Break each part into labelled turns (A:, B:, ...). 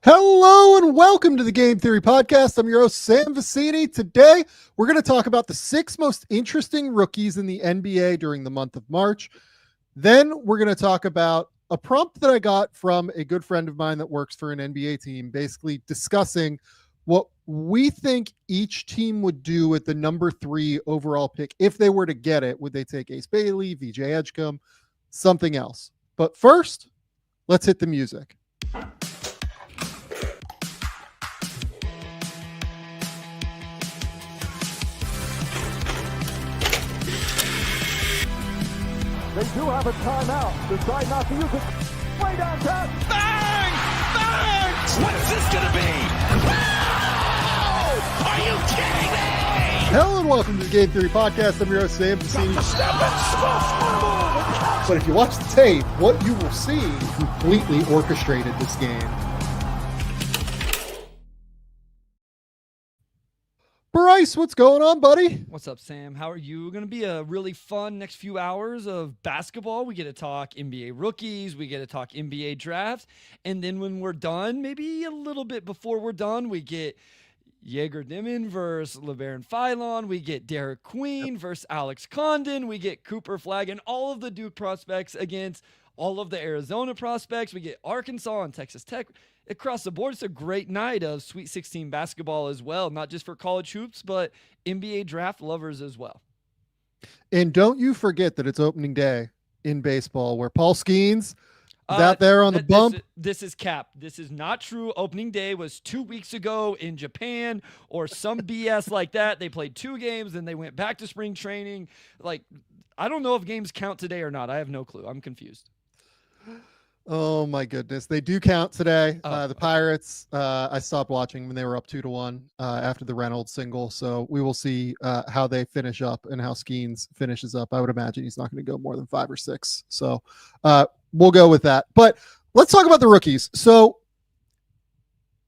A: Hello and welcome to the Game Theory Podcast. I'm your host, Sam Vecenie. Today, we're going to talk about the 6 most interesting rookies in the NBA during the month of March. Then we're going to talk about a prompt that I got from a good friend of mine that works for an NBA team, basically discussing what we think each team would do with the number 3 overall pick. If they were to get it, would they take Ace Bailey, VJ Edgecombe, something else? But first, let's hit the music.
B: They do have a timeout. Decide not to use it. Way downtown.
C: Bang! Bang! What's this gonna be? Wow! Are you kidding me?
A: Hello and welcome to the Game Theory Podcast. I'm your host, Sam Vecenie. But if you watch the tape, what you will see completely orchestrated this game. Bryce, what's going on, buddy?
D: What's up, Sam? How are you? Going to be a really fun next few hours of basketball. We get to talk NBA rookies. We get to talk NBA drafts. And then when we're done, maybe a little bit before we're done, we get Jaeger Dimon versus LeBaron Philon. We get Derek Queen versus Alex Condon. We get Cooper Flagg and all of the Duke prospects against all of the Arizona prospects. We get Arkansas and Texas Tech. Across the board, it's a great night of Sweet 16 basketball as well, not just for college hoops, but NBA draft lovers as well.
A: And don't you forget that it's opening day in baseball where Paul Skeens is out there on the bump.
D: This is cap. This is not true. Opening day was 2 weeks ago in Japan or some BS like that. They played 2 games and they went back to spring training. Like, I don't know if games count today or not. I have no clue. I'm confused.
A: Oh my goodness. They do count today. The Pirates, I stopped watching when they were up 2-1 after the Reynolds single. So we will see how they finish up and how Skeens finishes up. I would imagine he's not going to go more than 5 or 6. So we'll go with that. But let's talk about the rookies. So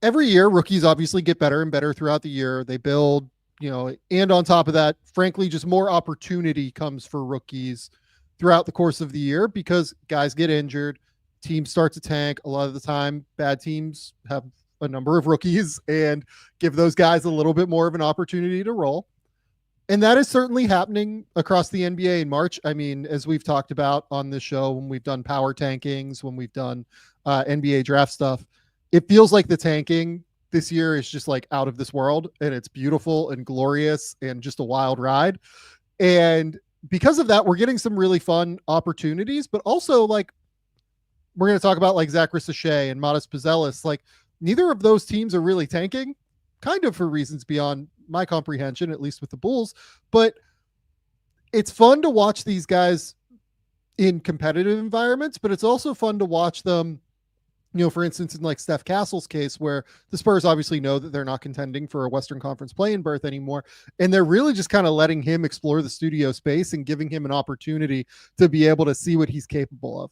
A: every year, rookies obviously get better and better throughout the year. They build, and on top of that, frankly, just more opportunity comes for rookies throughout the course of the year because guys get injured. Teams start to tank. A lot of the time, bad teams have a number of rookies and give those guys a little bit more of an opportunity to roll. And that is certainly happening across the NBA in March. I mean, as we've talked about on this show, when we've done power tankings, when we've done NBA draft stuff, it feels like the tanking this year is just like out of this world, and it's beautiful and glorious and just a wild ride. And because of that, we're getting some really fun opportunities, but also like, we're going to talk about like Zaccharie Risacher and Buzelis. Like neither of those teams are really tanking, kind of for reasons beyond my comprehension, at least with the Bulls. But it's fun to watch these guys in competitive environments, but it's also fun to watch them, for instance, in like Stephon Castle's case, where the Spurs obviously know that they're not contending for a Western Conference play-in berth anymore. And they're really just kind of letting him explore the studio space and giving him an opportunity to be able to see what he's capable of.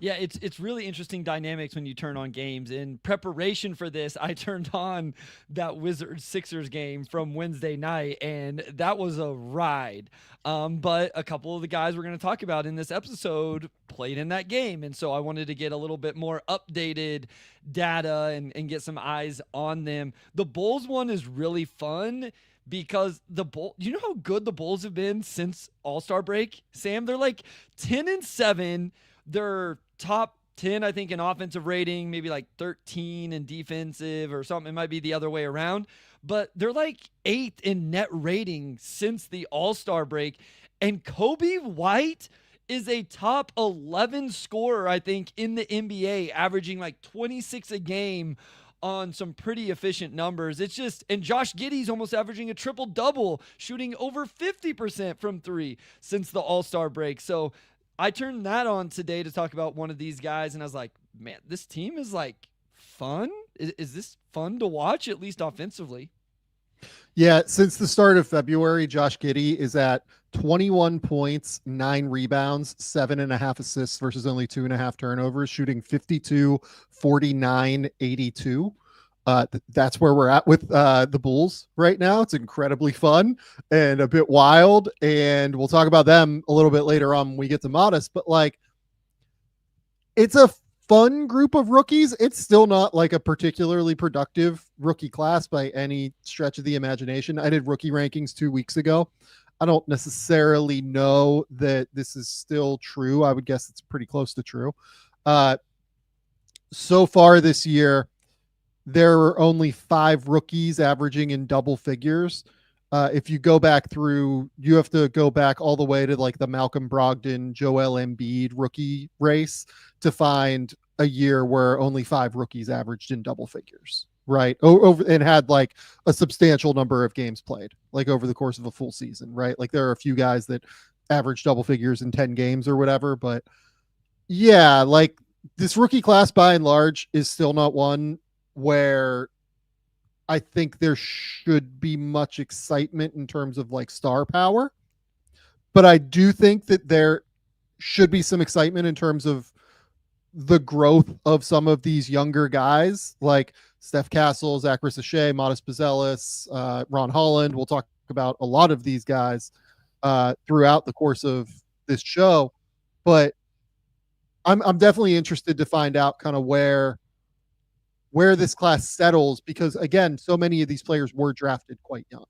D: Yeah, it's really interesting dynamics when you turn on games. In preparation for this, I turned on that Wizards-Sixers game from Wednesday night, and that was a ride. But a couple of the guys we're going to talk about in this episode played in that game, and so I wanted to get a little bit more updated data and get some eyes on them. The Bulls one is really fun because you know how good the Bulls have been since All-Star break, Sam? They're like 10-7. They're top 10, I think, in offensive rating, maybe like 13 in defensive or something. It might be the other way around. But they're like 8th in net rating since the All-Star break. And Kobe White is a top 11 scorer, I think, in the NBA, averaging like 26 a game on some pretty efficient numbers. It's just, and Josh Giddey's almost averaging a triple-double, shooting over 50% from 3 since the All-Star break. So I turned that on today to talk about one of these guys, and I was like, man, this team is like fun. Is this fun to watch, at least offensively?
A: Yeah, since the start of February, Josh Giddey is at 21 points, 9 rebounds, 7.5 assists versus only 2.5 turnovers, shooting 52, 49, 82. That's where we're at with the Bulls right now. It's incredibly fun and a bit wild, and we'll talk about them a little bit later on when we get to Modest. But like, it's a fun group of rookies. It's still not like a particularly productive rookie class by any stretch of the imagination. I did rookie rankings 2 weeks ago. I don't necessarily know that this is still true. I would guess it's pretty close to true. So far this year, there are only 5 rookies averaging in double figures. If you go back through, you have to go back all the way to like the Malcolm Brogdon, Joel Embiid rookie race to find a year where only 5 rookies averaged in double figures, right? Over and had like a substantial number of games played, like over the course of a full season, right? Like there are a few guys that average double figures in 10 games or whatever, but yeah, like this rookie class by and large is still not one where I think there should be much excitement in terms of like star power, but I do think that there should be some excitement in terms of the growth of some of these younger guys like Stephon Castle, Zaccharie Risacher, Modest Buzelis, Ron Holland. We'll talk about a lot of these guys throughout the course of this show, but I'm definitely interested to find out kind of where this class settles, because again, so many of these players were drafted quite young.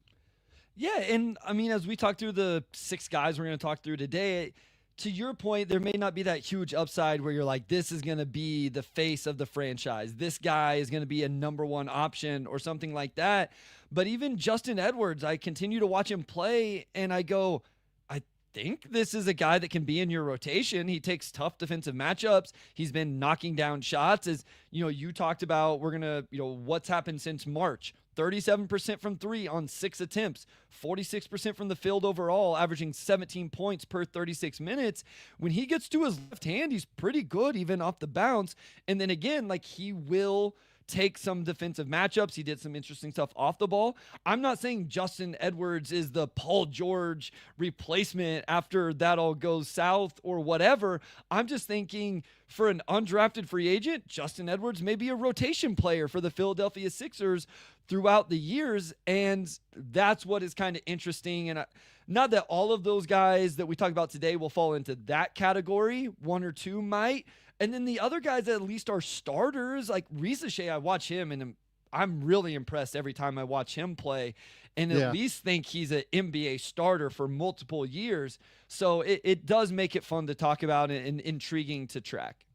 D: Yeah, and I mean, as we talk through the 6 guys we're going to talk through today, to your point, there may not be that huge upside where you're like, this is going to be the face of the franchise. This guy is going to be a number 1 option or something like that. But even Justin Edwards, I continue to watch him play and I go, I think this is a guy that can be in your rotation. He takes tough defensive matchups. He's been knocking down shots. As you know, you talked about, we're going to, what's happened since March. 37% from 3 on 6 attempts, 46% from the field overall, averaging 17 points per 36 minutes. When he gets to his left hand, he's pretty good even off the bounce. And then again, like he will take some defensive matchups. He did some interesting stuff off the ball. I'm not saying Justin Edwards is the Paul George replacement after that all goes south or whatever. I'm just thinking for an undrafted free agent, Justin Edwards may be a rotation player for the Philadelphia Sixers throughout the years. And that's what is kind of interesting. And not that all of those guys that we talk about today will fall into that category. 1 or 2 might. And then the other guys that at least are starters, like Risacher, I watch him and I'm really impressed every time I watch him play, and at least think he's an NBA starter for multiple years. So it does make it fun to talk about and intriguing to track.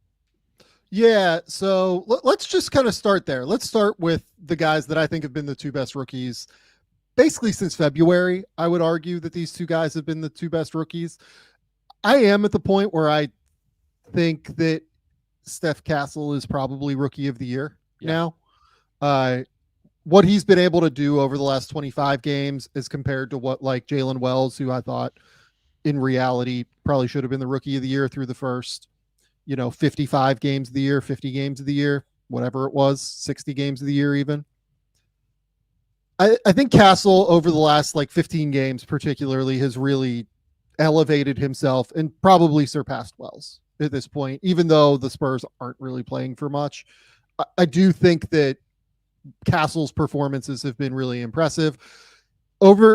A: Yeah, so let's just kind of start there. Let's start with the guys that I think have been the 2 best rookies basically since February. I would argue that these 2 guys have been the 2 best rookies. I am at the point where I think that Stephon Castle is probably rookie of the year now. What he's been able to do over the last 25 games as compared to what like Jalen Wells, who I thought in reality probably should have been the rookie of the year through the first, 55 games of the year, 50 games of the year, whatever it was, 60 games of the year even. I think Castle over the last like 15 games particularly has really elevated himself and probably surpassed Wells at this point, even though the Spurs aren't really playing for much. I do think that Castle's performances have been really impressive.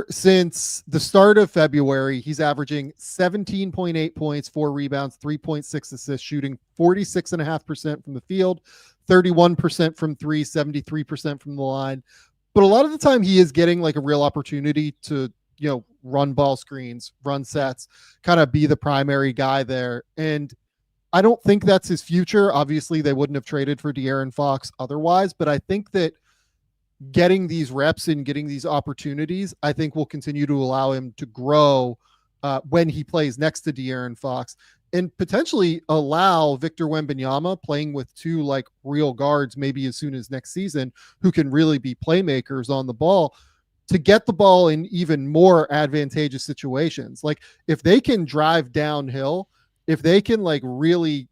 A: Since the start of February, he's averaging 17.8 points, 4 rebounds, 3.6 assists, shooting 46.5% from the field, 31% from 3, 73% from the line. But a lot of the time he is getting like a real opportunity to, run ball screens, run sets, kind of be the primary guy there. And I don't think that's his future. Obviously, they wouldn't have traded for De'Aaron Fox otherwise, but I think that getting these reps and getting these opportunities, I think will continue to allow him to grow when he plays next to De'Aaron Fox, and potentially allow Victor Wembanyama, playing with 2 like real guards maybe as soon as next season, who can really be playmakers on the ball, to get the ball in even more advantageous situations. Like if they can drive downhill, if they can like really,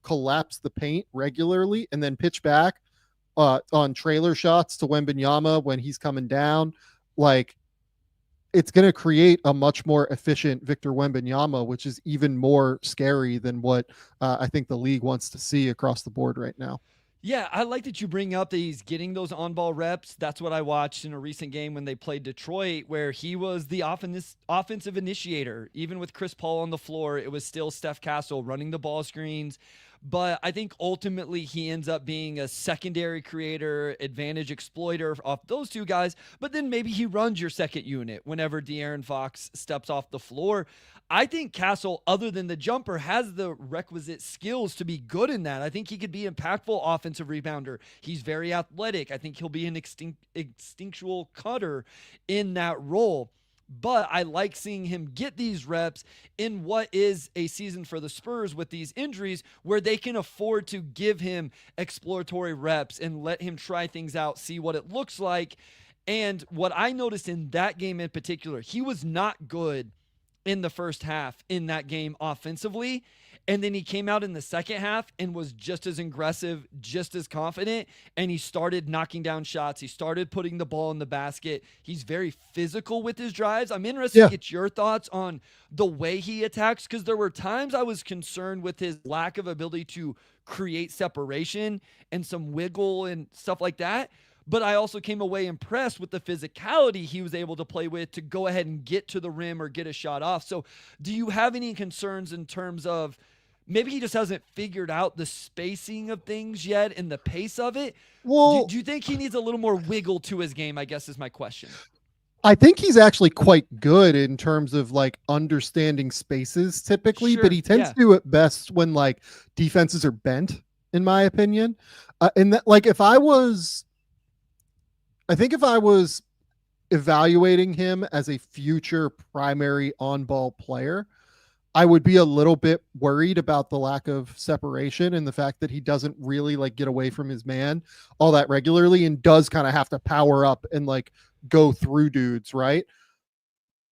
A: collapse the paint regularly and then pitch back on trailer shots to Wembanyama when he's coming down, like it's going to create a much more efficient Victor Wembanyama, which is even more scary than what I think the league wants to see across the board right now.
D: Yeah, I like that you bring up that he's getting those on-ball reps. That's what I watched in a recent game when they played Detroit, where he was the offensive initiator. Even with Chris Paul on the floor, it was still Stephon Castle running the ball screens, but I think ultimately he ends up being a secondary creator, advantage exploiter off those two guys. But then maybe he runs your second unit whenever De'Aaron Fox steps off the floor. I think Castle, other than the jumper, has the requisite skills to be good in that. I think he could be impactful offensive rebounder. He's very athletic. I think he'll be an instinctual cutter in that role. But I like seeing him get these reps in what is a season for the Spurs with these injuries where they can afford to give him exploratory reps and let him try things out, see what it looks like. And what I noticed in that game in particular, he was not good in the first half in that game offensively. And then he came out in the second half and was just as aggressive, just as confident. And he started knocking down shots. He started putting the ball in the basket. He's very physical with his drives. I'm interested to get your thoughts on the way he attacks, because there were times I was concerned with his lack of ability to create separation and some wiggle and stuff like that. But I also came away impressed with the physicality he was able to play with to go ahead and get to the rim or get a shot off. So do you have any concerns in terms of maybe he just hasn't figured out the spacing of things yet and the pace of it?
A: Well,
D: do you think he needs a little more wiggle to his game, I guess is my question.
A: I think he's actually quite good in terms of like understanding spaces typically,
D: Sure,
A: but he tends to do it best when like defenses are bent, in my opinion. And that, like, if I was evaluating him as a future primary on-ball player, I would be a little bit worried about the lack of separation and the fact that he doesn't really like get away from his man all that regularly and does kind of have to power up and like go through dudes, right?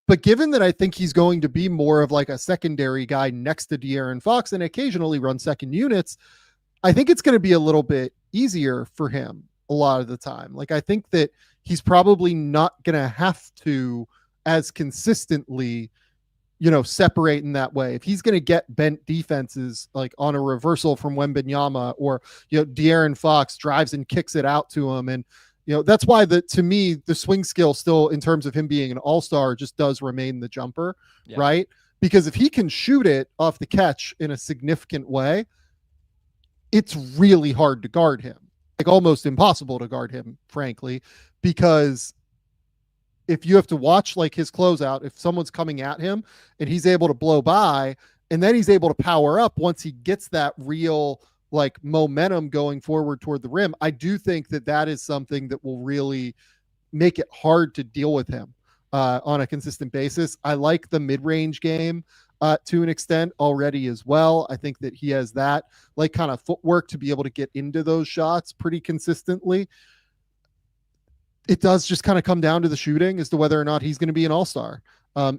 A: But given that I think he's going to be more of like a secondary guy next to De'Aaron Fox and occasionally run second units, I think it's going to be a little bit easier for him a lot of the time. Like, I think that he's probably not going to have to as consistently, separate in that way. If he's going to get bent defenses like on a reversal from Wembanyama, or, De'Aaron Fox drives and kicks it out to him. And, that's why to me, the swing skill still in terms of him being an all-star just does remain the jumper, right? Because if he can shoot it off the catch in a significant way, it's really hard to guard him. Like almost impossible to guard him, frankly, because if you have to watch like his closeout, if someone's coming at him and he's able to blow by and then he's able to power up once he gets that real like momentum going forward toward the rim, I do think that is something that will really make it hard to deal with him on a consistent basis. I like the mid-range game to an extent already as well. I think that he has that like kind of footwork to be able to get into those shots pretty consistently. It does just kind of come down to the shooting as to whether or not he's going to be an all-star.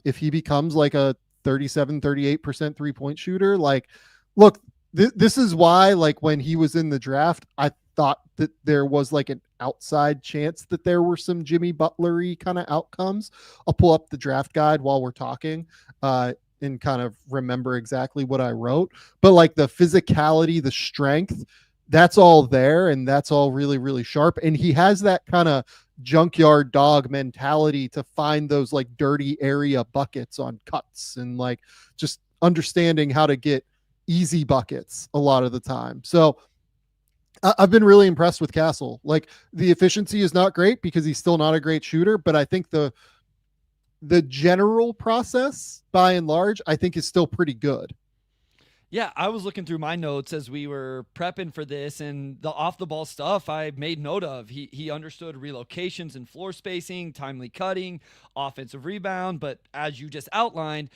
A: If he becomes like a 37-38% three-point shooter, like, look, this is why, like, when he was in the draft, I thought that there was like an outside chance that there were some Jimmy Butler-y kind of outcomes. I'll pull up the draft guide while we're talking and kind of remember exactly what I wrote. But like the physicality, the strength, that's all there, and that's all really, really sharp. And he has that kind of junkyard dog mentality to find those like dirty area buckets on cuts and like just understanding how to get easy buckets a lot of the time. So I've been really impressed with Castle. Like, the efficiency is not great because he's still not a great shooter, but I think the general process by and large, I think is still pretty good.
D: Yeah, I was looking through my notes as we were prepping for this, and the off-the-ball stuff I made note of. He understood relocations and floor spacing, timely cutting, offensive rebound, but as you just outlined,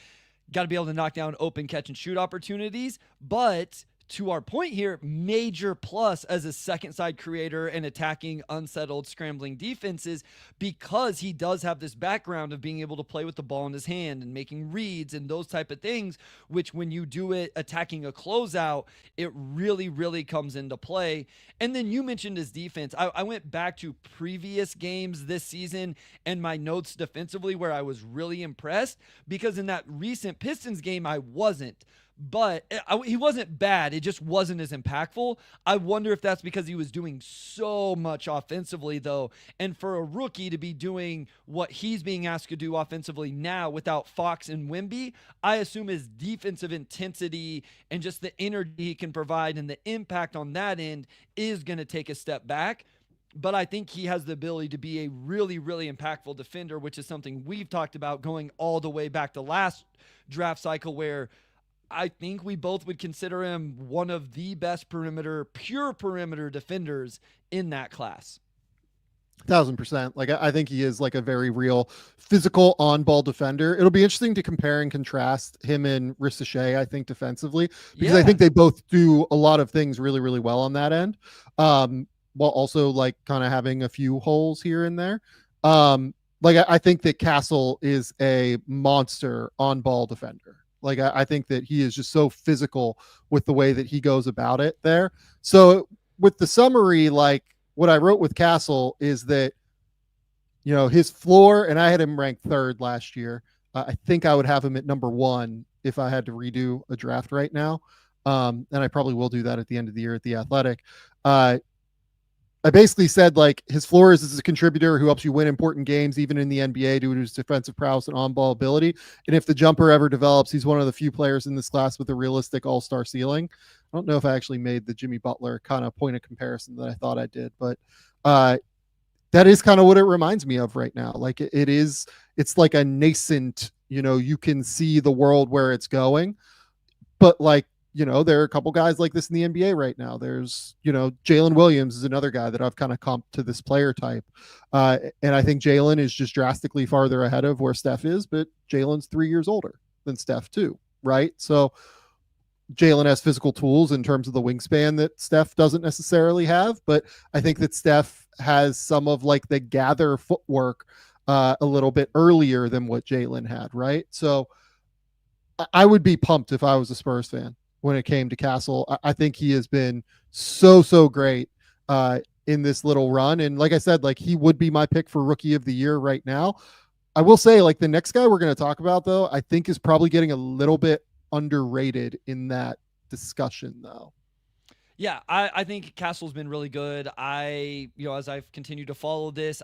D: got to be able to knock down open catch and shoot opportunities. But to our point here, major plus as a second side creator and attacking unsettled, scrambling defenses, because he does have this background of being able to play with the ball in his hand and making reads and those type of things, which when you do it attacking a closeout, it really, really comes into play. And then you mentioned his defense. I went back to previous games this season and my notes defensively where I was really impressed, because in that recent Pistons game, I wasn't. but he wasn't bad. It just wasn't as impactful. I wonder if that's because he was doing so much offensively, though. And for a rookie to be doing what he's being asked to do offensively now without Fox and Wemby, I assume his defensive intensity and just the energy he can provide and the impact on that end is going to take a step back. But I think he has the ability to be a really, really impactful defender, which is something we've talked about going all the way back to last draft cycle, where I think we both would consider him one of the best pure perimeter defenders in that class.
A: 1,000%. Like, I think he is like a very real physical on-ball defender. It'll be interesting to compare and contrast him and Risacher, I think, defensively, because I think they both do a lot of things really, really well on that end. While also like kind of having a few holes here and there. Like I think that Castle is a monster on-ball defender. Like I think that he is just so physical with the way that he goes about it there. So with the summary, like what I wrote with Castle is that, you know, his floor, and I had him ranked 3rd last year. I think I would have him at number 1 if I had to redo a draft right now. And I probably will do that at the end of the year at The Athletic. I basically said, like, his floor is as a contributor who helps you win important games, even in the NBA, due to his defensive prowess and on-ball ability. And if the jumper ever develops, he's one of the few players in this class with a realistic all-star ceiling. I don't know if I actually made the Jimmy Butler kind of point of comparison that I thought I did, but that is kind of what it reminds me of right now. Like, it's like a nascent, you know, you can see the world where it's going, but like, you know, there are a couple guys like this in the NBA right now. There's, you know, Jalen Williams is another guy that I've kind of comped to this player type. And I think Jalen is just drastically farther ahead of where Steph is, but Jalen's 3 years older than Steph too, right? So Jalen has physical tools in terms of the wingspan that Steph doesn't necessarily have, but I think that Steph has some of like the gather footwork a little bit earlier than what Jalen had, right? So I would be pumped if I was a Spurs fan when it came to Castle. I think he has been so great in this little run. And like I said, like he would be my pick for rookie of the year right now. I will say, like, the next guy we're going to talk about, though, I think is probably getting a little bit underrated in that discussion, though.
D: Yeah, I think Castle's been really good. As I've continued to follow this,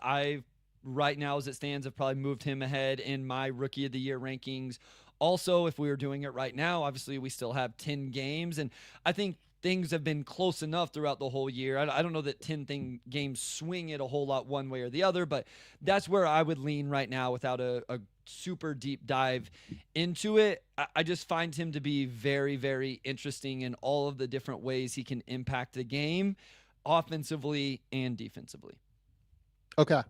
D: right now, as it stands, have probably moved him ahead in my rookie of the year rankings. Also, if we were doing it right now, obviously we still have 10 games, and I think things have been close enough throughout the whole year. I don't know that 10 games swing it a whole lot one way or the other, but that's where I would lean right now without a super deep dive into it. I just find him to be very, very interesting in all of the different ways he can impact the game, offensively and defensively.
A: Okay.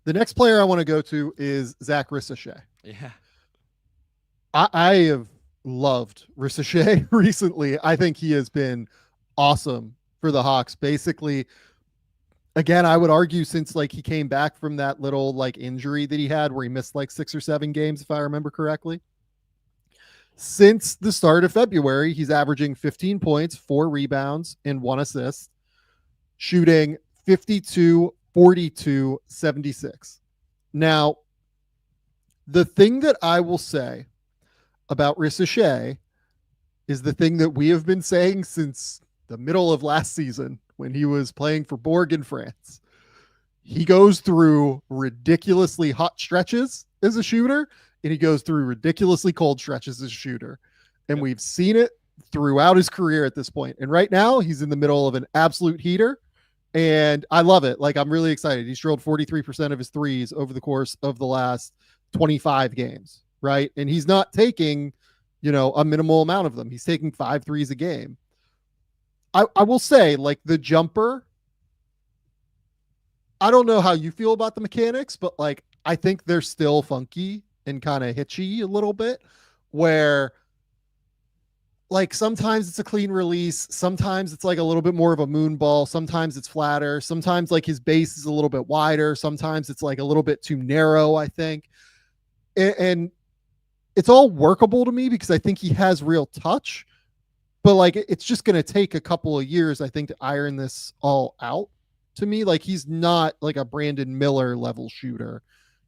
A: The next player I want to go to is Zaccharie Risacher.
D: Yeah.
A: I have loved Risacher recently. I think he has been awesome for the Hawks. Basically, again, I would argue since like he came back from that little like injury that he had where he missed like 6 or 7 games, if I remember correctly. Since the start of February, he's averaging 15 points, 4 rebounds, and 1 assist, shooting 52, 42, 76. Now, the thing that I will say about Risacher is the thing that we have been saying since the middle of last season when he was playing for Bourg in France. He goes through ridiculously hot stretches as a shooter, and he goes through ridiculously cold stretches as a shooter. And we've seen it throughout his career at this point. And right now he's in the middle of an absolute heater, and I love it. Like, I'm really excited. He's drilled 43% of his threes over the course of the last 25 games. Right. And he's not taking, you know, a minimal amount of them. He's taking 5 threes a game. I will say, like, the jumper, I don't know how you feel about the mechanics, but like, I think they're still funky and kind of hitchy a little bit, where like sometimes it's a clean release. Sometimes it's like a little bit more of a moon ball. Sometimes it's flatter. Sometimes like his base is a little bit wider. Sometimes it's like a little bit too narrow, I think. And it's all workable to me because I think he has real touch, but like it's just going to take a couple of years, I think, to iron this all out. To me, like, he's not like a Brandon Miller level shooter.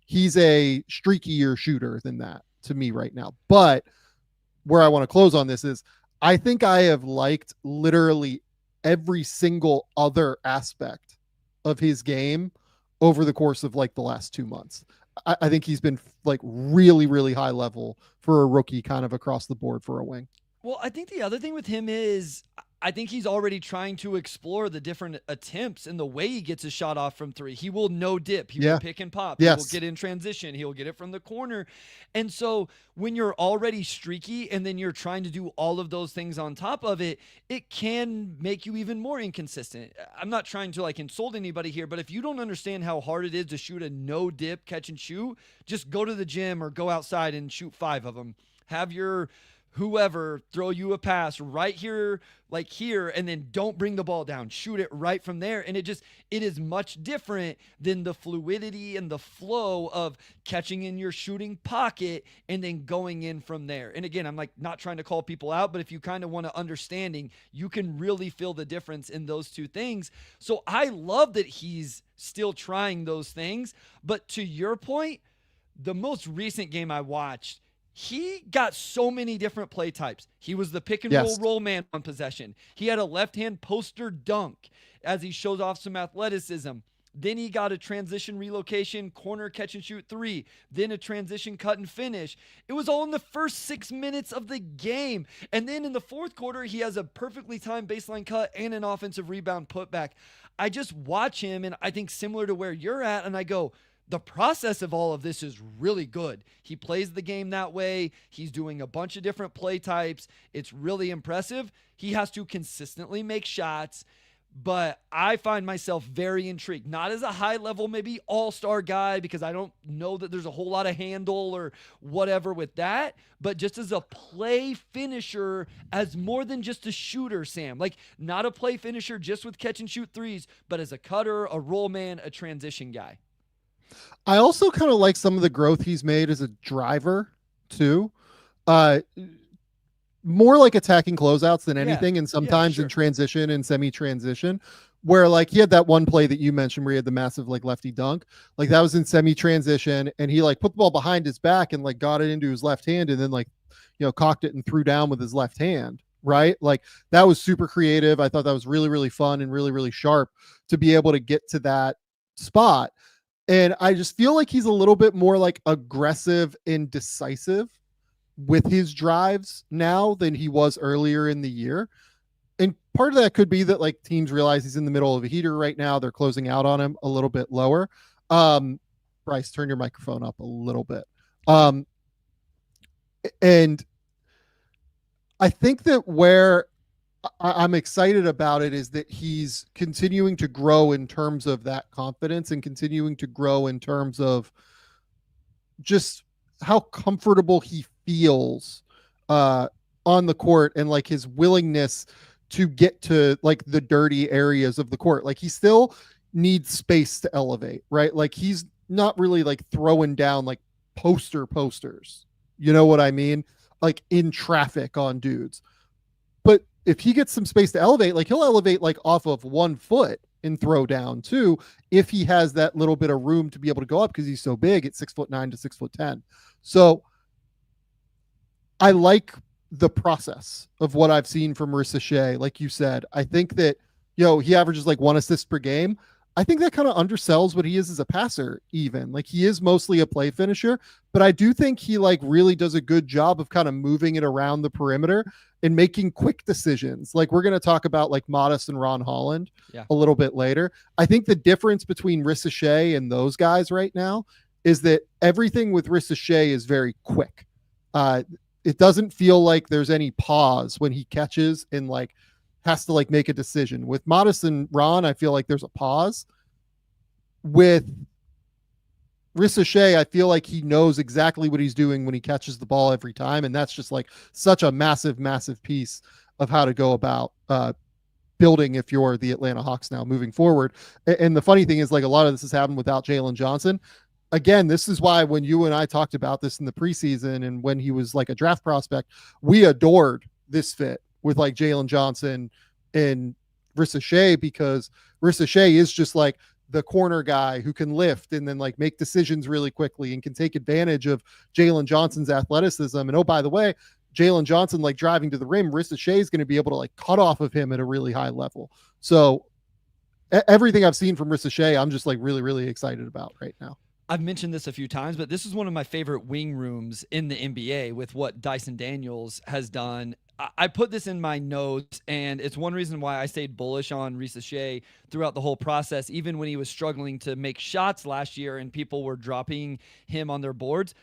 A: He's a streakier shooter than that to me right now. But where I want to close on this is I think I have liked literally every single other aspect of his game over the course of like the last 2 months. I think he's been like really, really high level for a rookie kind of across the board for a wing.
D: Well, I think the other thing with him is I think he's already trying to explore the different attempts and the way he gets a shot off from three. He will no dip. He will pick and pop.
A: Yes.
D: He will get in transition. He'll get it from the corner. And so when you're already streaky and then you're trying to do all of those things on top of it, it can make you even more inconsistent. I'm not trying to like insult anybody here, but if you don't understand how hard it is to shoot a no dip catch and shoot, just go to the gym or go outside and shoot 5 of them. Have your whoever throw you a pass right here, like here, and then don't bring the ball down, shoot it right from there. And it is much different than the fluidity and the flow of catching in your shooting pocket and then going in from there. And again, I'm like not trying to call people out, but if you kind of want to understanding, you can really feel the difference in those two things. So I love that he's still trying those things. But to your point, the most recent game I watched, he got so many different play types. He was the pick and roll man on possession. He had a left-hand poster dunk as he shows off some athleticism. Then he got a transition relocation, corner catch and shoot 3, then a transition cut and finish. It was all in the first 6 minutes of the game. And then in the fourth quarter, he has a perfectly timed baseline cut and an offensive rebound putback. I just watch him, and I think similar to where you're at, and I go, the process of all of this is really good. He plays the game that way. He's doing a bunch of different play types. It's really impressive. He has to consistently make shots, but I find myself very intrigued, not as a high level, maybe all-star guy, because I don't know that there's a whole lot of handle or whatever with that, but just as a play finisher, as more than just a shooter, Sam, like not a play finisher just with catch and shoot threes, but as a cutter, a roll man, a transition guy.
A: I also kind of like some of the growth he's made as a driver too. More like attacking closeouts than anything. And sometimes in transition and semi-transition, where like he had that one play that you mentioned where he had the massive like lefty dunk, like that was in semi-transition, and he like put the ball behind his back and like got it into his left hand and then like, you know, cocked it and threw down with his left hand. Right. Like that was super creative. I thought that was really, really fun and really, really sharp to be able to get to that spot. And I just feel like he's a little bit more like aggressive and decisive with his drives now than he was earlier in the year. And part of that could be that like teams realize he's in the middle of a heater right now. They're closing out on him a little bit lower. Bryce, turn your microphone up a little bit. And I think that where I'm excited about it is that he's continuing to grow in terms of that confidence and continuing to grow in terms of just how comfortable he feels on the court and like his willingness to get to like the dirty areas of the court. Like he still needs space to elevate, right? Like he's not really like throwing down like posters. You know what I mean? Like in traffic on dudes. But if he gets some space to elevate, like he'll elevate like off of 1 foot and throw down too, if he has that little bit of room to be able to go up because he's so big at 6'9" to 6'10". So I like the process of what I've seen from Risacher. Like you said, I think that, you know, he averages like 1 assist per game. I think that kind of undersells what he is as a passer even. Like he is mostly a play finisher, but I do think he like really does a good job of kind of moving it around the perimeter and making quick decisions. Like we're going to talk about like Modest and Ron Holland a little bit later. I think the difference between Risacher and those guys right now is that everything with Risacher is very quick. It doesn't feel like there's any pause when he catches and like has to like make a decision. With Modest and Ron, I feel like there's a pause. With Risacher, I feel like he knows exactly what he's doing when he catches the ball every time. And that's just like such a massive, massive piece of how to go about building if you're the Atlanta Hawks now moving forward. And the funny thing is like a lot of this has happened without Jalen Johnson. Again, this is why when you and I talked about this in the preseason and when he was like a draft prospect, we adored this fit with like Jalen Johnson and Risacher, because Risacher is just like the corner guy who can lift and then like make decisions really quickly and can take advantage of Jalen Johnson's athleticism. And oh, by the way, Jalen Johnson like driving to the rim, Risacher is going to be able to like cut off of him at a really high level. So everything I've seen from Risacher, I'm just like really, really excited about right now.
D: I've mentioned this a few times, but this is one of my favorite wing rooms in the NBA with what Dyson Daniels has done. I put this in my notes, and it's one reason why I stayed bullish on Risacher throughout the whole process, even when he was struggling to make shots last year and people were dropping him on their boards.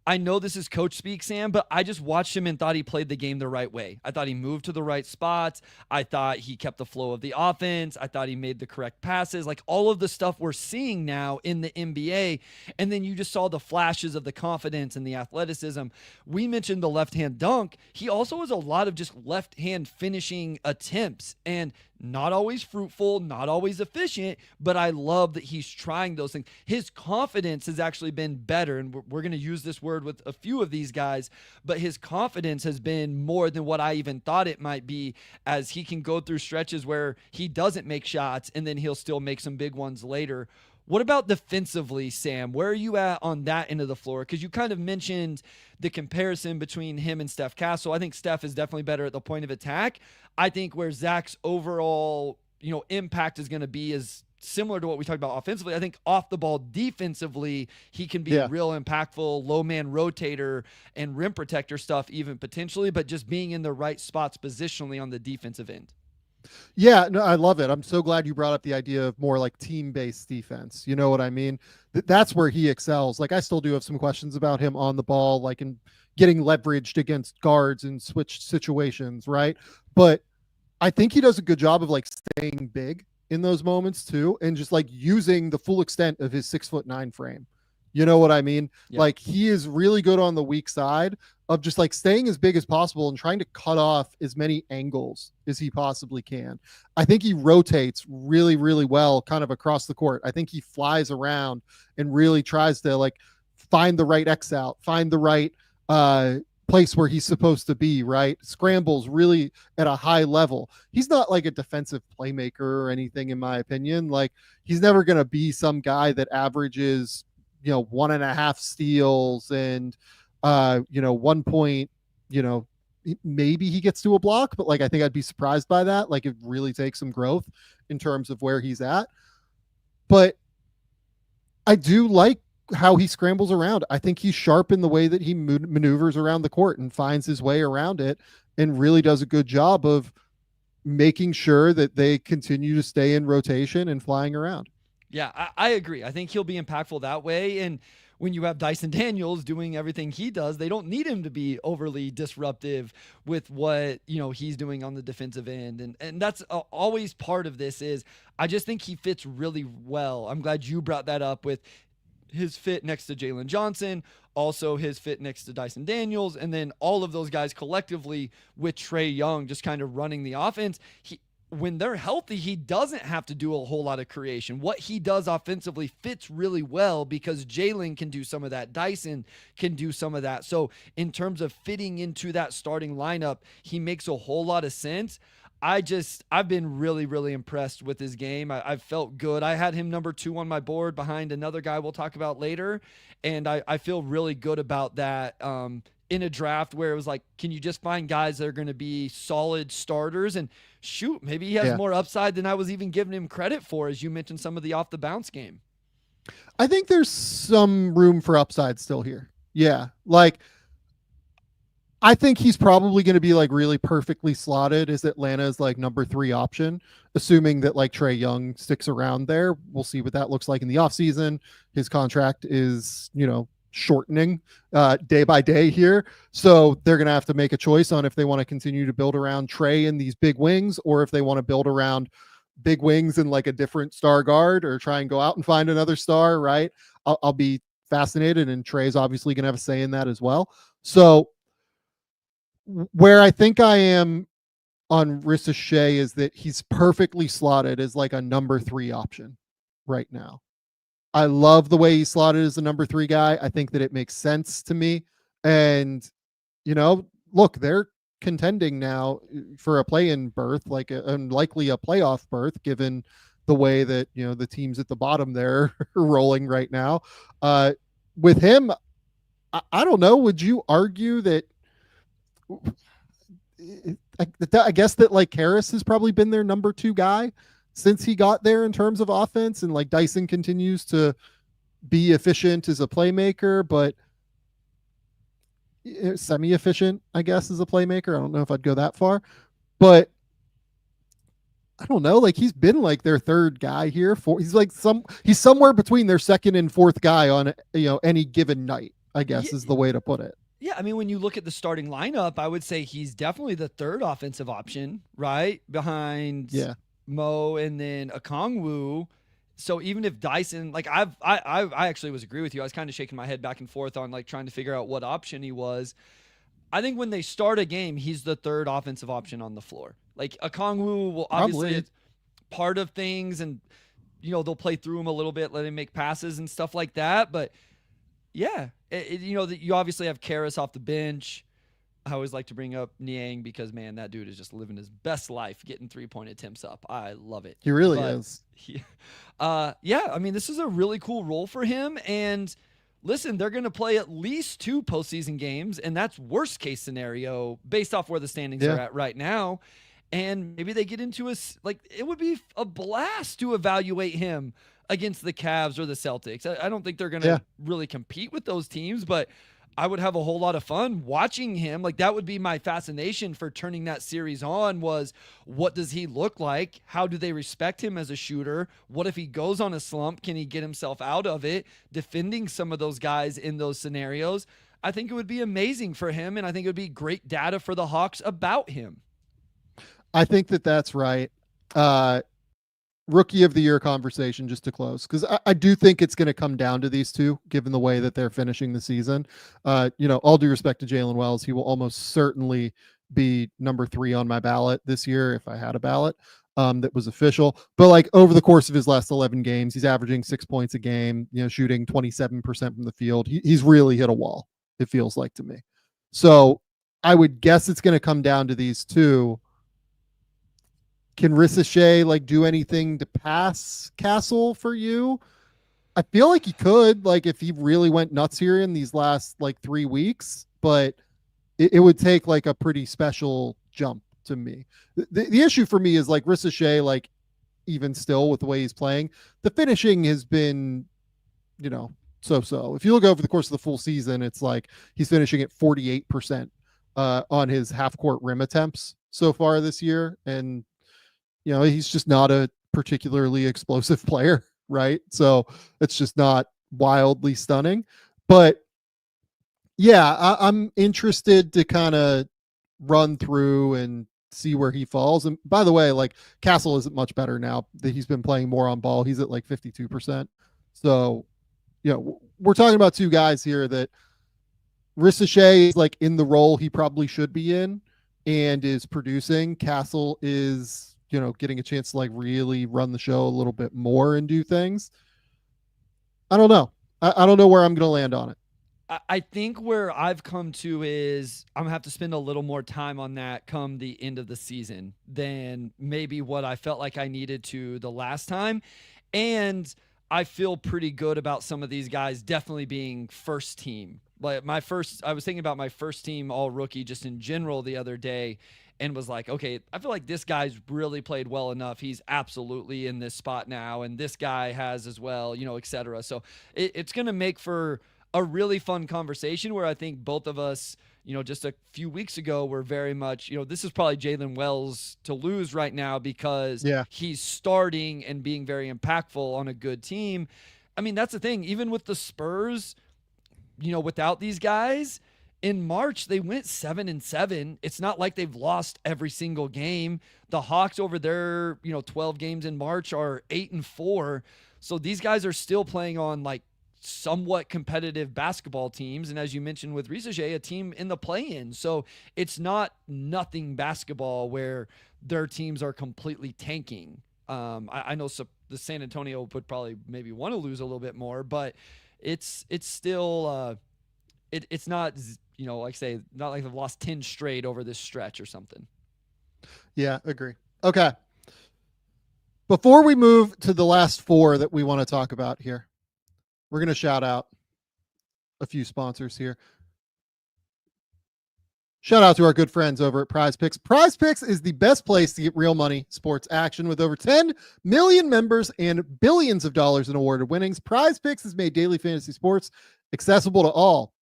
D: I know this is coach speak, Sam, but I just watched him and thought he played the game the right way. I thought he moved to the right spots. I thought he kept the flow of the offense. I thought he made the correct passes, like all of the stuff we're seeing now in the NBA. And then you just saw the flashes of the confidence and the athleticism. We mentioned the left-hand dunk. He also has a lot of just left-hand finishing attempts, and not always fruitful, not always efficient, but I love that he's trying those things. His confidence has actually been better, and we're going to use this word with a few of these guys, but his confidence has been more than what I even thought it might be, as he can go through stretches where he doesn't make shots and then he'll still make some big ones later. What about defensively, Sam? Where are you at on that end of the floor? Because you kind of mentioned the comparison between him and Stephon Castle. I think Steph is definitely better at the point of attack. I think where Zach's overall, impact is going to be is similar to what we talked about offensively. I think off the ball defensively, he can be real impactful, low man rotator and rim protector stuff even potentially, but just being in the right spots positionally on the defensive end.
A: Yeah, no, I love it. I'm so glad you brought up the idea of more like team-based defense. You know what I mean? That's where he excels. Like I still do have some questions about him on the ball, like in getting leveraged against guards in switch situations, right? But I think he does a good job of like staying big in those moments too, and just like using the full extent of his 6'9" frame. You know what I mean? Yeah. Like he is really good on the weak side of just like staying as big as possible and trying to cut off as many angles as he possibly can. I think he rotates really, really well kind of across the court. I think he flies around and really tries to like find the right X out, find the right place where he's supposed to be, right? Scrambles really at a high level. He's not like a defensive playmaker or anything, in my opinion. Like he's never going to be some guy that averages 1.5 steals and 1 point, maybe he gets to a block, but like I think I'd be surprised by that. Like it really takes some growth in terms of where he's at. But I do like how he scrambles around. I think he's sharp in the way that he maneuvers around the court and finds his way around it, and really does a good job of making sure that they continue to stay in rotation and flying around.
D: Yeah, I agree. I think he'll be impactful that way. And when you have Dyson Daniels doing everything he does, they don't need him to be overly disruptive with what, he's doing on the defensive end. And that's always part of this is I just think he fits really well. I'm glad you brought that up with his fit next to Jalen Johnson, also his fit next to Dyson Daniels, and then all of those guys collectively with Trae Young just kind of running the offense. When they're healthy, he doesn't have to do a whole lot of creation. What he does offensively fits really well because Jalen can do some of that. Dyson can do some of that. So in terms of fitting into that starting lineup, he makes a whole lot of sense. I've been really, really impressed with his game. I've felt good. I had him number 2 on my board behind another guy we'll talk about later. And I feel really good about that. In a draft where it was like, can you just find guys that are going to be solid starters? And shoot, maybe he has more upside than I was even giving him credit for, as you mentioned some of the off the bounce game.
A: I think there's some room for upside still here. Yeah. Like, I think he's probably going to be like really perfectly slotted as Atlanta's like number 3 option, assuming that like Trae Young sticks around there. We'll see what that looks like in the offseason. His contract is, shortening day by day here. So they're going to have to make a choice on if they want to continue to build around Trae and these big wings, or if they want to build around big wings and like a different star guard, or try and go out and find another star, right? I'll be fascinated. And Trae's obviously going to have a say in that as well. So where I think I am on Risacher is that he's perfectly slotted as like a number 3 option right now. I love the way he's slotted as a number 3 guy. I think that it makes sense to me. And, look, they're contending now for a play-in berth, like likely a playoff berth, given the way that, the teams at the bottom there are rolling right now. With him, I don't know. Would you argue that I guess that like Karras has probably been their number 2 guy since he got there in terms of offense, and like Dyson continues to be efficient as a playmaker, but semi-efficient, I guess, as a playmaker. I don't know if I'd go that far, but I don't know. Like he's been like their 3rd guy here. He's somewhere between their 2nd and 4th guy on any given night, I guess is the way to put it.
D: Yeah, I mean, when you look at the starting lineup, I would say he's definitely the 3rd offensive option, right? Behind Mo and then Okongwu. So even if Dyson, like I actually was agree with you. I was kind of shaking my head back and forth on like trying to figure out what option he was. I think when they start a game, he's the 3rd offensive option on the floor. Like Okongwu will obviously it's part of things, and they'll play through him a little bit, let him make passes and stuff like that. But yeah, you obviously have Karras off the bench. I always like to bring up Niang because, man, that dude is just living his best life, getting 3-point attempts up. I love it.
A: He really is.
D: Yeah, I mean, this is a really cool role for him. And listen, they're going to play at least 2 postseason games, and that's worst case scenario based off where the standings are at right now. And maybe they get into it would be a blast to evaluate him against the Cavs or the Celtics. I don't think they're going to really compete with those teams, but I would have a whole lot of fun watching him. Like that would be my fascination for turning that series on was what does he look like? How do they respect him as a shooter? What if he goes on a slump? Can he get himself out of it? Defending some of those guys in those scenarios. I think it would be amazing for him. And I think it would be great data for the Hawks about him.
A: I think that that's right. Rookie of the year conversation just to close, because I do think it's going to come down to these two, given the way that they're finishing the season. All due respect to Jalen Wells, he will almost certainly be number 3 on my ballot this year if I had a ballot that was official. But like over the course of his last 11 games, he's averaging 6 points a game, shooting 27% from the field. He's really hit a wall, it feels like to me. So I would guess it's going to come down to these two. Can Risacher like do anything to pass Castle for you? I feel like he could, like if he really went nuts here in these last like 3 weeks, but it would take like a pretty special jump to me. The issue for me is like Risacher, like even still with the way he's playing, the finishing has been, so. If you look over the course of the full season, it's like he's finishing at 48% on his half court rim attempts so far this year. And he's just not a particularly explosive player, right? So it's just not wildly stunning. But yeah, I'm interested to kind of run through and see where he falls. And by the way, like Castle isn't much better now that he's been playing more on ball. He's at like 52%. So, we're talking about 2 guys here that Risacher is like in the role he probably should be in and is producing. Castle is getting a chance to like really run the show a little bit more and do things. I don't know. I don't know where I'm going to land on it.
D: I think where I've come to is I'm going to have to spend a little more time on that come the end of the season than maybe what I felt like I needed to the last time. And I feel pretty good about some of these guys definitely being first team. Like I was thinking about my first team all rookie just in general the other day, and was like, okay, I feel like this guy's really played well enough. He's absolutely in this spot now, and this guy has as well, et cetera. So it's going to make for a really fun conversation where I think both of us, just a few weeks ago were very much, this is probably Jalen Wells to lose right now because he's starting and being very impactful on a good team. I mean, that's the thing. Even with the Spurs, without these guys, in March, they went 7-7. It's not like they've lost every single game. The Hawks over their, 12 games in March are 8-4. So these guys are still playing on like somewhat competitive basketball teams. And as you mentioned with Risacher, a team in the play-in. So it's not nothing basketball where their teams are completely tanking. I know the San Antonio would probably maybe want to lose a little bit more, but it's still it's not, like I say, not like they've lost 10 straight over this stretch or something.
A: Yeah, agree. Okay. Before we move to the last 4 that we want to talk about here, we're going to shout out a few sponsors here. Shout out to our good friends over at Prize Picks. Prize Picks is the best place to get real money sports action with over 10 million members and billions of dollars in awarded winnings. Prize Picks has made daily fantasy sports accessible to all.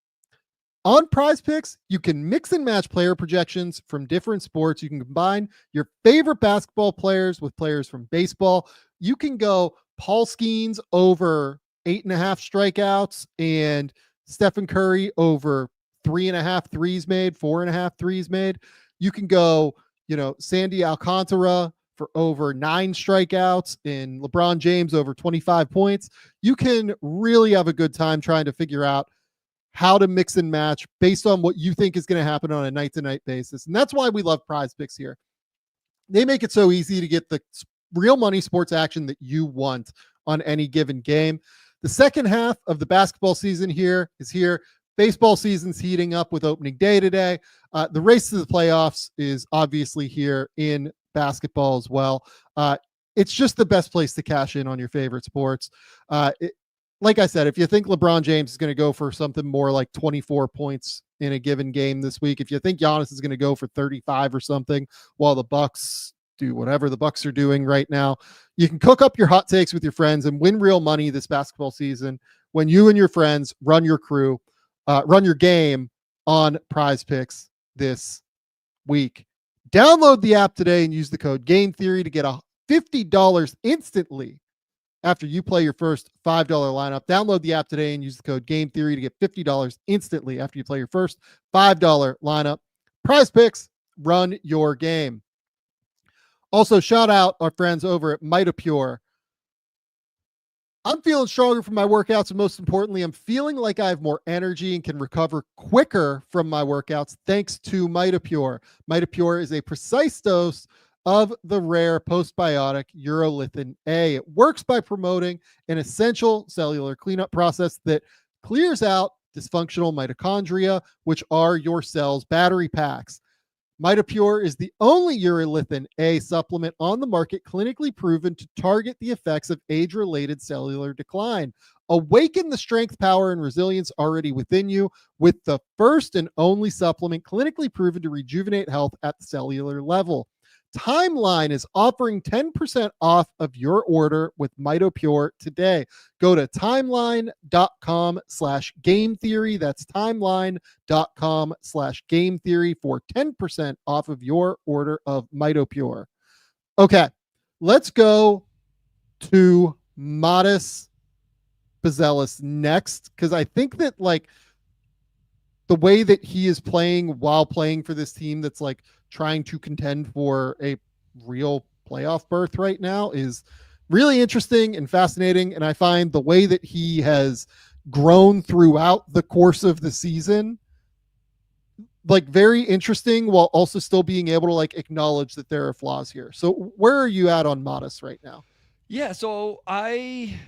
A: On Prize Picks, you can mix and match player projections from different sports. You can combine your favorite basketball players with players from baseball. You can go Paul Skeens over 8.5 strikeouts and Stephen Curry over 3.5 threes made, 4.5 threes made. You can go, Sandy Alcantara for over 9 strikeouts and LeBron James over 25 points. You can really have a good time trying to figure out how to mix and match based on what you think is going to happen on a night-to-night basis. And that's why we love Prize Picks here. They make it so easy to get the real money sports action that you want on any given game. The second half of the basketball season is here. Baseball season's heating up with opening day today. The race to the playoffs is obviously here in basketball as well. It's just the best place to cash in on your favorite sports. Like I said, if you think LeBron James is going to go for something more like 24 points in a given game this week, if you think Giannis is going to go for 35 or something while the Bucks do whatever the Bucks are doing right now, you can cook up your hot takes with your friends and win real money this basketball season when you and your friends run your game on Prize Picks this week. Download the app today and use the code Game Theory to get $50 instantly after you play your first $5 lineup. Download the app today and use the code Game Theory to get $50 instantly after you play your first $5 lineup. Prize Picks, run your game. Also, shout out our friends over at Mitopure. I'm feeling stronger from my workouts, and most importantly, I'm feeling like I have more energy and can recover quicker from my workouts thanks to Mitopure. Mitopure is a precise dose of the rare postbiotic urolithin A. It works by promoting an essential cellular cleanup process that clears out dysfunctional mitochondria, which are your cell's battery packs. Mitopure is the only urolithin A supplement on the market clinically proven to target the effects of age-related cellular decline. Awaken the strength, power, and resilience already within you with the first and only supplement clinically proven to rejuvenate health at the cellular level. Timeline is offering 10% off of your order with Mitopure today. Go to timeline.com/game theory. That's timeline.com/game theory for 10% off of your order of Mitopure. Okay, let's go to Modest Buzelis next, because I think that the way that he is playing while playing for this team that's trying to contend for a real playoff berth right now is really interesting and fascinating. And I find the way that he has grown throughout the course of the season very interesting, while also still being able to acknowledge that there are flaws here. So where are you at on Modest right now?
D: Yeah, so I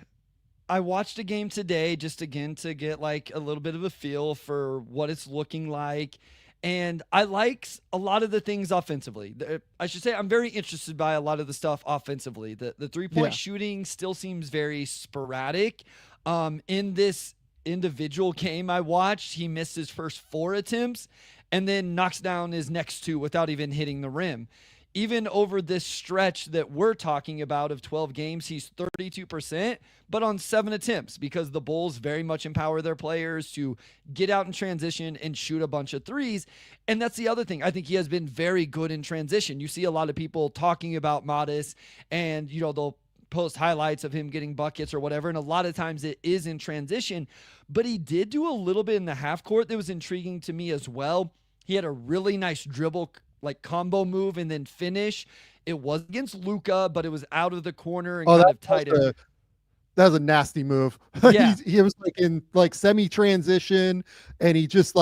D: watched a game today just again to get a little bit of a feel for what it's looking like. And I like a lot of the things offensively. I should say I'm very interested by a lot of the stuff offensively. The three-point shooting still seems very sporadic. In this individual game I watched, he missed his first 4 attempts and then knocks down his next 2 without even hitting the rim. Even over this stretch that we're talking about of 12 games, he's 32%, but on 7 attempts, because the Bulls very much empower their players to get out in transition and shoot a bunch of threes. And that's the other thing. I think he has been very good in transition. You see a lot of people talking about Modest, and they'll post highlights of him getting buckets or whatever, and a lot of times it is in transition. But he did do a little bit in the half court that was intriguing to me as well. He had a really nice dribble combo move and then finish. It was against Luka, but it was out of the corner and kind of tight.
A: That was a nasty move.
D: Yeah.
A: he was in semi transition, and he just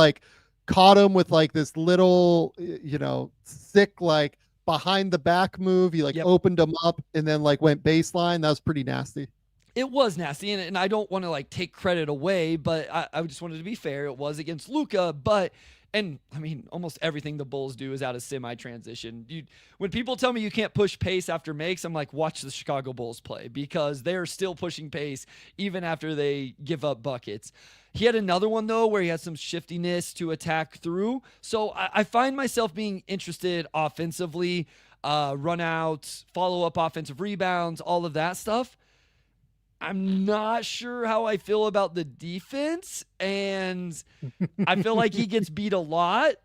A: caught him with this little, sick, behind the back move. He opened him up and then went baseline. That was pretty nasty.
D: It was nasty, and I don't want to take credit away, but I just wanted to be fair. It was against Luka, and I mean, almost everything the Bulls do is out of semi-transition. When people tell me you can't push pace after makes, I'm like, watch the Chicago Bulls play, because they're still pushing pace even after they give up buckets. He had another one, though, where he had some shiftiness to attack through. So I find myself being interested offensively, run outs, follow up offensive rebounds, all of that stuff. I'm not sure how I feel about the defense, and I feel like he gets beat a lot,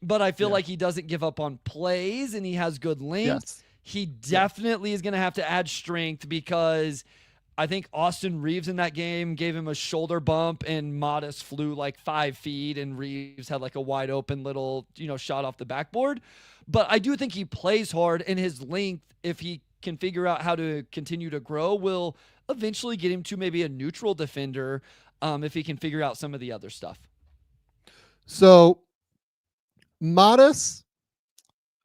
D: but I feel like he doesn't give up on plays, and he has good length.
A: Yes.
D: He definitely is going to have to add strength, because I think Austin Reeves in that game gave him a shoulder bump, and Modest flew like 5 feet, and Reeves had like a wide open little, shot off the backboard. But I do think he plays hard, and his length, if he can figure out how to continue to grow, will eventually get him to maybe a neutral defender, if he can figure out some of the other stuff.
A: So Modest,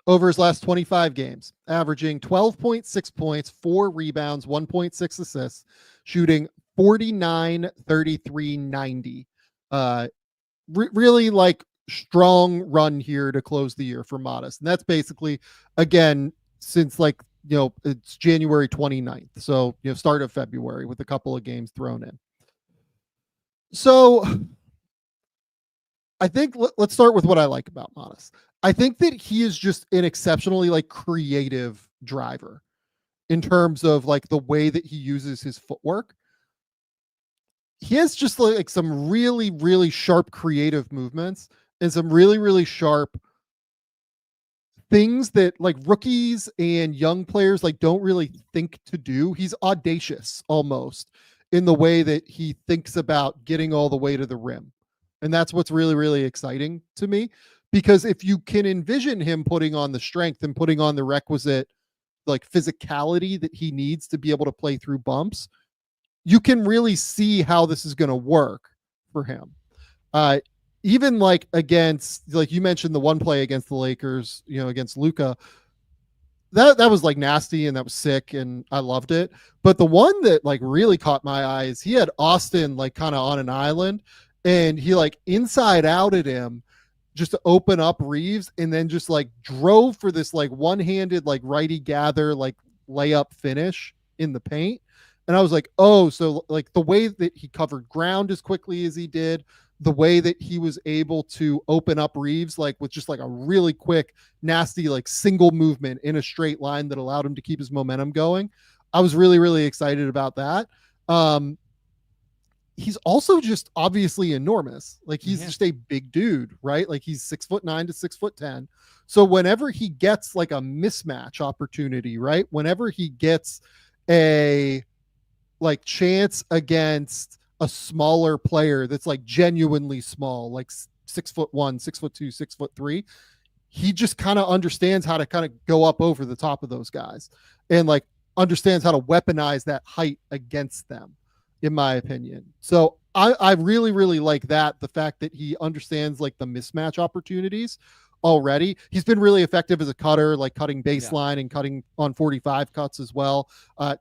A: over his last 25 games, averaging 12.6 points, 4 rebounds, 1.6 assists, shooting 49, 33, 90. Really like strong run here to close the year for Modest. And that's basically, again, since like, it's January 29th. So, start of February with a couple of games thrown in. So I think let's start with what I like about Modest. I think that he is just an exceptionally like creative driver in terms of like the way that he uses his footwork. He has just like some really, really sharp creative movements and some really, really sharp things that like rookies and young players like don't really think to do. He's audacious almost in the way that he thinks about getting all the way to the rim. And that's what's really, really exciting to me, because if you can envision him putting on the strength and putting on the requisite like physicality that he needs to be able to play through bumps, you can really see how this is going to work for him. Even like against, like you mentioned, the one play against the Lakers, against Luka, that was like nasty and that was sick and I loved it. But the one that like really caught my eyes, he had Austin like kind of on an island, and he like inside outed him just to open up Reeves, and then just like drove for this like one-handed like righty gather like layup finish in the paint. And I was like, oh, so like the way that he covered ground as quickly as he did, the way that he was able to open up Reeves like with just like a really quick, nasty like single movement in a straight line that allowed him to keep his momentum going. I was really, really excited about that. He's also just obviously enormous. Like he's just a big dude, right? Like he's 6'9" to 6'10". So whenever he gets like a mismatch opportunity, right? Whenever he gets a like chance against a smaller player that's like genuinely small, like 6'1", 6'2", 6'3", he just kind of understands how to kind of go up over the top of those guys and like understands how to weaponize that height against them, in my opinion. So I really, really like that. The fact that he understands like the mismatch opportunities already. He's been really effective as a cutter, like cutting baseline and cutting on 45 cuts as well,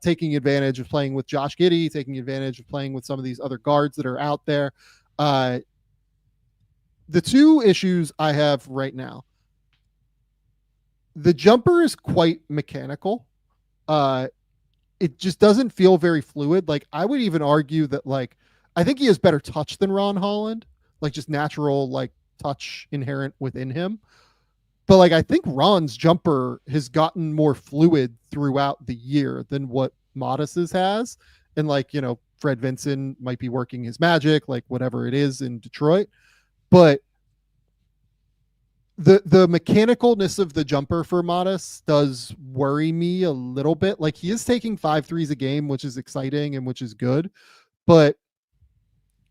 A: taking advantage of playing with Josh Giddey, taking advantage of playing with some of these other guards that are out there. The two issues I have right now, the jumper is quite mechanical. It just doesn't feel very fluid. Like I would even argue that like, I think he has better touch than Ron Holland, like just natural, like touch inherent within him. But like, I think Ron's jumper has gotten more fluid throughout the year than what Modest's has. And like, Fred Vinson might be working his magic, like whatever it is in Detroit, but the mechanicalness of the jumper for Modest does worry me a little bit. Like he is taking 5 threes a game, which is exciting and which is good, but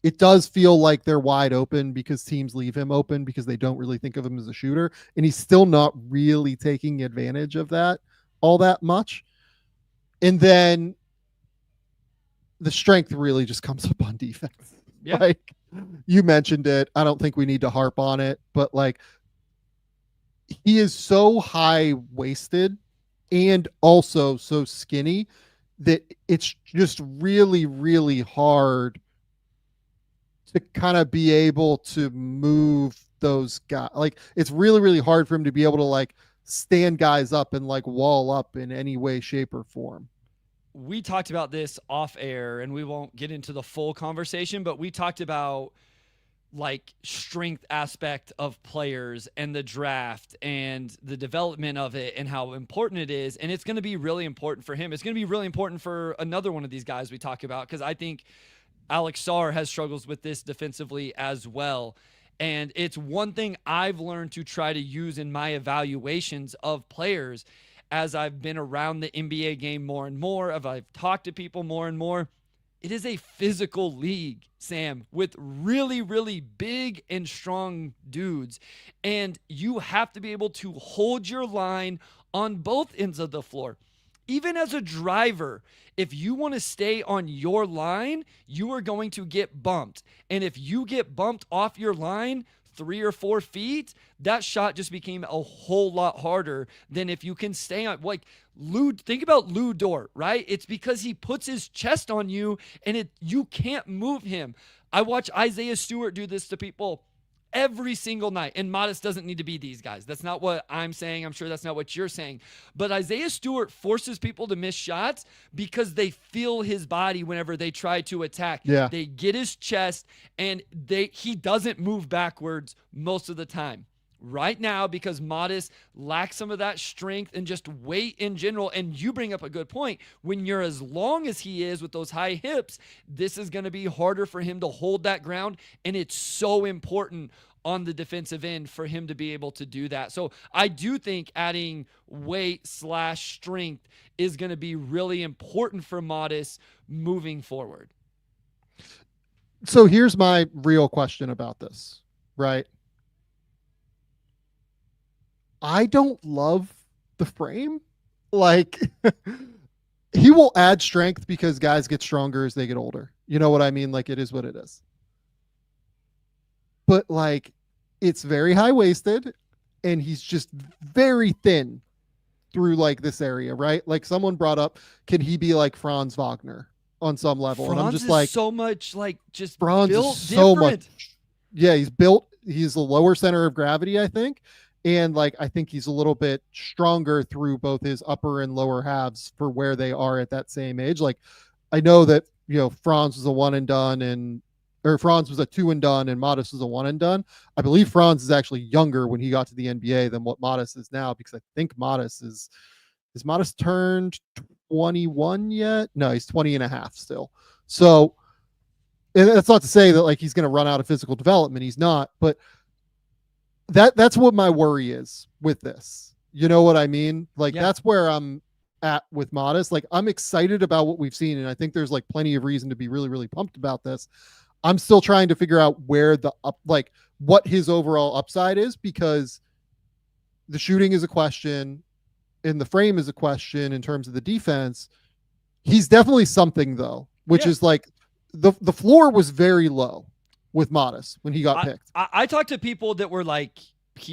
A: it does feel like they're wide open because teams leave him open because they don't really think of him as a shooter. And he's still not really taking advantage of that all that much. And then the strength really just comes up on defense. Yeah. Like you mentioned it. I don't think we need to harp on it, but like he is so high waisted and also so skinny that it's just really, really hard to kind of be able to move those guys. Like it's really, really hard for him to be able to like stand guys up and like wall up in any way, shape, or form.
D: we talked about this off air, and we won't get into the full conversation, but we talked about like strength aspect of players and the draft and the development of it and how important it is. And it's going to be really important for him. It's going to be really important for another one of these guys we talk about, because I think Alex Sarr has struggles with this defensively as well. And it's one thing I've learned to try to use in my evaluations of players as I've been around the NBA game more and more, as I've talked to people more and more. It is a physical league, Sam, with really, really big and strong dudes. And you have to be able to hold your line on both ends of the floor. Even as a driver, if you want to stay on your line, you are going to get bumped. And if you get bumped off your line 3 or 4 feet, that shot just became a whole lot harder than if you can stay on. Like think about Lou Dort, right? It's because he puts his chest on you and you can't move him. I watch Isaiah Stewart do this to people every single night. And Modest doesn't need to be these guys. That's not what I'm saying. I'm sure that's not what you're saying. But Isaiah Stewart forces people to miss shots because they feel his body whenever they try to attack.
A: Yeah.
D: They get his chest, and he doesn't move backwards most of the time. Right now, because Modest lacks some of that strength and just weight in general. And you bring up a good point. When you're as long as he is with those high hips, this is going to be harder for him to hold that ground. And it's so important on the defensive end for him to be able to do that. So I do think adding weight/strength is going to be really important for Modest moving forward.
A: So here's my real question about this, right? I don't love the frame. Like, he will add strength because guys get stronger as they get older. You know what I mean? Like, it is what it is. But like, it's very high-waisted, and he's just very thin through like this area, right? Like, someone brought up, can he be like Franz Wagner on some level?
D: Franz
A: and I'm just
D: is
A: like,
D: so much like just
A: Franz
D: built
A: is so
D: different.
A: much. Yeah, he's a lower center of gravity, I think. And like, I think he's a little bit stronger through both his upper and lower halves for where they are at that same age. Like, I know that, Franz was a one and done, or Franz was a 2 and done, and Modest was a 1 and done. I believe Franz is actually younger when he got to the NBA than what Modest is now, because I think Modest is Modest turned 21 yet? No, he's 20 and a half still. So, and that's not to say that like he's going to run out of physical development. He's not, but that's what my worry is with this. You know what I mean? Like, that's where I'm at with Modest. Like, I'm excited about what we've seen, and I think there's like plenty of reason to be really, really pumped about this. I'm still trying to figure out where what his overall upside is, because the shooting is a question and the frame is a question in terms of the defense. He's definitely something though, which is like the floor was very low with Modest when he got picked.
D: I talked to people that were like,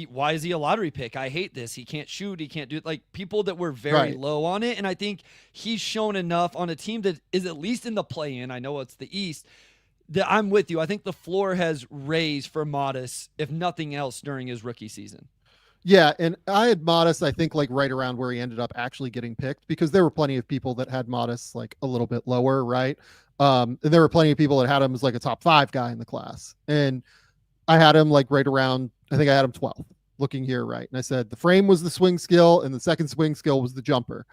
D: why is he a lottery pick? I hate this. He can't shoot. He can't do it. Like, people that were very low on it. And I think he's shown enough on a team that is at least in the play-in. I know it's the East. That I'm with you. I think the floor has raised for Modest, if nothing else, during his rookie season.
A: Yeah, and I had Modest, I think, like right around where he ended up actually getting picked, because there were plenty of people that had Modest like a little bit lower, right? And there were plenty of people that had him as like a top 5 guy in the class. And I had him like right around, I think I had him 12th, looking here, right? And I said the frame was the swing skill, and the second swing skill was the jumper.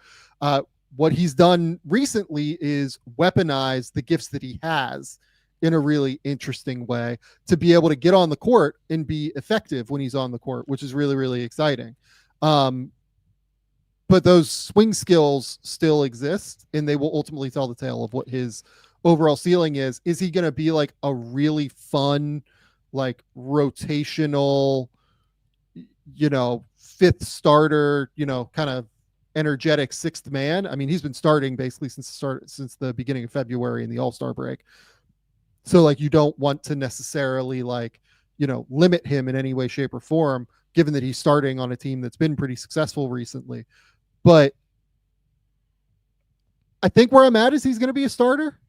A: What he's done recently is weaponize the gifts that he has in a really interesting way to be able to get on the court and be effective when he's on the court, which is really, really exciting. But those swing skills still exist, and they will ultimately tell the tale of what his overall ceiling is. Is he going to be like a really fun, like rotational, fifth starter, kind of energetic sixth man? I mean, he's been starting basically since the beginning of February in the All-Star break. So like, you don't want to necessarily like, limit him in any way, shape, or form, given that he's starting on a team that's been pretty successful recently. But I think where I'm at is he's going to be a starter,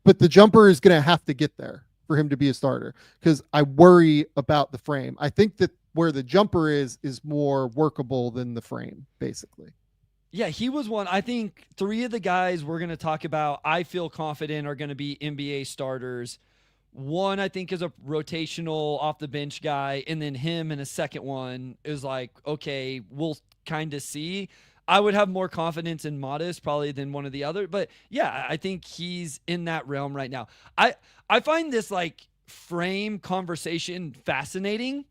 A: but the jumper is going to have to get there for him to be a starter, because I worry about the frame. I think that where the jumper is more workable than the frame, basically.
D: Yeah, he was one. I think 3 of the guys we're going to talk about, I feel confident are going to be NBA starters. One, I think, is a rotational off the bench guy. And then him and a second one is like, okay, we'll kind of see. I would have more confidence in Modest probably than one of the other. But yeah, I think he's in that realm right now. I find this like frame conversation fascinating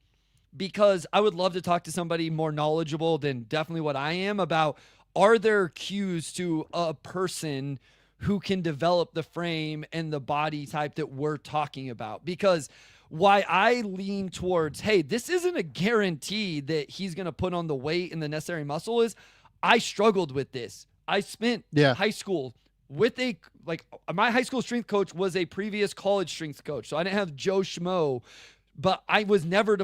D: because I would love to talk to somebody more knowledgeable than definitely what I am about, are there cues to a person who can develop the frame and the body type that we're talking about? Because why I lean towards, hey, this isn't a guarantee that he's going to put on the weight and the necessary muscle, is I struggled with this. I spent high school with my high school strength coach was a previous college strength coach. So I didn't have Joe Schmo, but I was never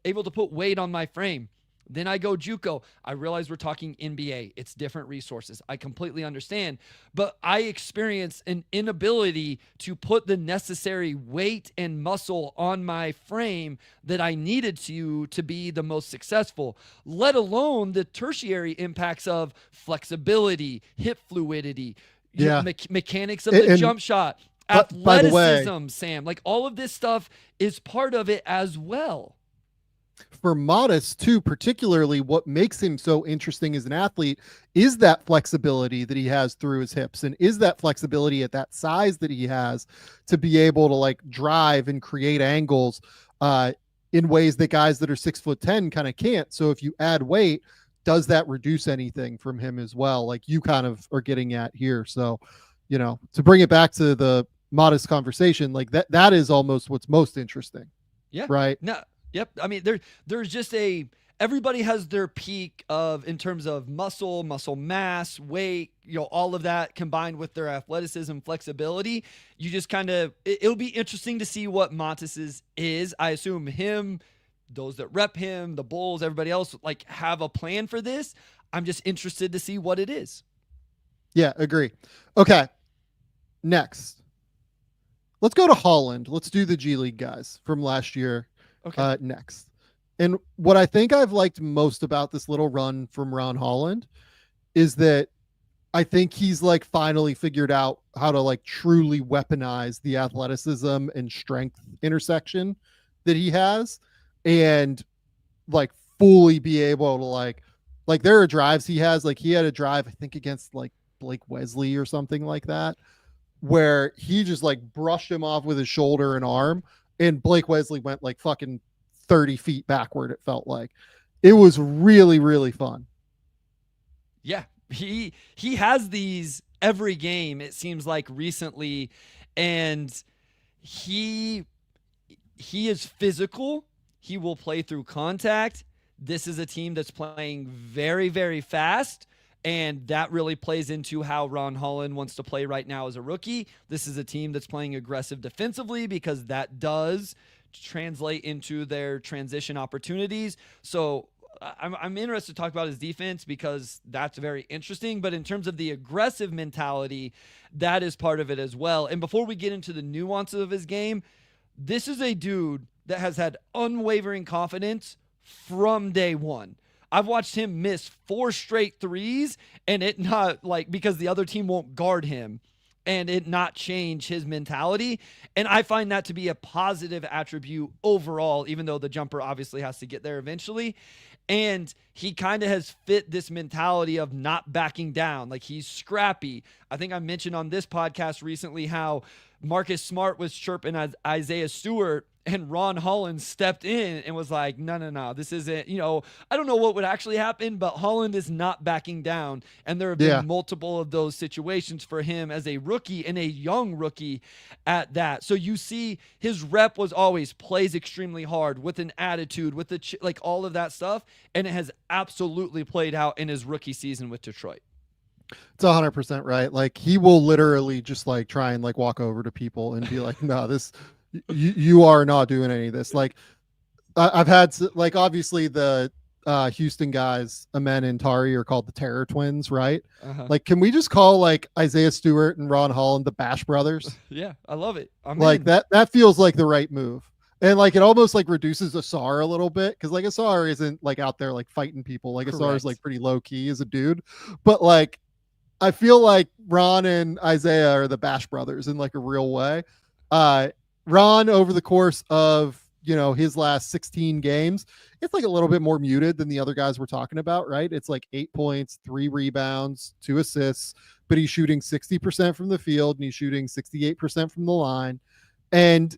D: able to put weight on my frame. Then I go JUCO. I realize we're talking NBA. It's different resources. I completely understand. But I experienced an inability to put the necessary weight and muscle on my frame that I needed to be the most successful, let alone the tertiary impacts of flexibility, hip fluidity, mechanics of the jump shot, athleticism, Sam. Like all of this stuff is part of it as well.
A: For Modest too, particularly what makes him so interesting as an athlete is that flexibility that he has through his hips, and is that flexibility at that size that he has to be able to like drive and create angles in ways that guys that are 6'10" kind of can't. So if you add weight, does that reduce anything from him as well? Like you kind of are getting at here. So, you know, to bring it back to the Modest conversation, like that is almost what's most interesting.
D: Yeah.
A: Right.
D: No. Yep. I mean, there's just everybody has their peak of, in terms of muscle mass, weight, you know, all of that combined with their athleticism, flexibility. You just kind of, it'll be interesting to see what Montes is. I assume him, those that rep him, the Bulls, everybody else like have a plan for this. I'm just interested to see what it is.
A: Yeah, agree. Okay. Next, let's go to Holland. Let's do the G League guys from last year. Okay. Next. And what I think I've liked most about this little run from Ron Holland is that I think he's like finally figured out how to like truly weaponize the athleticism and strength intersection that he has, and like fully be able to like there are drives he has, like he had a drive, I think against like Blake Wesley or something like that, where he just like brushed him off with his shoulder and arm, and Blake Wesley went like fucking 30 feet backward. It felt like it was really, really fun.
D: Yeah. He has these every game, it seems like recently. And he is physical. He will play through contact. This is a team that's playing very, very fast. And that really plays into how Ron Holland wants to play right now as a rookie. This is a team that's playing aggressive defensively because that does translate into their transition opportunities. So I'm interested to talk about his defense because that's very interesting. But in terms of the aggressive mentality, that is part of it as well. And before we get into the nuances of his game, this is a dude that has had unwavering confidence from day one. I've watched him miss 4 straight threes and it not like because the other team won't guard him, and it not change his mentality. And I find that to be a positive attribute overall, even though the jumper obviously has to get there eventually. And he kind of has fit this mentality of not backing down. Like he's scrappy. I think I mentioned on this podcast recently how Marcus Smart was chirping as Isaiah Stewart, and Ron Holland stepped in and was like, no, this isn't, you know, I don't know what would actually happen, but Holland is not backing down. And there have been multiple of those situations for him as a rookie, and a young rookie at that. So you see his rep was always plays extremely hard with an attitude, with the like all of that stuff. And it has absolutely played out in his rookie season with Detroit.
A: It's 100% right. Like he will literally just like try and like walk over to people and be like, no, this, you are not doing any of this. Like I've had like, obviously the Houston guys, Amen and Tari, are called the Terror Twins, right? Like, can we just call like Isaiah Stewart and Ron Holland the Bash Brothers?
D: Yeah, I love it.
A: I'm like in. That feels like the right move. And like it almost like reduces a Sarr a little bit because like a Sarr isn't like out there like fighting people. Like a Sarr is like pretty low key as a dude. But like I feel like Ron and Isaiah are the Bash brothers in like a real way. Ron over the course of his last 16 games, it's like a little bit more muted than the other guys we're talking about, right? It's like 8 points, 3 rebounds, 2 assists, but he's shooting 60% from the field and he's shooting 68% from the line. And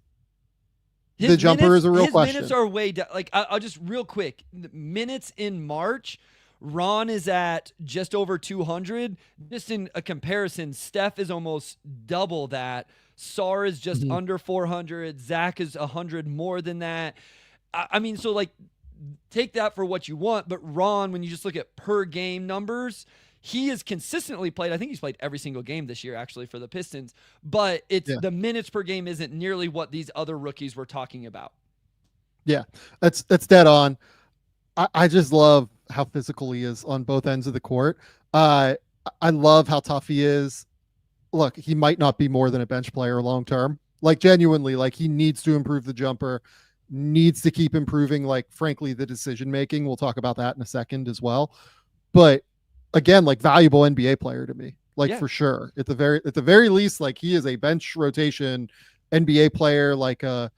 A: the jumper is a real question.
D: His minutes are way down. Like I'll just real quick, minutes in March, Ron is at just over 200. Just in a comparison, Steph is almost double that. Sarr is just under 400. Zach is 100 more than that. I mean, so like take that for what you want. But Ron, when you just look at per game numbers, he has consistently played. I think he's played every single game this year, actually, for the Pistons. But the minutes per game isn't nearly what these other rookies were talking about. Yeah,
A: that's dead on. I just love how physical he is on both ends of the court. I love how tough he is. Look, he might not be more than a bench player long term. Like genuinely, like he needs to improve the jumper, needs to keep improving, like frankly, the decision making. We'll talk about that in a second as well. But again, like valuable NBA player to me, like for sure. At the very least, like he is a bench rotation NBA player. Like can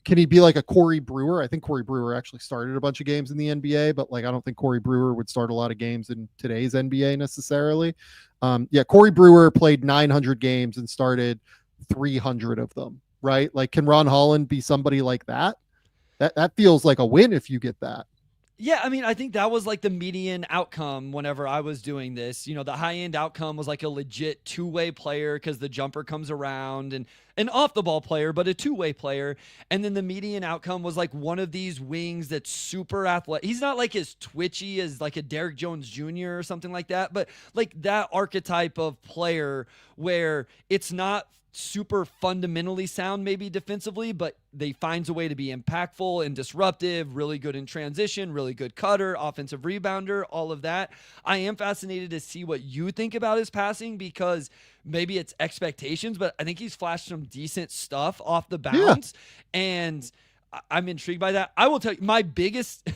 A: he be like a Corey Brewer? I think Corey Brewer actually started a bunch of games in the NBA, but like I don't think Corey Brewer would start a lot of games in today's NBA necessarily. Corey Brewer played 900 games and started 300 of them, right? Like, can Ron Holland be somebody like that? That feels like a win if you get that.
D: Yeah, I mean, I think that was like the median outcome whenever I was doing this. The high-end outcome was like a legit two-way player because the jumper comes around, and an off-the-ball player, but a two-way player. And then the median outcome was like one of these wings that's super athletic. He's not like as twitchy as like a Derrick Jones Jr. or something like that, but like that archetype of player where it's not super fundamentally sound maybe defensively, but they finds a way to be impactful and disruptive, really good in transition, really good cutter, offensive rebounder, all of that. I am fascinated to see what you think about his passing because maybe it's expectations, but I think he's flashed some decent stuff off the bounce, and I'm intrigued by that. I will tell you my biggest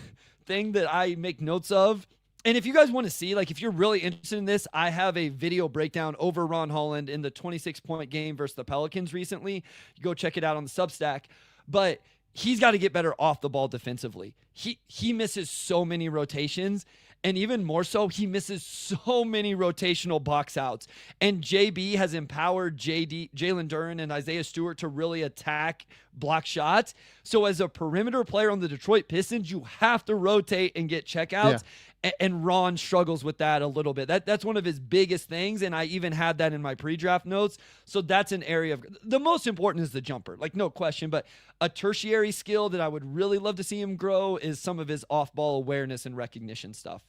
D: thing that I make notes of. And if you guys want to see, like, if you're really interested in this, I have a video breakdown over Ron Holland in the 26-point game versus the Pelicans recently. You go check it out on the Substack. But he's got to get better off the ball defensively. He misses so many rotations, and even more so, he misses so many rotational box outs. And JB has empowered Jalen Duren and Isaiah Stewart to really attack block shots. So as a perimeter player on the Detroit Pistons, you have to rotate and get checkouts. Yeah. And Ron struggles with that a little bit. That's one of his biggest things, and I even had that in my pre-draft notes. So that's an area of the most important is the jumper, like no question. But a tertiary skill that I would really love to see him grow is some of his off-ball awareness and recognition stuff.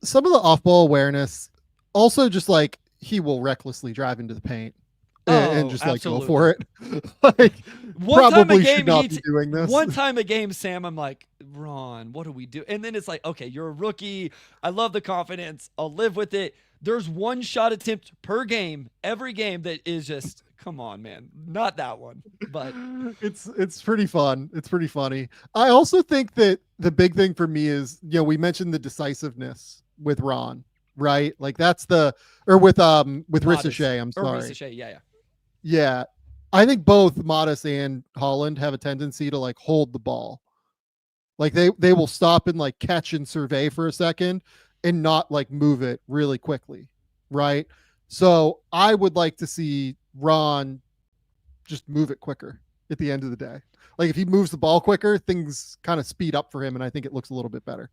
A: Some of the off-ball awareness, also just like he will recklessly drive into the paint. And just
D: absolutely.
A: Like go for it. Like probably should not be doing this.
D: One time a game, Sam, I'm like, Ron, what do we do? And then it's like, okay, you're a rookie. I love the confidence. I'll live with it. There's one shot attempt per game, every game that is just, come on, man, not that one. But
A: it's pretty fun. It's pretty funny. I also think that the big thing for me is, we mentioned the decisiveness with Ron, right? Like that's with Risacher. I'm sorry.
D: Risacher,
A: yeah. I think both Modest and Holland have a tendency to like hold the ball. Like they will stop and like catch and survey for a second and not like move it really quickly. Right. So I would like to see Ron just move it quicker at the end of the day. Like if he moves the ball quicker, things kind of speed up for him. And I think it looks a little bit better.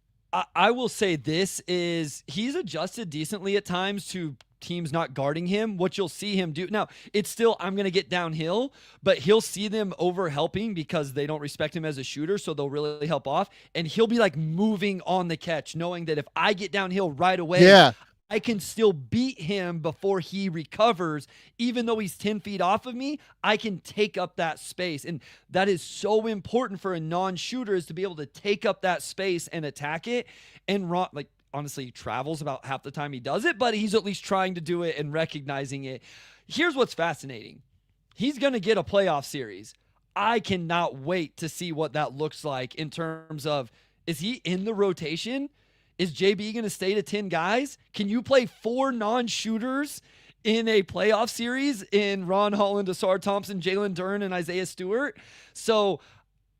D: I will say he's adjusted decently at times to teams not guarding him. What you'll see him do now, it's still, I'm going to get downhill, but he'll see them over helping because they don't respect him as a shooter. So they'll really help off, and he'll be like moving on the catch, knowing that if I get downhill right away, I can still beat him before he recovers. Even though he's 10 feet off of me, I can take up that space. And that is so important for a non-shooter, is to be able to take up that space and attack it. And Ron, like, honestly, he travels about half the time he does it, but he's at least trying to do it and recognizing it. Here's what's fascinating. He's going to get a playoff series. I cannot wait to see what that looks like in terms of, is he in the rotation? Is JB going to stay to 10 guys? Can you play 4 non-shooters in a playoff series in Ron Holland, Sarr Thompson, Jalen Duren, and Isaiah Stewart? So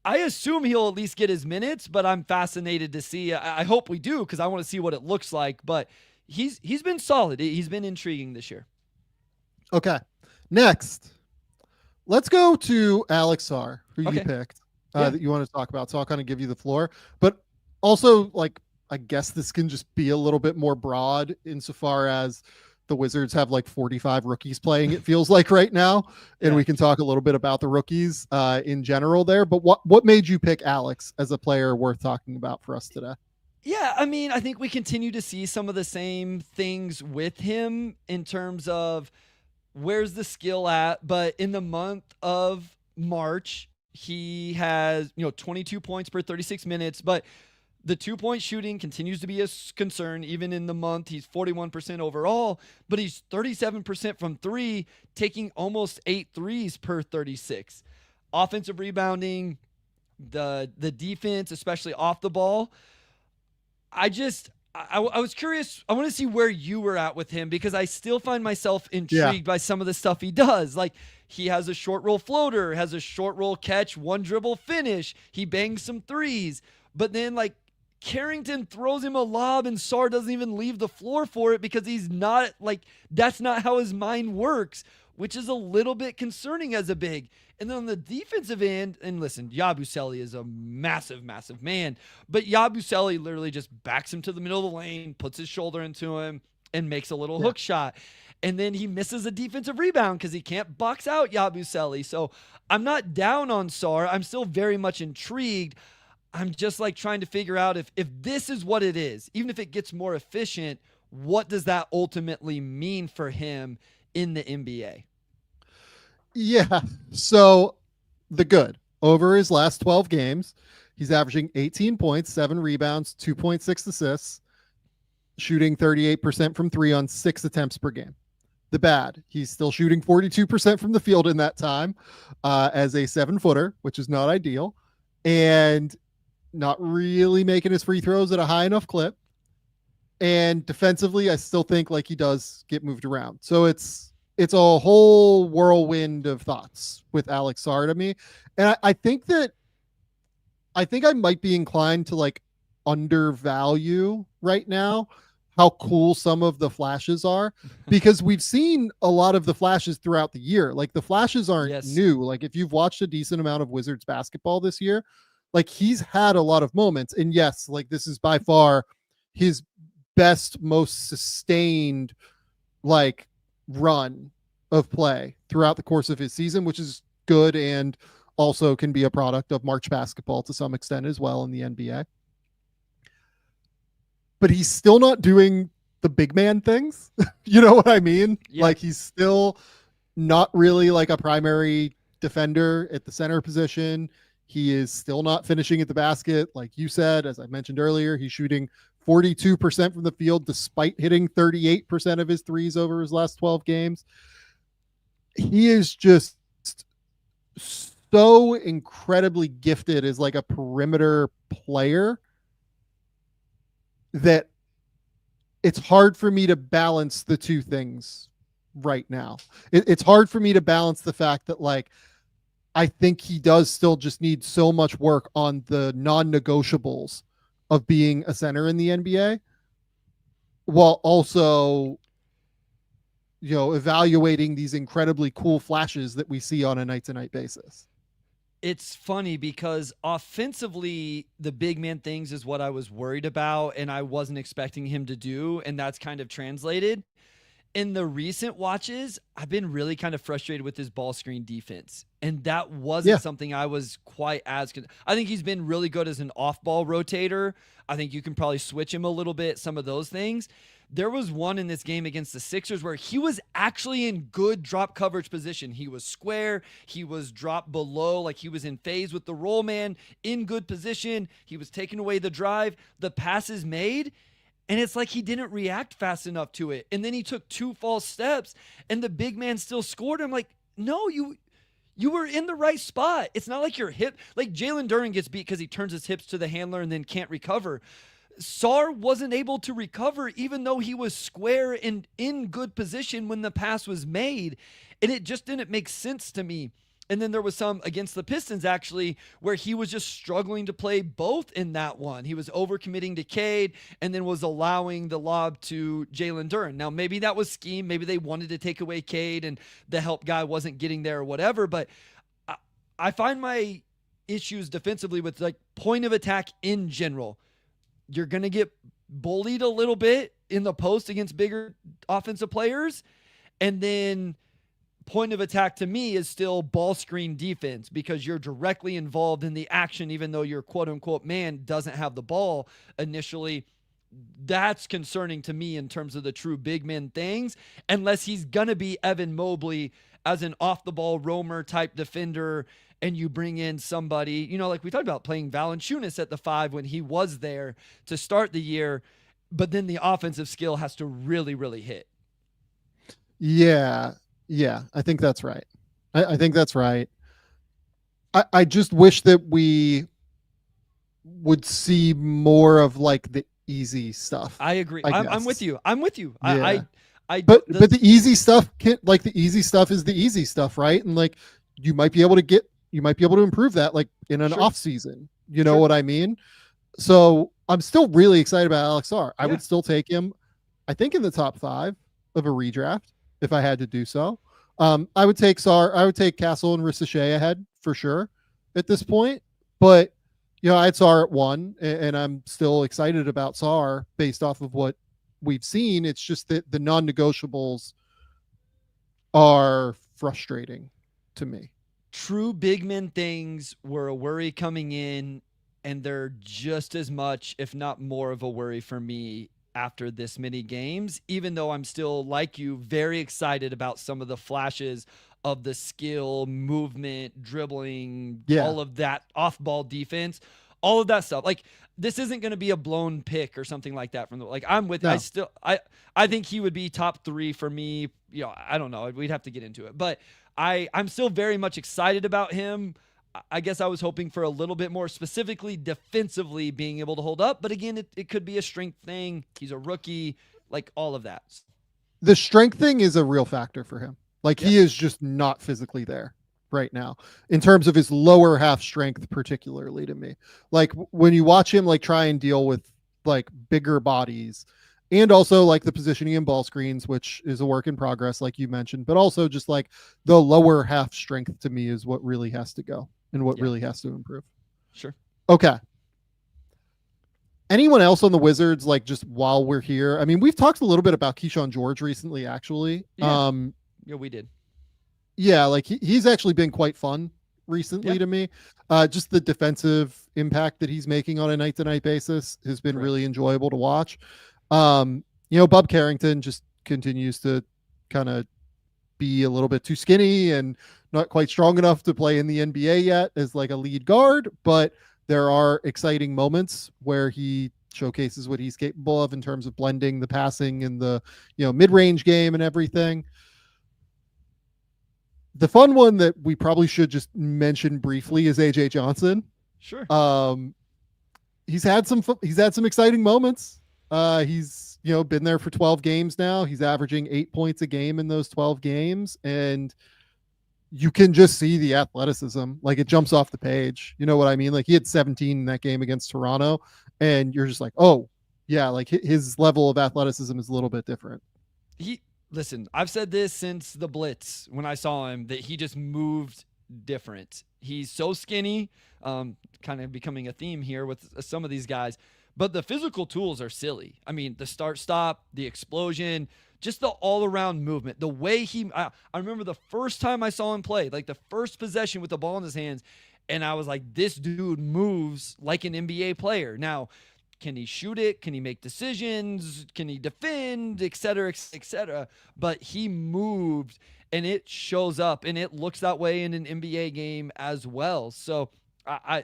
D: I assume he'll at least get his minutes, but I'm fascinated to see. I hope we do, because I want to see what it looks like. But he's been solid. He's been intriguing this year.
A: Okay. Next, let's go to Alex Sarr, who you picked that you want to talk about. So I'll kind of give you the floor. But also, like, I guess this can just be a little bit more broad insofar as the Wizards have like 45 rookies playing, it feels like right now. And we can talk a little bit about the rookies in general there. But what made you pick Alex as a player worth talking about for us today?
D: Yeah, I mean, I think we continue to see some of the same things with him in terms of where's the skill at. But in the month of March, he has, 22 points per 36 minutes. But the 2-point shooting continues to be a concern. Even in the month, he's 41% overall, but he's 37% from 3, taking almost 8 threes per 36. Offensive rebounding, the defense, especially off the ball. I was curious. I want to see where you were at with him, because I still find myself intrigued by some of the stuff he does. Like, he has a short roll floater, has a short roll catch, 1 dribble finish. He bangs some threes, but then like Carrington throws him a lob and Sarr doesn't even leave the floor for it, because he's not like, that's not how his mind works, which is a little bit concerning as a big. And then on the defensive end, and listen, Buzelis is a massive, massive man, but Buzelis literally just backs him to the middle of the lane, puts his shoulder into him, and makes a little hook shot. And then he misses a defensive rebound because he can't box out Buzelis. So I'm not down on Sarr. I'm still very much intrigued. I'm just like trying to figure out if this is what it is, even if it gets more efficient, what does that ultimately mean for him in the NBA?
A: Yeah. So the good over his last 12 games, he's averaging 18 points, 7 rebounds, 2.6 assists, shooting 38% from 3 on 6 attempts per game. The bad, he's still shooting 42% from the field in that time as a 7-footer, which is not ideal. And not really making his free throws at a high enough clip. And defensively, I still think like he does get moved around. So it's a whole whirlwind of thoughts with Alex Sarr to me. And I think I might be inclined to like undervalue right now how cool some of the flashes are, because we've seen a lot of the flashes throughout the year. Like, the flashes aren't new. Like, if you've watched a decent amount of Wizards basketball this year, like, he's had a lot of moments. And yes, like, this is by far his best, most sustained like run of play throughout the course of his season, which is good and also can be a product of March basketball to some extent as well in the NBA. But he's still not doing the big man things. You know what I mean? Yeah. Like, he's still not really like a primary defender at the center position. He is still not finishing at the basket. Like you said, as I mentioned earlier, he's shooting 42% from the field despite hitting 38% of his threes over his last 12 games. He is just so incredibly gifted as like a perimeter player that it's hard for me to balance the two things right now. It's hard for me to balance the fact that, like, I think he does still just need so much work on the non-negotiables of being a center in the NBA, while also, evaluating these incredibly cool flashes that we see on a night-to-night basis.
D: It's funny because offensively, the big man things is what I was worried about and I wasn't expecting him to do, and that's kind of translated. In the recent watches, I've been really kind of frustrated with his ball screen defense. And that wasn't something I was quite as good. I think he's been really good as an off-ball rotator. I think you can probably switch him a little bit, some of those things. There was one in this game against the Sixers where he was actually in good drop coverage position. He was square. He was dropped below, like he was in phase with the roll man, in good position. He was taking away the drive. The passes made, and it's like he didn't react fast enough to it. And then he took 2 false steps, and the big man still scored. I'm like, no, you You were in the right spot. It's not like your hip, like Jalen Duren gets beat because he turns his hips to the handler and then can't recover. Sarr wasn't able to recover even though he was square and in good position when the pass was made. And it just didn't make sense to me. And then there was some against the Pistons, actually, where he was just struggling to play both in that one. He was overcommitting to Cade and then was allowing the lob to Jalen Duren. Now, maybe that was scheme. Maybe they wanted to take away Cade and the help guy wasn't getting there or whatever. But I find my issues defensively with like point of attack in general. You're going to get bullied a little bit in the post against bigger offensive players. And then point of attack to me is still ball screen defense because you're directly involved in the action, even though your quote unquote man doesn't have the ball initially. That's concerning to me in terms of the true big men things, unless he's going to be Evan Mobley as an off the ball roamer type defender. And you bring in somebody, like we talked about playing Valanciunas at the 5 when he was there to start the year, but then the offensive skill has to really, really hit.
A: Yeah, I think that's right. I think that's right. I just wish that we would see more of like the easy stuff.
D: I agree. I'm with you.
A: Yeah.
D: But
A: the easy stuff can't, like, the easy stuff is the easy stuff, right? And like you might be able to improve that like in an off season. You know what I mean? So I'm still really excited about Alex Sarr. I would still take him, I think, in the top 5 of a redraft if I had to do so. I would take Sarr. I would take Castle and Risacher ahead for sure at this point. But I had Sarr at 1, and I'm still excited about Sarr based off of what we've seen. It's just that the non-negotiables are frustrating to me.
D: True big men things were a worry coming in, and they're just as much, if not more, of a worry for me after this many games, even though I'm still, like you, very excited about some of the flashes of the skill, movement, dribbling, all of that off-ball defense, all of that stuff. Like, this isn't going to be a blown pick or something like that from the, like, I'm with, no. I think he would be top 3 for me. I don't know. We'd have to get into it, but I'm still very much excited about him. I guess I was hoping for a little bit more, specifically defensively being able to hold up. But again, it could be a strength thing. He's a rookie, like all of that.
A: The strength thing is a real factor for him. Like he is just not physically there right now in terms of his lower half strength, particularly to me. Like when you watch him like try and deal with like bigger bodies and also like the positioning and ball screens, which is a work in progress, like you mentioned, but also just like the lower half strength to me is what really has to go and what really has to improve.
D: Sure.
A: Okay. Anyone else on the Wizards, like just while we're here? I mean, we've talked a little bit about Keyshawn George recently, actually.
D: Yeah, we did.
A: Yeah, like he's actually been quite fun recently to me. Just the defensive impact that he's making on a night-to-night basis has been really enjoyable to watch. Bob Carrington just continues to kind of be a little bit too skinny and not quite strong enough to play in the NBA yet as like a lead guard, but there are exciting moments where he showcases what he's capable of in terms of blending the passing and the, mid-range game and everything. The fun one that we probably should just mention briefly is AJ Johnson.
D: Sure.
A: He's had some exciting moments. He's, been there for 12 games now. He's averaging 8 points a game in those 12 games. And you can just see the athleticism. Like it jumps off the page. You know what I mean? Like he had 17 in that game against Toronto and you're just like, oh yeah, like his level of athleticism is a little bit different.
D: Listen, I've said this since the Blitz when I saw him, that he just moved different. He's so skinny, kind of becoming a theme here with some of these guys, but the physical tools are silly. I mean, the start-stop, the explosion, just the all-around movement, the way I remember the first time I saw him play, like the first possession with the ball in his hands, and I was like, this dude moves like an NBA player. Now, can he shoot it? Can he make decisions? Can he defend, et cetera, et cetera? But he moved, and it shows up, and it looks that way in an NBA game as well. So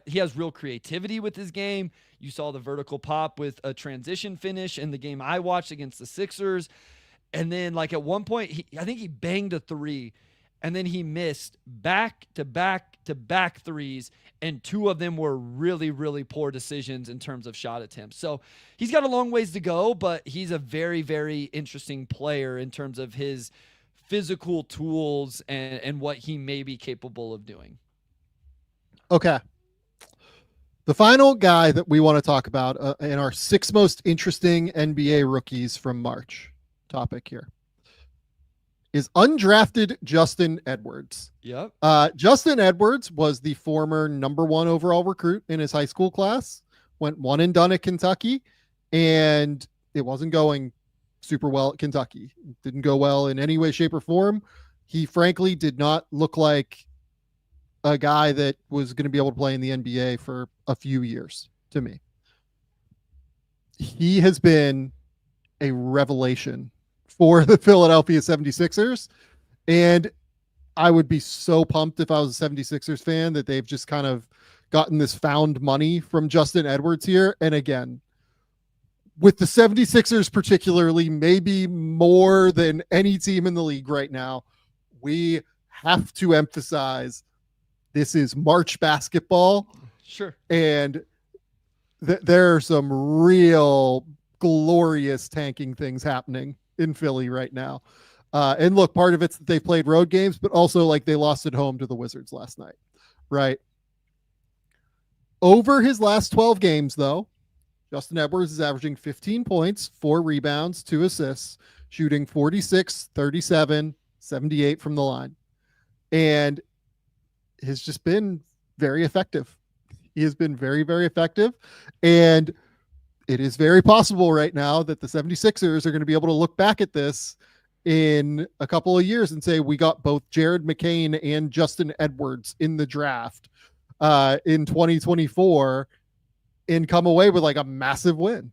D: he has real creativity with his game. You saw the vertical pop with a transition finish in the game I watched against the Sixers. And then, like, at one point, I think he banged a 3, and then he missed back to back to back threes, and 2 of them were really, really poor decisions in terms of shot attempts. So he's got a long ways to go, but he's a very, very interesting player in terms of his physical tools and what he may be capable of doing.
A: Okay. The final guy that we want to talk about in our 6 most interesting NBA rookies from March topic here is undrafted Justin Edwards.
D: Yep.
A: Justin Edwards was the former number 1 overall recruit in his high school class, went one and done at Kentucky, and it wasn't going super well at Kentucky. It didn't go well in any way, shape, or form. He frankly did not look like a guy that was going to be able to play in the NBA for a few years to me. He has been a revelation for the Philadelphia 76ers. And I would be so pumped if I was a 76ers fan that they've just kind of gotten this found money from Justin Edwards here. And again, with the 76ers particularly, maybe more than any team in the league right now, we have to emphasize this is March basketball.
D: Sure.
A: And there are some real glorious tanking things happening in Philly right now. And look, part of it's that they played road games, but also like they lost at home to the Wizards last night, right? Over his last 12 games, though, Justin Edwards is averaging 15 points, 4 rebounds, 2 assists, shooting 46, 37, 78 from the line. And has just been very effective. He has been very, very effective. And it is very possible right now that the 76ers are going to be able to look back at this in a couple of years and say, we got both Jared McCain and Justin Edwards in the draft in 2024 and come away with like a massive win.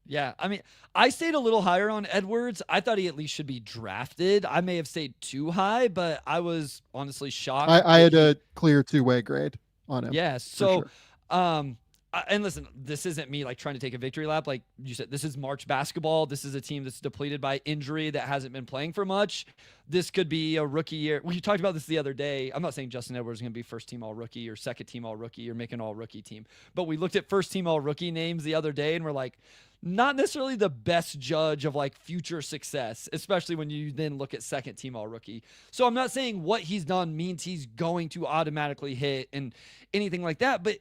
D: Yeah, I mean, I stayed a little higher on Edwards. I thought he at least should be drafted. I may have stayed too high, but I was honestly shocked.
A: I had a clear 2-way grade on him.
D: Yeah, so,
A: sure.
D: And listen, this isn't me like trying to take a victory lap. Like you said, this is March basketball. This is a team that's depleted by injury that hasn't been playing for much. This could be a rookie year. We talked about this the other day. I'm not saying Justin Edwards is going to be first team all rookie or second team all rookie or make an all rookie team, but we looked at first team all rookie names the other day and we're like, not necessarily the best judge of like future success, especially when you then look at second team all rookie. So I'm not saying what he's done means he's going to automatically hit and anything like that, but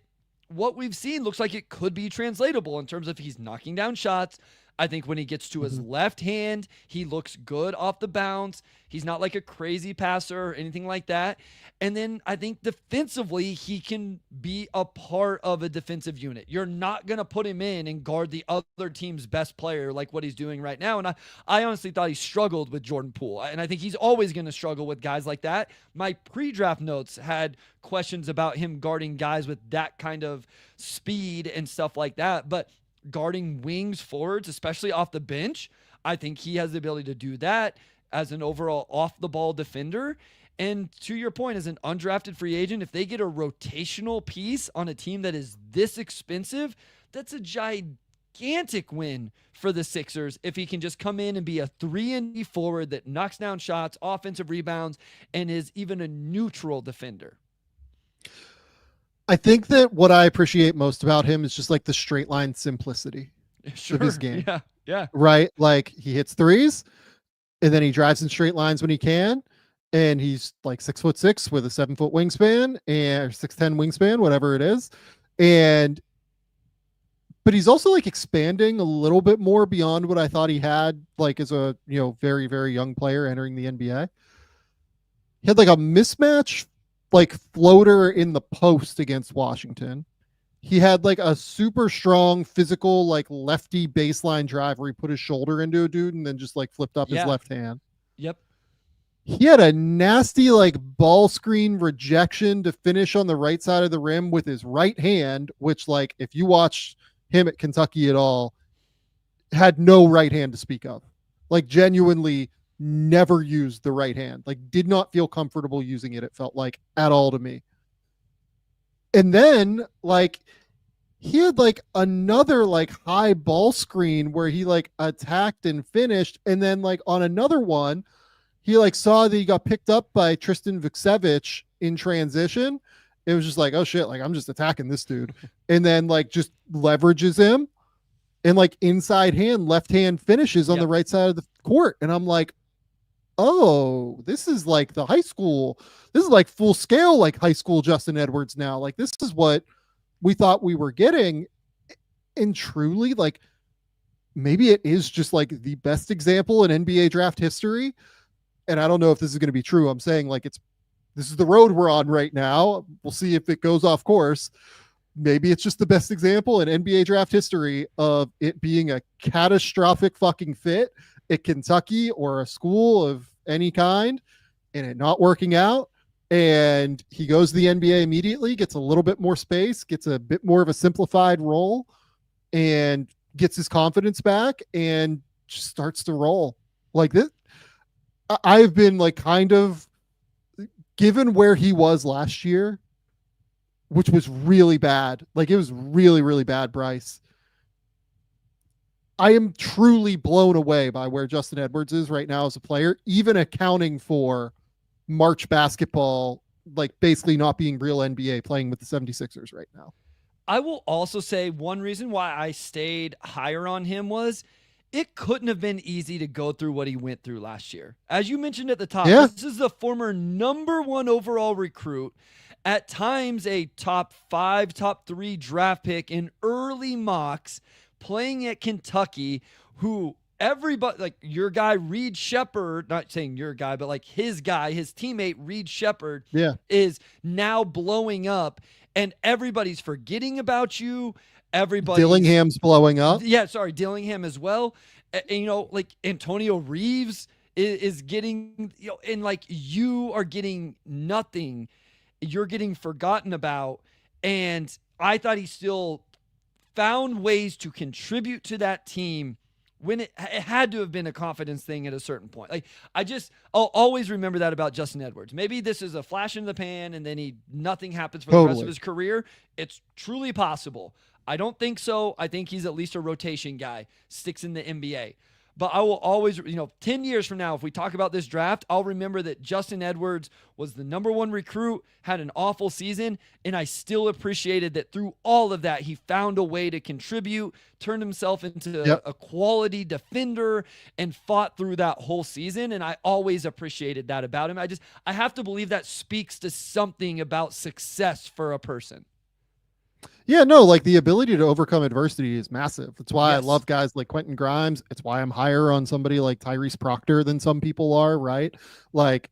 D: what we've seen looks like it could be translatable in terms of he's knocking down shots. I think when he gets to his left hand, he looks good off the bounce. He's not like a crazy passer or anything like that. And then I think defensively, he can be a part of a defensive unit. You're not going to put him in and guard the other team's best player like what he's doing right now. And I honestly thought he struggled with Jordan Poole. And I think he's always going to struggle with guys like that. My pre-draft notes had questions about him guarding guys with that kind of speed and stuff like that. But guarding wings, forwards, especially off the bench, I think he has the ability to do that as an overall off-the-ball defender. And to your point, as an undrafted free agent, if they get a rotational piece on a team that is this expensive, that's a gigantic win for the Sixers if he can just come in and be a 3-and-D forward that knocks down shots, offensive rebounds, and is even a neutral defender.
A: I think that what I appreciate most about him is just like the straight line simplicity
D: Sure.
A: of his game.
D: Yeah.
A: Right? Like he hits threes and then he drives in straight lines when he can. And he's like 6'6" with a 7-foot wingspan and 6'10" wingspan, whatever it is. But he's also like expanding a little bit more beyond what I thought he had, like as a, very, very young player entering the NBA. He had like a mismatch, like floater in the post against Washington. He had like a super strong physical, like lefty baseline drive where he put his shoulder into a dude and then just like flipped up his left hand.
D: Yep.
A: He had a nasty like ball screen rejection to finish on the right side of the rim with his right hand, which like if you watch him at Kentucky at all, had no right hand to speak of. Like genuinely never used the right hand. Like did not feel comfortable using it, it felt like, at all to me. And then like he had like another like high ball screen where he like attacked and finished, and then like on another one he like saw that he got picked up by Tristan Vukcevic in transition. It was just like, oh shit, like I'm just attacking this dude. And then like just leverages him and like inside hand, left hand finishes on the right side of the court. And I'm like, oh, this is like the high school. This is like full scale, like high school Justin Edwards now. Like this is what we thought we were getting. And truly, like maybe it is just like the best example in NBA draft history. And I don't know if this is going to be true. I'm saying like this is the road we're on right now. We'll see if it goes off course. Maybe it's just the best example in NBA draft history of it being a catastrophic fucking fit at Kentucky or a school of any kind and it not working out. And he goes to the NBA immediately, gets a little bit more space, gets a bit more of a simplified role, and gets his confidence back and just starts to roll. Like this, I've been like kind of, given where he was last year, which was really bad. Like it was really, really bad, Bryce. I am truly blown away by where Justin Edwards is right now as a player, even accounting for March basketball, like basically not being real NBA, playing with the 76ers right now.
D: I will also say one reason why I stayed higher on him was it couldn't have been easy to go through what he went through last year. As you mentioned at the top, this is the former #1 overall recruit, at times a top 5, top 3 draft pick in early mocks, playing at Kentucky, who everybody, like your guy Reed Shepherd, not saying your guy, but like his guy, his teammate Reed Shepherd, is now blowing up, and everybody's forgetting about you.
A: Dillingham's blowing up.
D: Yeah, sorry, Dillingham as well. And, you know, like Antonio Reeves is getting, you know, and like you are getting nothing. You're getting forgotten about. And I thought he still found ways to contribute to that team when it had to have been a confidence thing at a certain point. Like I'll always remember that about Justin Edwards. Maybe this is a flash in the pan and then nothing happens for the rest of his career. It's truly possible. I don't think so. I think he's at least a rotation guy, sticks in the NBA. But I will always, 10 years from now, if we talk about this draft, I'll remember that Justin Edwards was the #1 recruit, had an awful season, and I still appreciated that through all of that, he found a way to contribute, turned himself into a quality defender, and fought through that whole season. And I always appreciated that about him. I have to believe that speaks to something about success for a person.
A: Yeah, no, like the ability to overcome adversity is massive. That's why I love guys like Quentin Grimes. It's why I'm higher on somebody like Tyrese Proctor than some people are, right? Like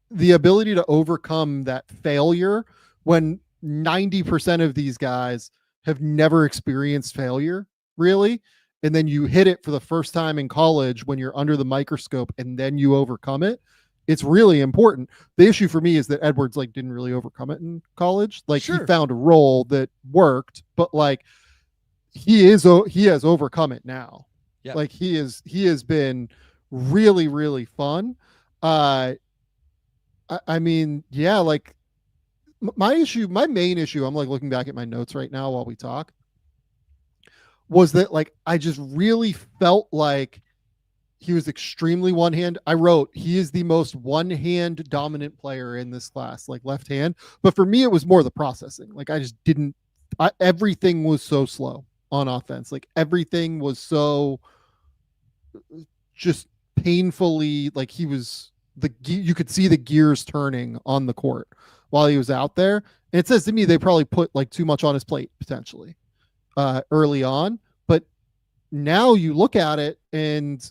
A: the ability to overcome that failure when 90% of these guys have never experienced failure, really. And then you hit it for the first time in college when you're under the microscope and then you overcome it. It's really important. The issue for me is that Edwards like didn't really overcome it in college. Like he found a role that worked, but like he has overcome it now. Like he has been really, really fun. I mean, yeah, like my main issue, I'm like looking back at my notes right now while we talk, was that like I just really felt like he was extremely one-hand. I wrote, he is the most one-hand dominant player in this class, like left hand. But for me, it was more the processing. Like I just everything was so slow on offense. Like everything was so just painfully, like you could see the gears turning on the court while he was out there. And it says to me, they probably put like too much on his plate potentially early on. But now you look at it and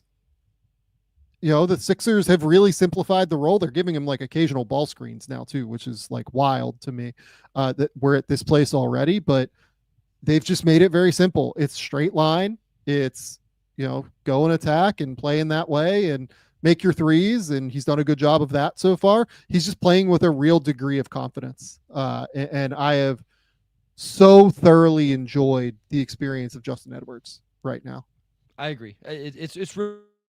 A: the Sixers have really simplified the role. They're giving him like occasional ball screens now too, which is like wild to me that we're at this place already, but they've just made it very simple. It's straight line. It's, go and attack and play in that way and make your threes. And he's done a good job of that so far. He's just playing with a real degree of confidence. And I have so thoroughly enjoyed the experience of Justin Edwards right now.
D: I agree. It's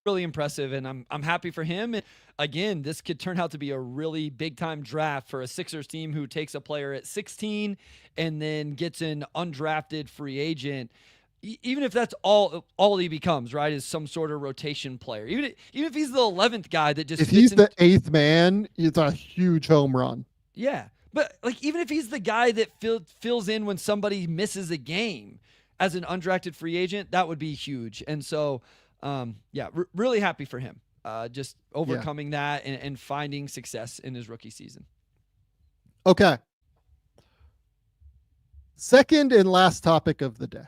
D: really impressive, and I'm happy for him. And again, this could turn out to be a really big time draft for a Sixers team who takes a player at 16 and then gets an undrafted free agent. even if that's all he becomes, right, is some sort of rotation player. Even if he's the 11th guy that just
A: If
D: fits
A: he's
D: in,
A: the 8th man, it's a huge home run.
D: yeah. But like even if he's the guy that fills in when somebody misses a game as an undrafted free agent, that would be huge. And so, really happy for him. Just overcoming that and finding success in his rookie season.
A: Okay. Second and last topic of the day.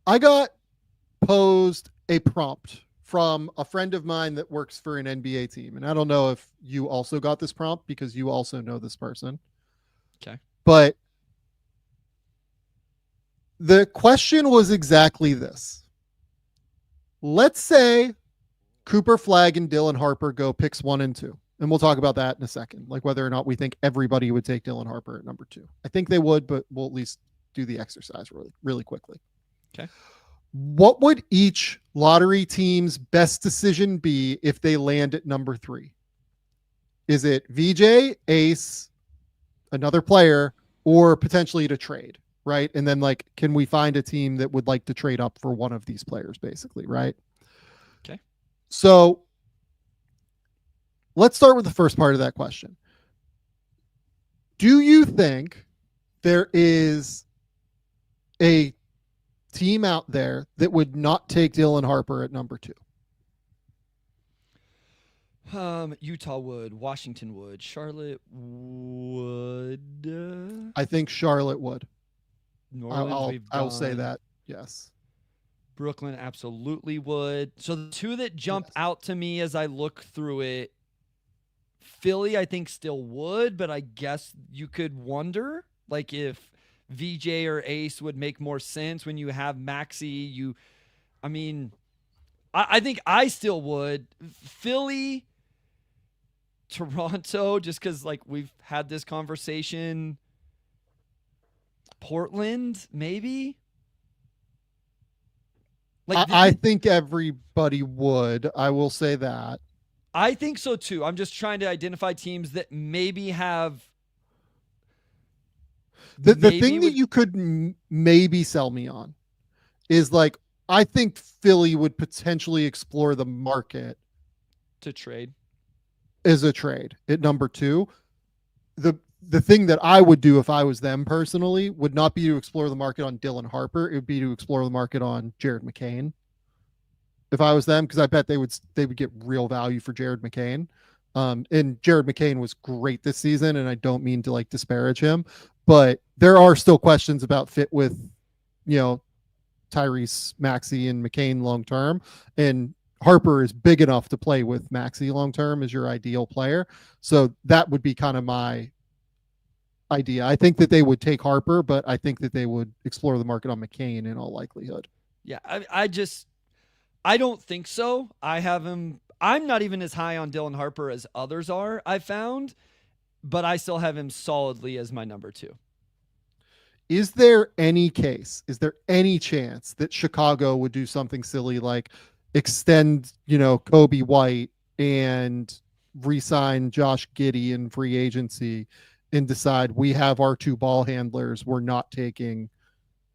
A: I got posed a prompt from a friend of mine that works for an NBA team. And I don't know if you also got this prompt because you also know this person.
D: Okay.
A: But the question was exactly this. Let's say Cooper Flagg and Dylan Harper go picks 1 and 2. And we'll talk about that in a second, like whether or not we think everybody would take Dylan Harper at number 2. I think they would, but we'll at least do the exercise really quickly.
D: Okay.
A: What would each lottery team's best decision be if they land at number 3? Is it VJ, Ace, another player, or potentially to trade, right? And then like, can we find a team that would like to trade up for one of these players, basically, right?
D: Okay.
A: So let's start with the first part of that question. Do you think there is a team out there that would not take Dylan Harper at number 2?
D: Utah would, Washington would, Charlotte would.
A: I think Charlotte would.
D: New Orleans,
A: I'll say that. Yes.
D: Brooklyn absolutely would. So the two that jump out to me as I look through it, Philly, I think still would, but I guess you could wonder like if VJ or Ace would make more sense when you have Maxey. I think I still would. Philly, Toronto, just because like we've had this conversation. Portland, maybe. Like
A: I think everybody would. I will say that.
D: I think so too. I'm just trying to identify teams that maybe have.
A: The thing that you could maybe sell me on is like, I think Philly would potentially explore the market
D: to trade
A: as a trade at number 2. The thing that I would do if I was them personally would not be to explore the market on Dylan Harper. It would be to explore the market on Jared McCain. If I was them, because I bet they would get real value for Jared McCain. And Jared McCain was great this season, and I don't mean to like disparage him, but there are still questions about fit with, Tyrese, Maxey, and McCain long term. And Harper is big enough to play with Maxey long term as your ideal player. So that would be kind of my idea. I think that they would take Harper, but I think that they would explore the market on McCain in all likelihood.
D: Yeah, I don't think so. I have him. I'm not even as high on Dylan Harper as others are, I've found, but I still have him solidly as my number 2.
A: Is there any chance that Chicago would do something silly like extend, Kobe White and re-sign Josh Giddey in free agency and decide we have our 2 ball handlers, we're not taking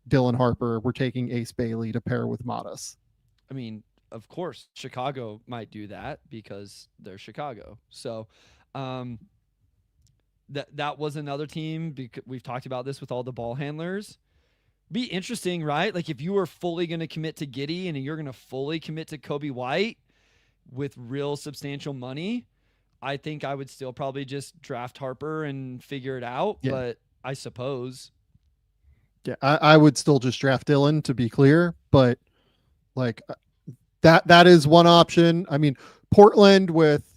A: Dylan Harper, we're taking Ace Bailey to pair with Matas?
D: I mean, of course, Chicago might do that because they're Chicago. So that was another team. Because we've talked about this with all the ball handlers. Be interesting, right? Like if you were fully going to commit to Giddey and you're going to fully commit to Kobe White with real substantial money, I think I would still probably just draft Harper and figure it out. Yeah. But I suppose.
A: Yeah, I would still just draft Dylan, to be clear, but like that is one option. I mean, Portland with,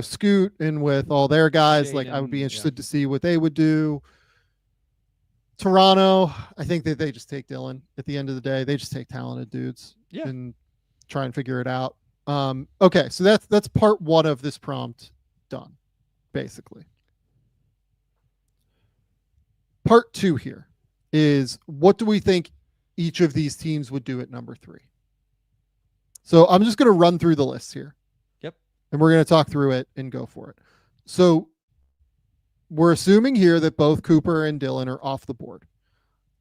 A: Scoot and with all their guys, Shaden, like I would be interested to see what they would do. Toronto, I think that they just take Dylan at the end of the day. They just take talented dudes and try and figure it out. Okay. So that's part 1 of this prompt done, basically. Part 2 here is, what do we think each of these teams would do at number 3? So I'm just going to run through the list here.
D: Yep.
A: And we're going to talk through it and go for it. So we're assuming here that both Cooper and Dylan are off the board.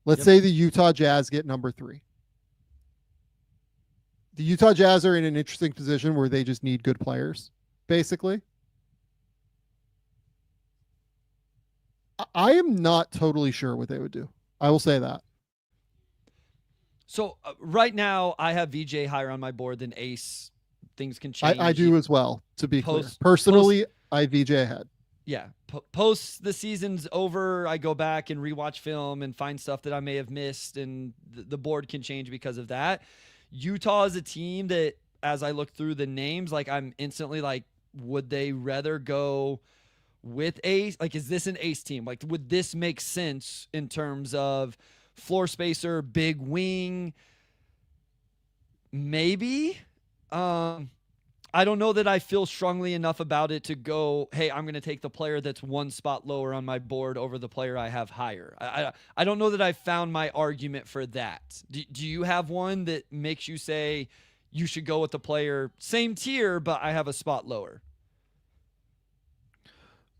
A: Let's say the Utah Jazz get number 3. The Utah Jazz are in an interesting position where they just need good players, basically. I am not totally sure what they would do. I will say that.
D: So right now, I have VJ higher on my board than Ace. Things can change.
A: I do as well, to be clear. Personally, I VJ ahead.
D: Yeah. Post the season's over, I go back and rewatch film and find stuff that I may have missed, and the board can change because of that. Utah is a team that, as I look through the names, like I'm instantly like, would they rather go with Ace? Like, is this an Ace team? Like, would this make sense in terms of floor spacer, big wing? Maybe. I don't know that I feel strongly enough about it to go, hey, I'm going to take the player that's one spot lower on my board over the player I have higher. I don't know that I found my argument for that. Do you have one that makes you say you should go with the player same tier, but I have a spot lower?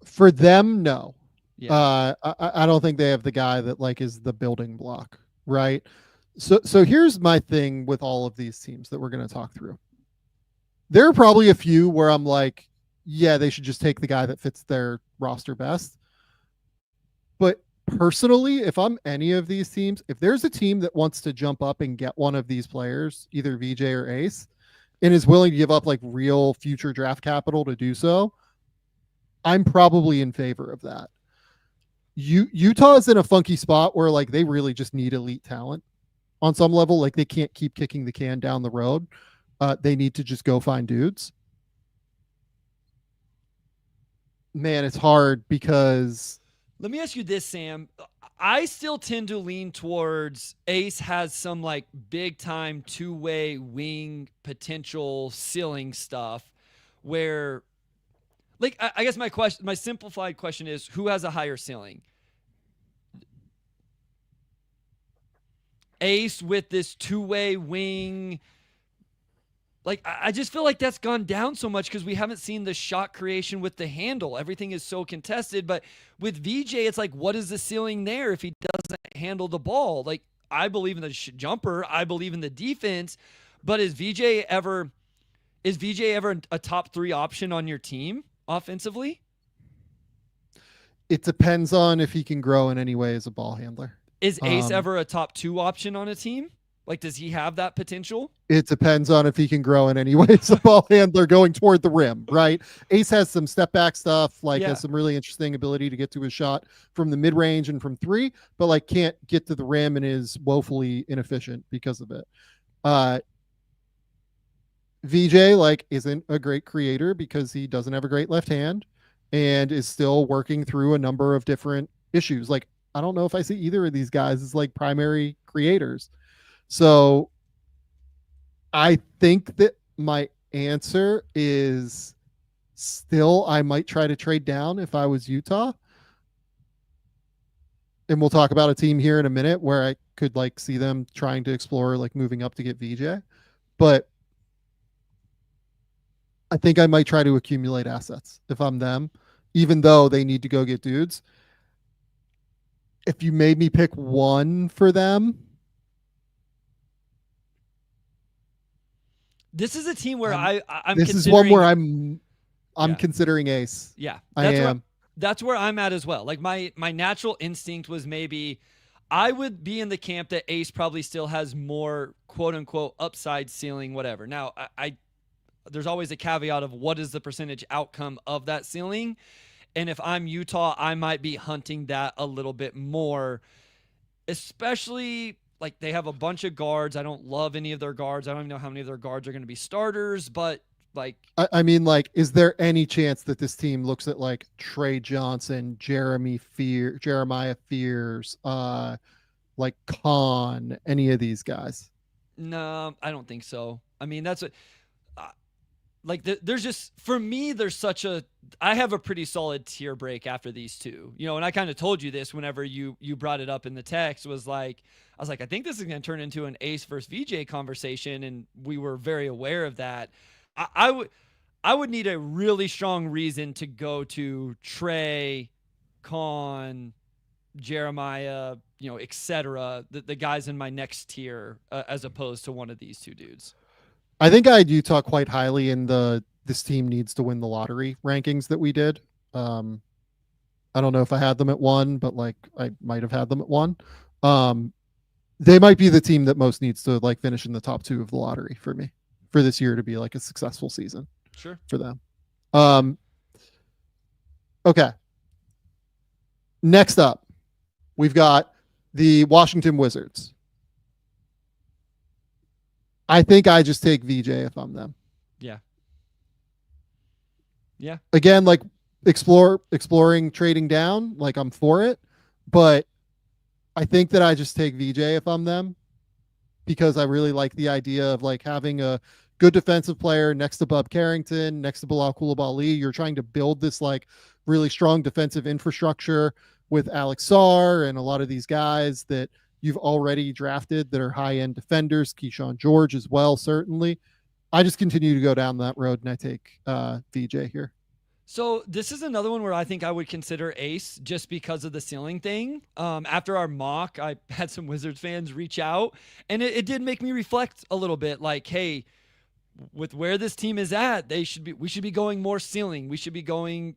A: For them, no.
D: Yeah.
A: I don't think they have the guy that like is the building block, right? So here's my thing with all of these teams that we're going to talk through. There are probably a few where I'm like, yeah, they should just take the guy that fits their roster best. But personally, if I'm any of these teams, if there's a team that wants to jump up and get one of these players, either VJ or Ace, and is willing to give up like real future draft capital to do so, I'm probably in favor of that. Utah is in a funky spot where like they really just need elite talent on some level. Like they can't keep kicking the can down the road. They need to just go find dudes. Man, it's hard because...
D: Let me ask you this, Sam. I still tend to lean towards Ace has some like big time two-way wing potential ceiling stuff where, like, I guess my simplified question is, who has a higher ceiling? Ace with this two-way wing. Like, I just feel like that's gone down so much because we haven't seen the shot creation with the handle. Everything is so contested. But with VJ, it's like, what is the ceiling there if he doesn't handle the ball? Like, I believe in the jumper. I believe in the defense. But is VJ ever a top 3 option on your team offensively?
A: It depends on if he can grow in any way as a ball handler.
D: Is Ace ever a top 2 option on a team? Like, does he have that potential?
A: It depends on if he can grow in any way as a ball handler going toward the rim, right? Ace has some step back stuff, has some really interesting ability to get to his shot from the mid range and from 3, but like can't get to the rim and is woefully inefficient because of it. VJ like isn't a great creator because he doesn't have a great left hand and is still working through a number of different issues. Like, I don't know if I see either of these guys as like primary creators. So I think that my answer is still I might try to trade down if I was Utah. And we'll talk about a team here in a minute where I could like see them trying to explore like moving up to get VJ. But I think I might try to accumulate assets if I'm them, even though they need to go get dudes. If you made me pick one for them,
D: this is a team where I'm.
A: This is one where I'm considering Ace.
D: Yeah,
A: I am.
D: That's where I'm at as well. Like my natural instinct was maybe I would be in the camp that Ace probably still has more quote unquote upside ceiling, whatever. Now I there's always a caveat of what is the percentage outcome of that ceiling. And if I'm Utah, I might be hunting that a little bit more, especially like they have a bunch of guards. I don't love any of their guards. I don't even know how many of their guards are going to be starters, but like,
A: I mean, like, is there any chance that this team looks at like Trey Johnson, Jeremiah Fears, like Khan, any of these guys?
D: No, I don't think so. I mean, that's what, like, there's just, for me, I have a pretty solid tier break after these two, and I kind of told you this whenever you brought it up in the text, I was like, I think this is going to turn into an Ace versus VJ conversation. And we were very aware of that. I would need a really strong reason to go to Trey, Khan, Jeremiah, et cetera, the guys in my next tier, as opposed to one of these two dudes.
A: I think I had Utah quite highly in this team needs to win the lottery rankings that we did. I don't know if I had them at 1, but like I might have had them at 1. They might be the team that most needs to like finish in the top 2 of the lottery for me for this year to be like a successful season.
D: Sure.
A: For them. Okay. Next up, we've got the Washington Wizards. I think I just take VJ if I'm them.
D: Yeah. Yeah.
A: Again, like exploring trading down, like I'm for it, but I think that I just take VJ if I'm them because I really like the idea of like having a good defensive player next to Bub Carrington, next to Bilal Coulibaly. You're trying to build this like really strong defensive infrastructure with Alex Sarr and a lot of these guys that you've already drafted that are high-end defenders, Keyshawn George as well, certainly. I just continue to go down that road and I take VJ here.
D: So this is another one where I think I would consider Ace just because of the ceiling thing. After our mock, I had some Wizards fans reach out, and it did make me reflect a little bit. Like, hey, with where this team is at, we should be going more ceiling. We should be going,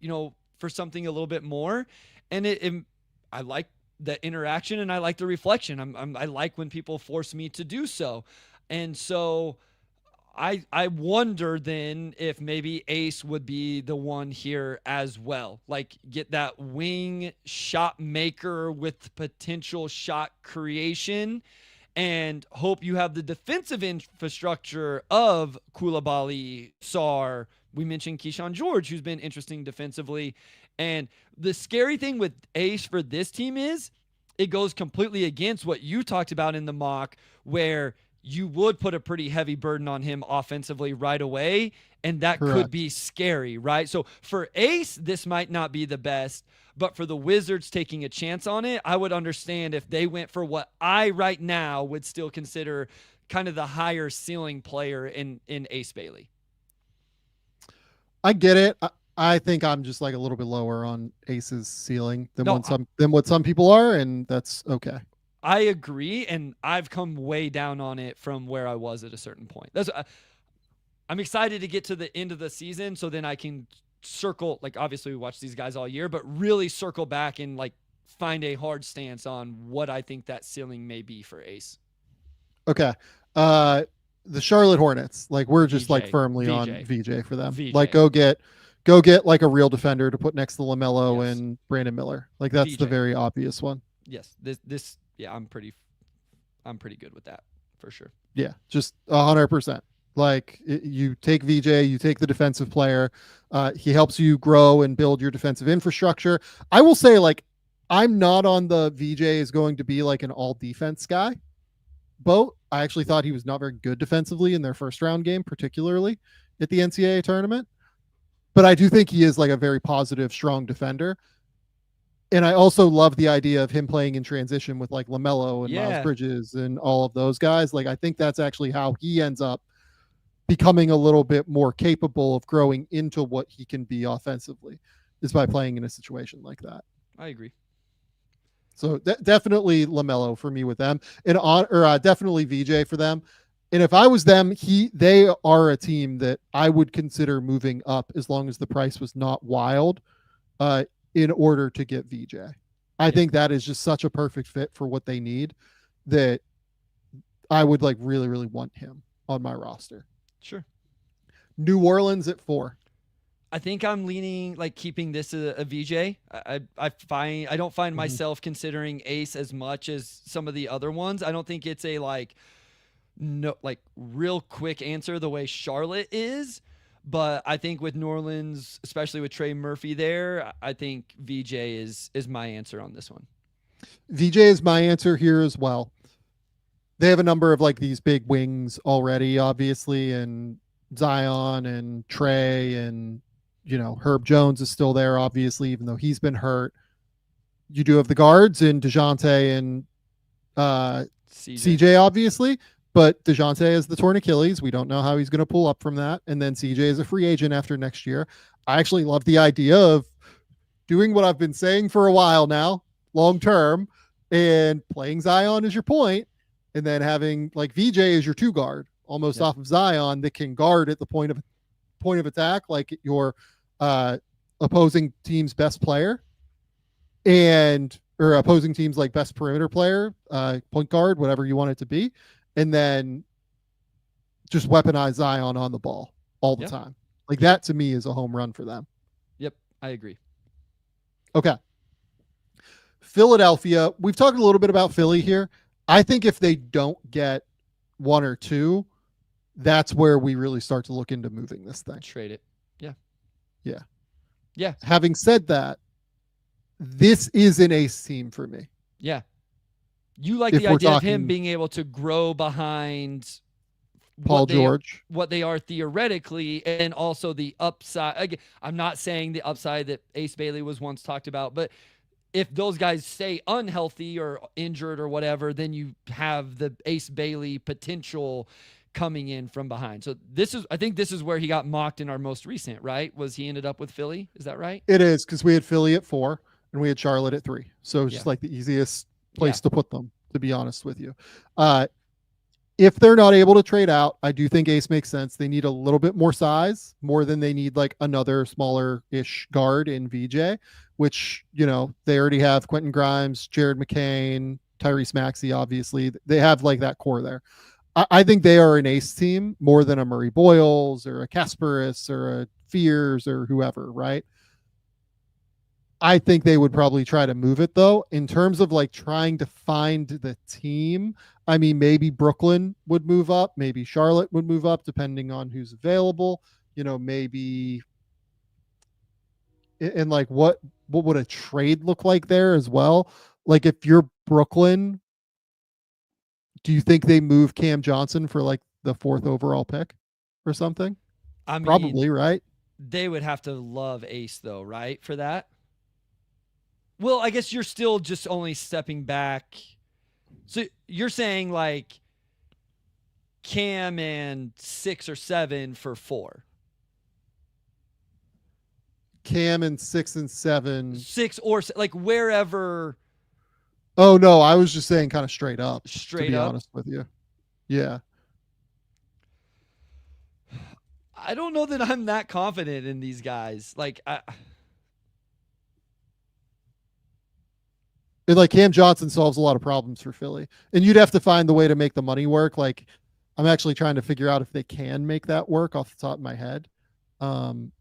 D: for something a little bit more. And I like the interaction and I like the reflection. I like when people force me to do so, and so. I wonder then if maybe Ace would be the one here as well. Like get that wing shot maker with potential shot creation and hope you have the defensive infrastructure of Coulibaly, Sarr. We mentioned Keyshawn George, who's been interesting defensively. And the scary thing with Ace for this team is it goes completely against what you talked about in the mock where you would put a pretty heavy burden on him offensively right away, and that
A: Correct.
D: could be scary, right? So for Ace, this might not be the best, but for the Wizards taking a chance on it, I would understand if they went for what I right now would still consider kind of the higher ceiling player in Ace Bailey.
A: I get it. I think I'm just like a little bit lower on Ace's ceiling than what some people are, and that's okay.
D: I agree, and I've come way down on it from where I was at a certain point. I'm excited to get to the end of the season so then I can circle, like obviously we watch these guys all year, but really circle back and like find a hard stance on what I think that ceiling may be for Ace.
A: Okay. The Charlotte Hornets, like we're just
D: VJ,
A: like firmly
D: VJ.
A: on VJ for them.
D: VJ.
A: Like go get like a real defender to put next to LaMelo
D: Yes.
A: and Brandon Miller. Like that's
D: VJ.
A: the very obvious one.
D: Yes. Yeah, I'm pretty good with that for sure.
A: Yeah, just 100%. Like you take VJ, you take the defensive player. He helps you grow and build your defensive infrastructure. I will say, like, I'm not on the VJ is going to be like an all defense guy boat. I actually thought he was not very good defensively in their first round game, particularly at the NCAA tournament. But I do think he is like a very positive, strong defender. And I also love the idea of him playing in transition with like LaMelo and Miles Bridges and all of those guys. Like, I think that's actually how he ends up becoming a little bit more capable of growing into what he can be offensively is by playing in a situation like that.
D: I agree.
A: So definitely LaMelo for me with them, and definitely VJ for them. And if I was them, they are a team that I would consider moving up as long as the price was not wild. In order to get VJ. I think that is just such a perfect fit for what they need that I would like really, really want him on my roster.
D: Sure.
A: New Orleans at 4.
D: I think I'm leaning like keeping this a VJ. I don't find myself considering Ace as much as some of the other ones. I don't think it's a real quick answer the way Charlotte is. But I think with New Orleans, especially with Trey Murphy there, I think VJ is my answer on this one.
A: VJ is my answer here as well. They have a number of like these big wings already, obviously, and Zion and Trey and, Herb Jones is still there, obviously, even though he's been hurt. You do have the guards in DeJounte and CJ, obviously. But DeJounte has the torn Achilles. We don't know how he's going to pull up from that. And then CJ is a free agent after next year. I actually love the idea of doing what I've been saying for a while now, long term, and playing Zion as your point, and then having like VJ as your 2 guard, almost off of Zion, that can guard at the point of attack, like your opposing team's best player, or opposing team's like best perimeter player, point guard, whatever you want it to be, and then just weaponize Zion on the ball all the time. Like that to me is a home run for them.
D: Yep, I agree.
A: Okay. Philadelphia, we've talked a little bit about Philly here. I think if they don't get 1 or 2, that's where we really start to look into moving this thing.
D: Trade it. Yeah.
A: Yeah.
D: Yeah.
A: Having said that, this is an ace team for me.
D: Yeah. You like the idea of him being able to grow behind
A: Paul George,
D: what they are theoretically, and also the upside. Again, I'm not saying the upside that Ace Bailey was once talked about, but if those guys stay unhealthy or injured or whatever, then you have the Ace Bailey potential coming in from behind. So I think this is where he got mocked in our most recent, right? Was he ended up with Philly? Is that right?
A: It is, because we had Philly at 4 and we had Charlotte at 3. So it's just like the easiest place to put them, to be honest with you. If they're not able to trade out, I do think Ace makes sense. They need a little bit more size, more than they need like another smaller-ish guard in VJ, which, they already have Quentin Grimes, Jared McCain, Tyrese Maxey, obviously. They have like that core there. I think they are an Ace team more than a Murray Boyles or a Kasparis or a Fears or whoever, right? I think they would probably try to move it, though. In terms of like trying to find the team, I mean, maybe Brooklyn would move up, maybe Charlotte would move up, depending on who's available. Maybe, and like what would a trade look like there as well? Like if you're Brooklyn, do you think they move Cam Johnson for like the 4th overall pick or something? I mean, probably, right?
D: They would have to love Ace though, right? For that. Well, I guess you're still just only stepping back. So you're saying like Cam and 6 or 7 for 4.
A: Cam and 6 and 7.
D: 6 or like wherever.
A: Oh no, I was just saying kind of straight up.
D: Straight
A: to be
D: up.
A: honest with you. Yeah.
D: I don't know that I'm that confident in these guys. Like
A: And like Cam Johnson solves a lot of problems for Philly, and you'd have to find the way to make the money work. Like I'm actually trying to figure out if they can make that work off the top of my head. Kind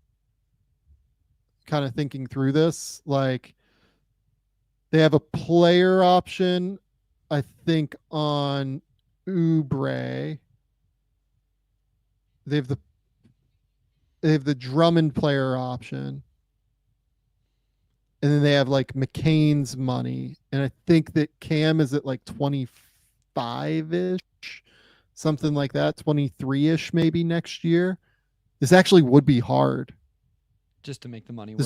A: of thinking through this, like they have a player option, I think, on Oubre. They have the Drummond player option. And then they have like McCain's money. And I think that Cam is at like 25-ish, something like that, 23-ish maybe next year. This actually would be hard.
D: Just to make the money work.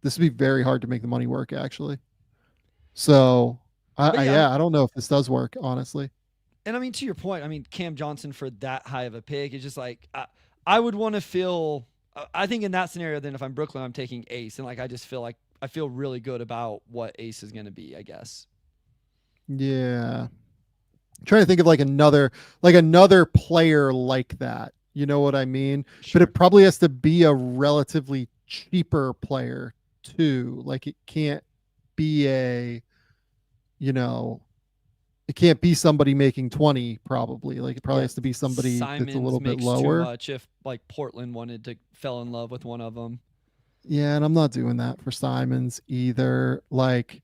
A: This would be very hard to make the money work, actually. So, I don't know if this does work, honestly.
D: And I mean, to your point, I mean, Cam Johnson for that high of a pick is just like, I would want to feel, I think in that scenario, then if I'm Brooklyn, I'm taking Ace. And like, I just feel like, I feel really good about what Ace is going to be, I guess.
A: Yeah. I'm trying to think of like another player like that. You know what I mean? Sure. But it probably has to be a relatively cheaper player too. Like it can't be it can't be somebody making 20 probably. Like it probably has to be somebody that's a little bit lower.
D: Too much if like Portland fell in love with one of them.
A: Yeah, and I'm not doing that for Simons either. Like,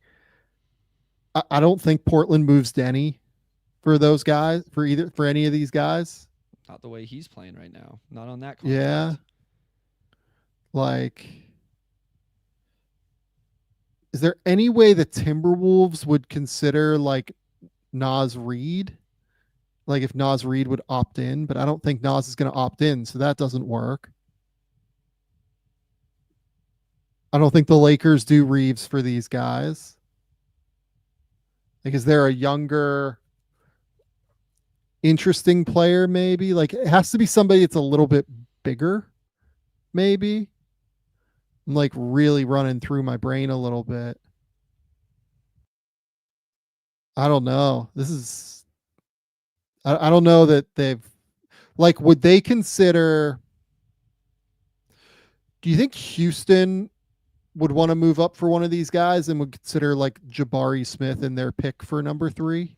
A: I don't think Portland moves Denny for those guys, for any of these guys.
D: Not the way he's playing right now. Not on that contract.
A: Yeah. Like, is there any way the Timberwolves would consider like Naz Reid? Like if Naz Reid would opt in, but I don't think Naz is going to opt in, so that doesn't work. I don't think the Lakers do Reeves for these guys. Like, is there a younger, interesting player maybe? Like, it has to be somebody that's a little bit bigger, maybe. I'm like really running through my brain a little bit. I don't know. I don't know that they've like, would they consider, do you think Houston would want to move up for one of these guys and would consider like Jabari Smith in their pick for number 3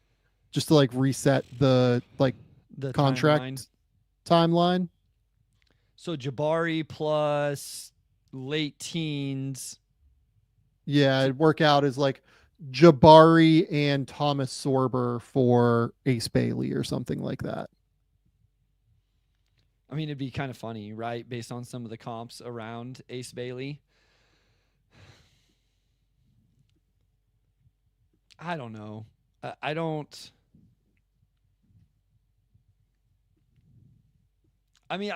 A: just to like reset the like
D: The
A: contract timeline?
D: So Jabari plus late teens.
A: Yeah, it'd work out as like Jabari and Thomas Sorber for Ace Bailey or something like that.
D: I mean, it'd be kind of funny, right? Based on some of the comps around Ace Bailey. I don't know. I don't. I mean,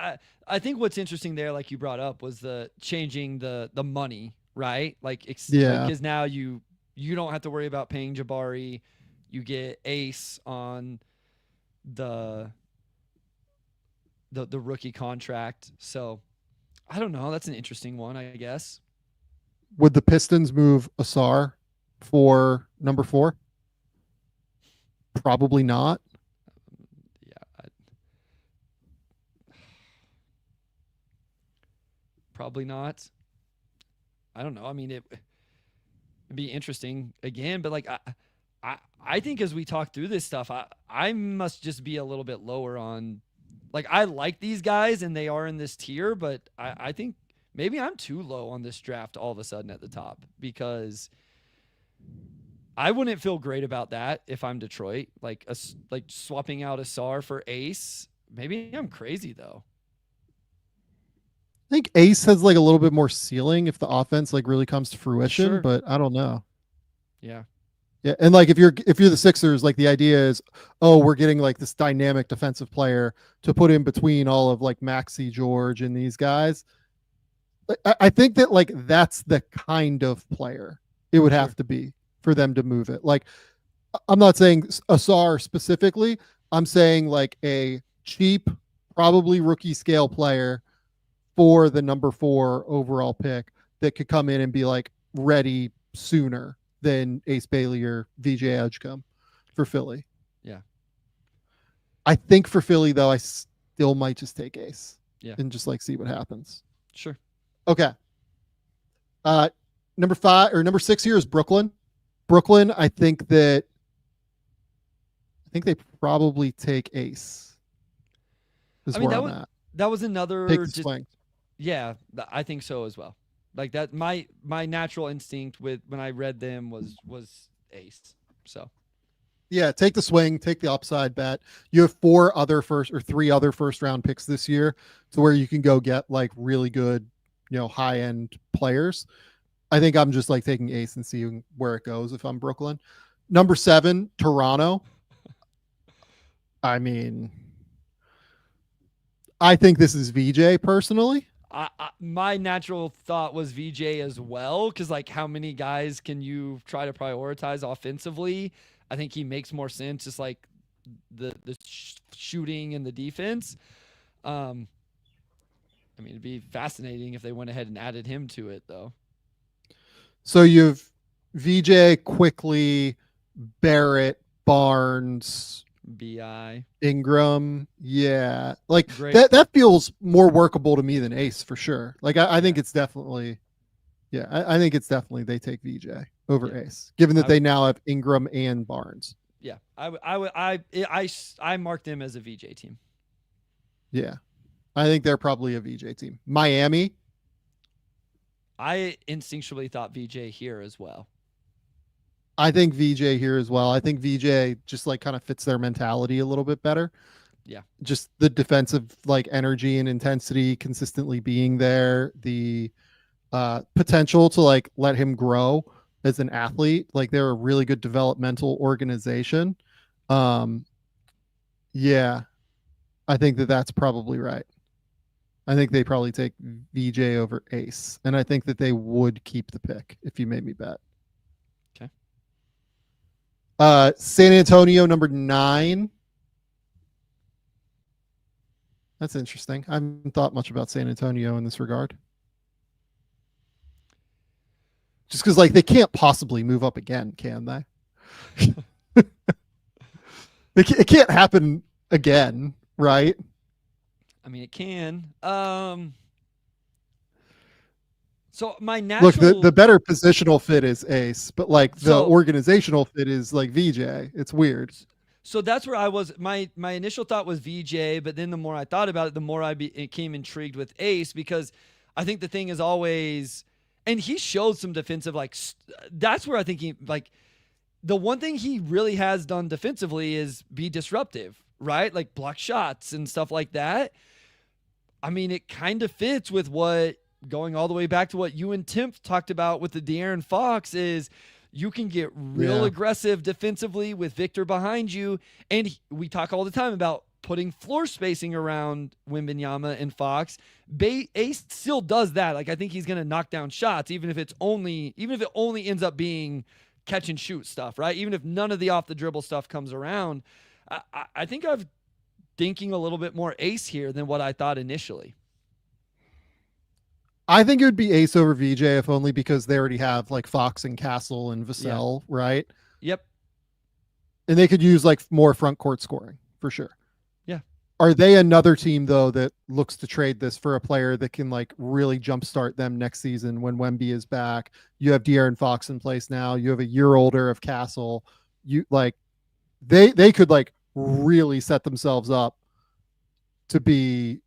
D: I think what's interesting there, like you brought up, was the changing the money, right? Like, because now you don't have to worry about paying Jabari. You get Ace on the rookie contract. So I don't know. That's an interesting one, I guess.
A: Would the Pistons move Sarr for number 4? Probably not.
D: Yeah. Probably not. I don't know. I mean, it'd be interesting again, but like I think as we talk through this stuff, I must just be a little bit lower on, like, I like these guys and they are in this tier, but I think maybe I'm too low on this draft all of a sudden at the top, because I wouldn't feel great about that if I'm Detroit, like swapping out a Sarr for Ace. Maybe I'm crazy though.
A: I think Ace has like a little bit more ceiling if the offense like really comes to fruition,
D: Sure.
A: but I don't know.
D: Yeah.
A: Yeah, and like if you're the Sixers, like the idea is, oh, we're getting like this dynamic defensive player to put in between all of like Maxey, George, and these guys. I think that like that's the kind of player it would have to be for them to move it. Like, I'm not saying Sarr specifically. I'm saying like a cheap, probably rookie scale player for the number 4 overall pick that could come in and be like ready sooner than Ace Bailey or VJ Edgecombe for Philly.
D: Yeah.
A: I think for Philly though, I still might just take Ace.
D: Yeah.
A: And just like see what happens.
D: Sure.
A: Okay. Number 5 or number 6 here is Brooklyn. Brooklyn, I think they probably take Ace.
D: I mean, that was another
A: take the swing.
D: Yeah, I think so as well. Like that, my natural instinct when I read them was Ace. So
A: yeah, take the swing, take the upside bet. You have 3 other first round picks this year to where you can go get like really good, high end players. I think I'm just like taking Ace and seeing where it goes if I'm Brooklyn. Number 7, Toronto. I mean, I think this is VJ personally.
D: My natural thought was VJ as well, because like how many guys can you try to prioritize offensively? I think he makes more sense, just like the shooting and the defense. I mean, it'd be fascinating if they went ahead and added him to it, though.
A: So you've VJ, Quickly, Barrett, Barnes,
D: BI,
A: Ingram. Yeah. Like that feels more workable to me than Ace for sure. Like I think it's definitely, I think it's definitely they take VJ over Ace, given that they now have Ingram and Barnes.
D: Yeah. I marked them as a VJ team.
A: Yeah. I think they're probably a VJ team. Miami.
D: I instinctually thought VJ here as well.
A: I think VJ here as well. I think VJ just like kind of fits their mentality a little bit better.
D: Yeah.
A: Just the defensive like energy and intensity consistently being there, the potential to like let him grow as an athlete. Like they're a really good developmental organization. Yeah, I think that's probably right. I think they probably take VJ over Ace, and I think that they would keep the pick if you made me bet. San Antonio, number 9. That's interesting. I haven't thought much about San Antonio in this regard. Just because like they can't possibly move up again, can they? It can't happen again, right?
D: I mean, it can. So my natural
A: Look, the better positional fit is Ace, but like the
D: So-
A: organizational fit is like VJ. It's weird.
D: So that's where I was. My initial thought was VJ, but then the more I thought about it, the more I became intrigued with Ace, because I think the thing is always, and he showed some defensive, like that's where I think he, like, the one thing he really has done defensively is be disruptive, right? Like block shots and stuff like that. I mean, it kind of fits with what, going all the way back to what you and Tim talked about with the De'Aaron Fox, is you can get real aggressive defensively with Victor behind you. And we talk all the time about putting floor spacing around Wembanyama and Fox. Ace still does that. Like, I think he's going to knock down shots, even if it only ends up being catch and shoot stuff, right? Even if none of the off the dribble stuff comes around. I think I'm thinking a little bit more Ace here than what I thought initially.
A: I think it would be Ace over VJ, if only because they already have like Fox and Castle and Vassell, right?
D: Yep.
A: And they could use like more front court scoring for sure.
D: Yeah.
A: Are they another team though that looks to trade this for a player that can like really jumpstart them next season when Wemby is back? You have De'Aaron Fox in place now. You have a year older of Castle. You like they could like really set themselves up to be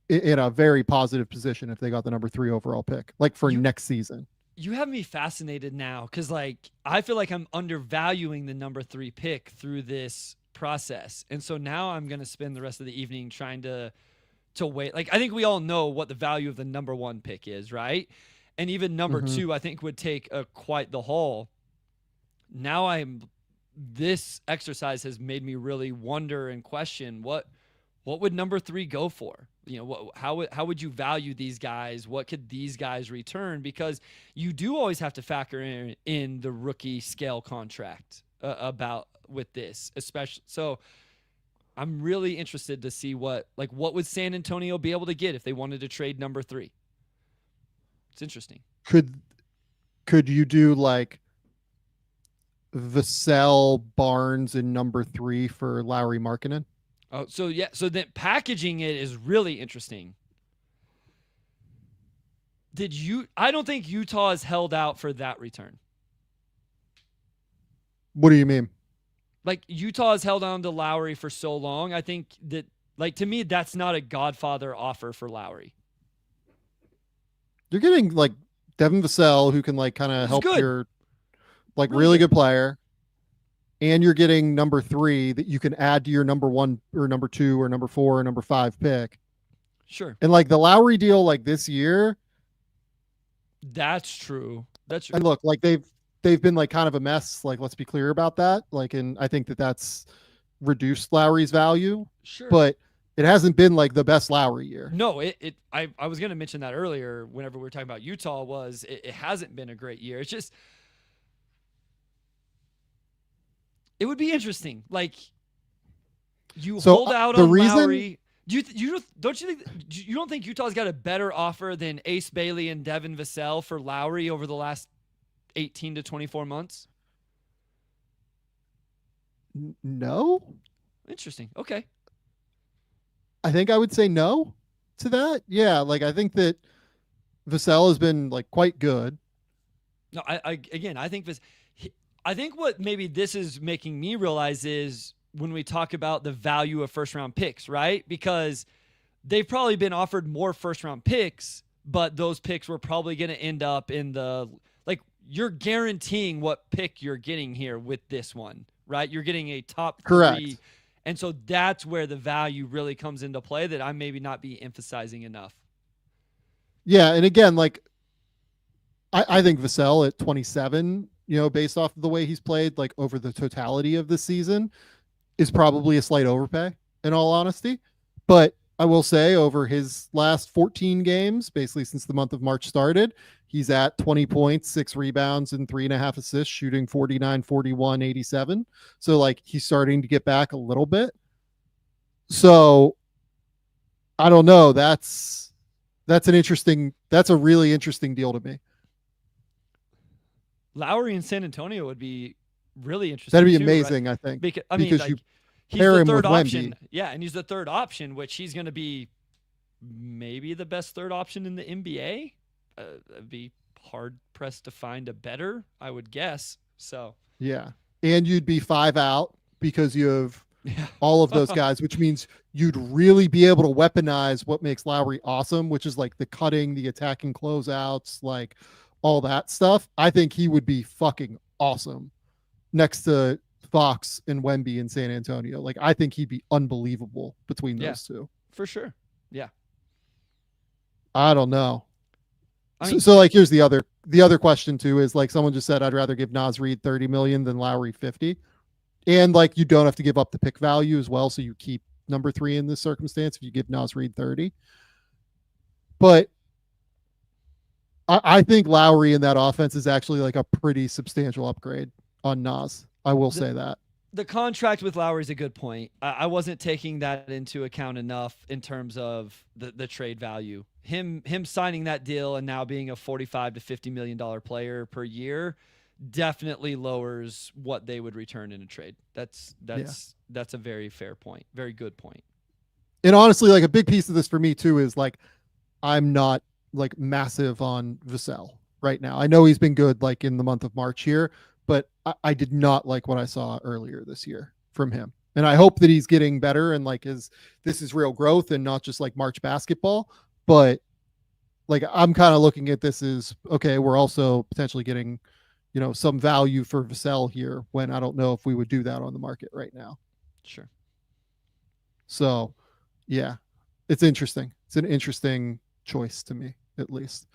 A: in a very positive position if they got the number 3 overall pick, like for next season.
D: You have me fascinated now, because like I feel like I'm undervaluing the number 3 pick through this process, and so now I'm gonna spend the rest of the evening trying to wait. Like, I think we all know what the value of the number 1 pick is, right? And even number 2, I think would take quite the haul. Now this exercise has made me really wonder and question what would number 3 go for? You know, how would you value these guys? What could these guys return? Because you do always have to factor in the rookie scale contract about with this, especially. So I'm really interested to see what would San Antonio be able to get if they wanted to trade number 3. It's interesting.
A: Could you do like Vassell, Barnes, and number 3 for Lowry Markkanen?
D: Oh, so yeah. So then packaging it is really interesting. I don't think Utah has held out for that return.
A: What do you mean?
D: Like, Utah has held on to Lowry for so long. I think that, like, to me, that's not a Godfather offer for Lowry.
A: You're getting like Devin Vassell, who can like kind of help
D: good.
A: your like really good player. And you're getting number 3 that you can add to your number 1 or number 2 or number 4 or number 5 pick.
D: Sure.
A: And like the Lowry deal, like this year.
D: That's true. That's true.
A: And look, like they've been like kind of a mess. Like, let's be clear about that. Like, and I think that's reduced Lowry's value.
D: Sure.
A: But it hasn't been like the best Lowry year.
D: No, I was going to mention that earlier whenever we were talking about Utah, it hasn't been a great year. It's just, it would be interesting. Like, you hold out on Lowry. You don't think Utah's got a better offer than Ace Bailey and Devin Vassell for Lowry over the last 18 to 24 months?
A: No.
D: Interesting. Okay.
A: I think I would say no to that. Yeah, like I think that Vassell has been like quite good.
D: No, I think what maybe this is making me realize is when we talk about the value of first round picks, right? Because they've probably been offered more first round picks, but those picks were probably going to end up in you're guaranteeing what pick you're getting here with this one, right? You're getting a top 3.
A: Correct.
D: And so that's where the value really comes into play that I maybe not be emphasizing enough.
A: Yeah. And again, like I think Vassell at 27, based off of the way he's played, like over the totality of the season, is probably a slight overpay in all honesty. But I will say over his last 14 games, basically since the month of March started, he's at 20 points, 6 rebounds, and 3.5 assists, shooting 49, 41, 87. So like he's starting to get back a little bit. So I don't know. That's a really interesting deal to me.
D: Lowry in San Antonio would be really interesting.
A: That'd be
D: too,
A: amazing,
D: right?
A: I think.
D: Because I mean,
A: Because
D: like,
A: you
D: he's
A: pair
D: the
A: him
D: third
A: with
D: option.
A: Wemby.
D: Yeah, and he's the third option, which he's going to be maybe the best third option in the NBA. I'd be hard pressed to find a better, I would guess. So
A: Yeah. And you'd be 5 out because you have
D: yeah,
A: all of those guys, which means you'd really be able to weaponize what makes Lowry awesome, which is like the cutting, the attacking closeouts, like all that stuff. I think he would be fucking awesome next to Fox and Wemby in San Antonio. Like, I think he'd be unbelievable between those two.
D: for sure. Yeah,
A: I don't know.
D: I mean,
A: So like, here's the other question too, is like, someone just said, I'd rather give Nas Reed 30 million than Lowry 50. And like, you don't have to give up the pick value as well. So you keep number 3 in this circumstance if you give Nas Reed 30. But I think Lowry in that offense is actually like a pretty substantial upgrade on Nas. I will say that.
D: the contract with Lowry is a good point. I wasn't taking that into account enough in terms of the trade value. Him signing that deal and now being a $45 to $50 million player per year definitely lowers what they would return in a trade. That's a very fair point. Very good point.
A: And honestly, like, a big piece of this for me too is like, I'm not like massive on Vassell right now. I know he's been good like in the month of March here, but I did not like what I saw earlier this year from him. And I hope that he's getting better and like this is real growth and not just like March basketball. But like, I'm kind of looking at this as, okay, we're also potentially getting, some value for Vassell here, when I don't know if we would do that on the market right now.
D: Sure.
A: So yeah, it's interesting. It's an interesting choice to me, at least.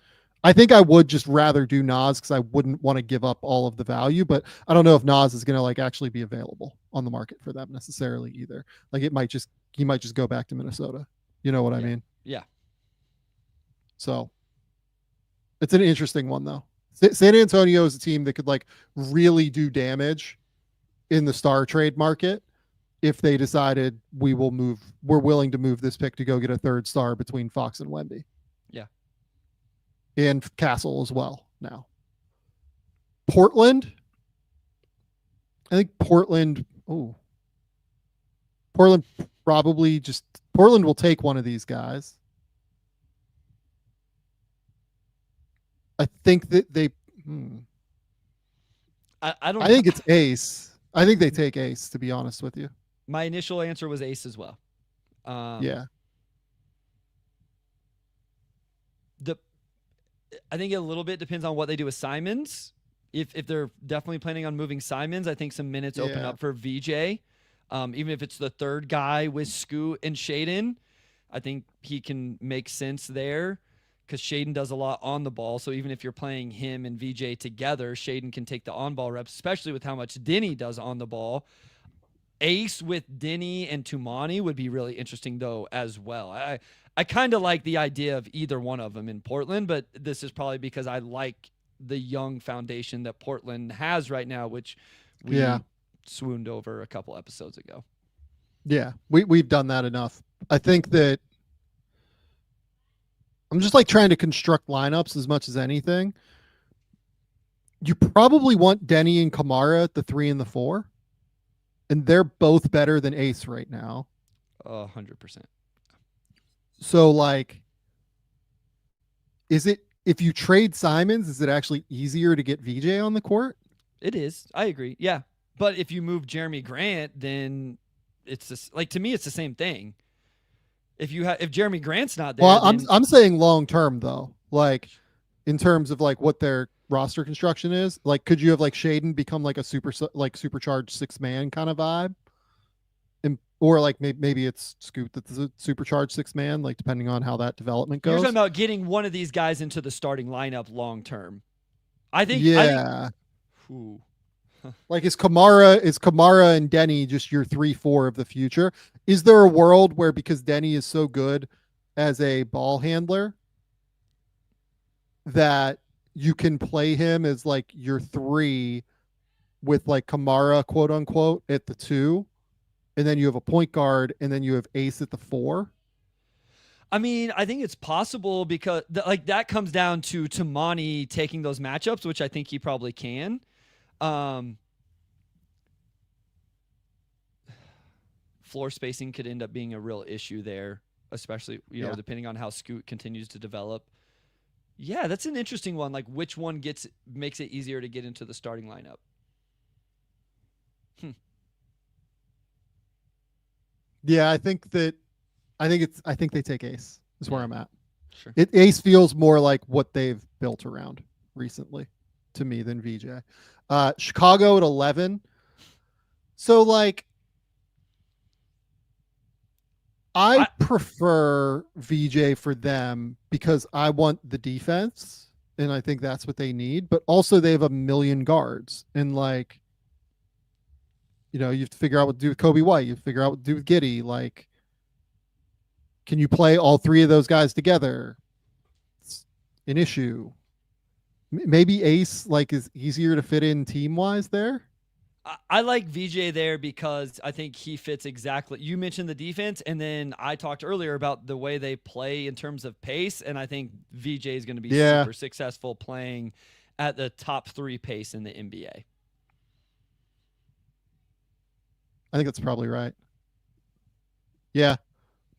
A: I think I would just rather do Nas because I wouldn't want to give up all of the value, but I don't know if Nas is going to like actually be available on the market for them necessarily either. Like, he might just go back to Minnesota. You know what I mean?
D: Yeah.
A: So it's an interesting one though. San Antonio is a team that could like really do damage in the star trade market if they decided we're willing to move this pick to go get a third star between Fox and Wemby.
D: Yeah.
A: And Castle as well now. Portland. I think Portland will take one of these guys. I think that I think it's Ace. I think they take Ace, to be honest with you.
D: My initial answer was Ace as well.
A: Yeah.
D: I think a little bit depends on what they do with Simons. If they're definitely planning on moving Simons, I think some minutes open up for VJ. Even if it's the third guy with Scoot and Shaden, I think he can make sense there because Shaden does a lot on the ball. So even if you're playing him and VJ together, Shaden can take the on-ball reps, especially with how much Denny does on the ball. Ace with Denny and Tumani would be really interesting, though, as well. I kind of like the idea of either one of them in Portland, but this is probably because I like the young foundation that Portland has right now, which we swooned over a couple episodes ago.
A: Yeah, we've done that enough. I think that I'm just like trying to construct lineups as much as anything. You probably want Denny and Kamara at the 3 and the 4, and they're both better than Ace right now.
D: 100%.
A: So like, if you trade Simons, is it actually easier to get VJ on the court?
D: It is. I agree. Yeah. But if you move Jeremy Grant, then it's just, like, to me, it's the same thing. If Jeremy Grant's not there,
A: well,
D: then...
A: I'm saying long term though, like in terms of like what their roster construction is. Like, could you have like Shaden become like a supercharged 6-man kind of vibe, or like maybe it's Scoot that's a supercharged 6-man, like depending on how that development goes.
D: You're talking about getting one of these guys into the starting lineup long term. I think.
A: Like, is Kamara and Denny just your 3-4 of the future? Is there a world where, because Denny is so good as a ball handler, that you can play him as like your 3 with like Kamara, quote unquote, at the 2, and then you have a point guard, and then you have Ace at the 4?
D: I mean, I think it's possible because that comes down to Tumani taking those matchups, which I think he probably can. floor spacing could end up being a real issue there, especially, you know,
A: Yeah.
D: depending on how Scoot continues to develop. Yeah, that's an interesting one. Like, which one makes it easier to get into the starting lineup?
A: Yeah, I think they take Ace is where I'm at.
D: Sure.
A: Ace feels more like what they've built around recently to me than VJ. Chicago at 11. So like I prefer VJ for them because I want the defense and I think that's what they need, but also they have a million guards and like, you know, you have to figure out what to do with Kobe White. You have to figure out what to do with Giddey. Like, can you play all three of those guys together? It's an issue. Maybe Ace like is easier to fit in team wise there.
D: I like VJ there because I think he fits exactly. You mentioned the defense, and then I talked earlier about the way they play in terms of pace, and I think VJ is going to be super successful playing at the top 3 pace in the NBA.
A: I think that's probably right. Yeah.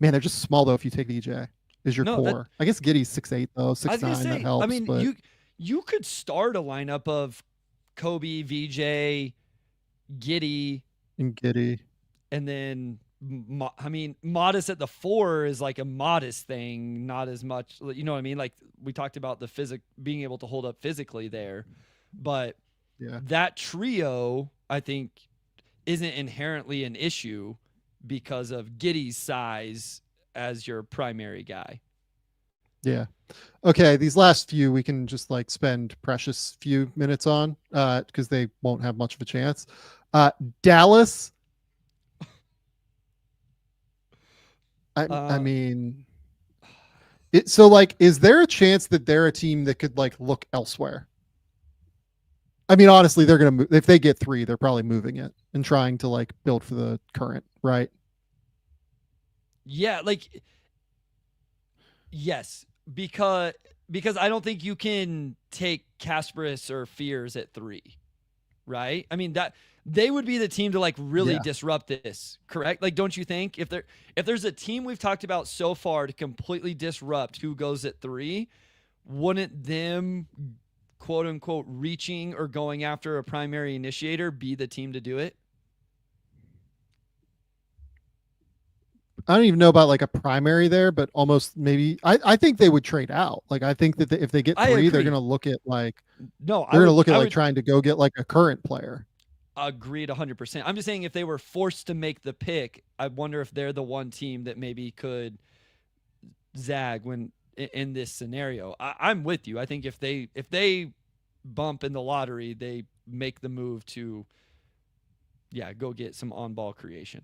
A: Man, they're just small though if you take VJ is your core. I guess Giddey's 6'8 though, 6'9, that helps.
D: I mean,
A: but
D: you could start a lineup of Kobe, VJ, Giddey, and then I mean, modest at the 4 is like a modest thing, not as much, you know what I mean? Like we talked about the being able to hold up physically there, but that trio I think isn't inherently an issue because of Giddey's size as your primary guy.
A: Yeah. Okay, these last few we can just like spend precious few minutes on because they won't have much of a chance. Dallas. I mean, so like, is there a chance that they're a team that could like look elsewhere? I mean, honestly, they're gonna move if they get 3. They're probably moving it and trying to like build for the current, right?
D: Yeah, like yes, because I don't think you can take Kasparis or Fears at 3, right? I mean that they would be the team to like really disrupt this, correct? Like, don't you think if there's a team we've talked about so far to completely disrupt who goes at 3, wouldn't them quote unquote reaching or going after a primary initiator be the team to do it?
A: I don't even know about like a primary there, but almost maybe I think they would trade out. Like I think that if they get 3, they're going to look at like trying to go get like a current player.
D: Agreed 100%. I'm just saying if they were forced to make the pick, I wonder if they're the one team that maybe could zag when in this scenario. I'm with you. I think if they bump in the lottery, they make the move to go get some on-ball creation.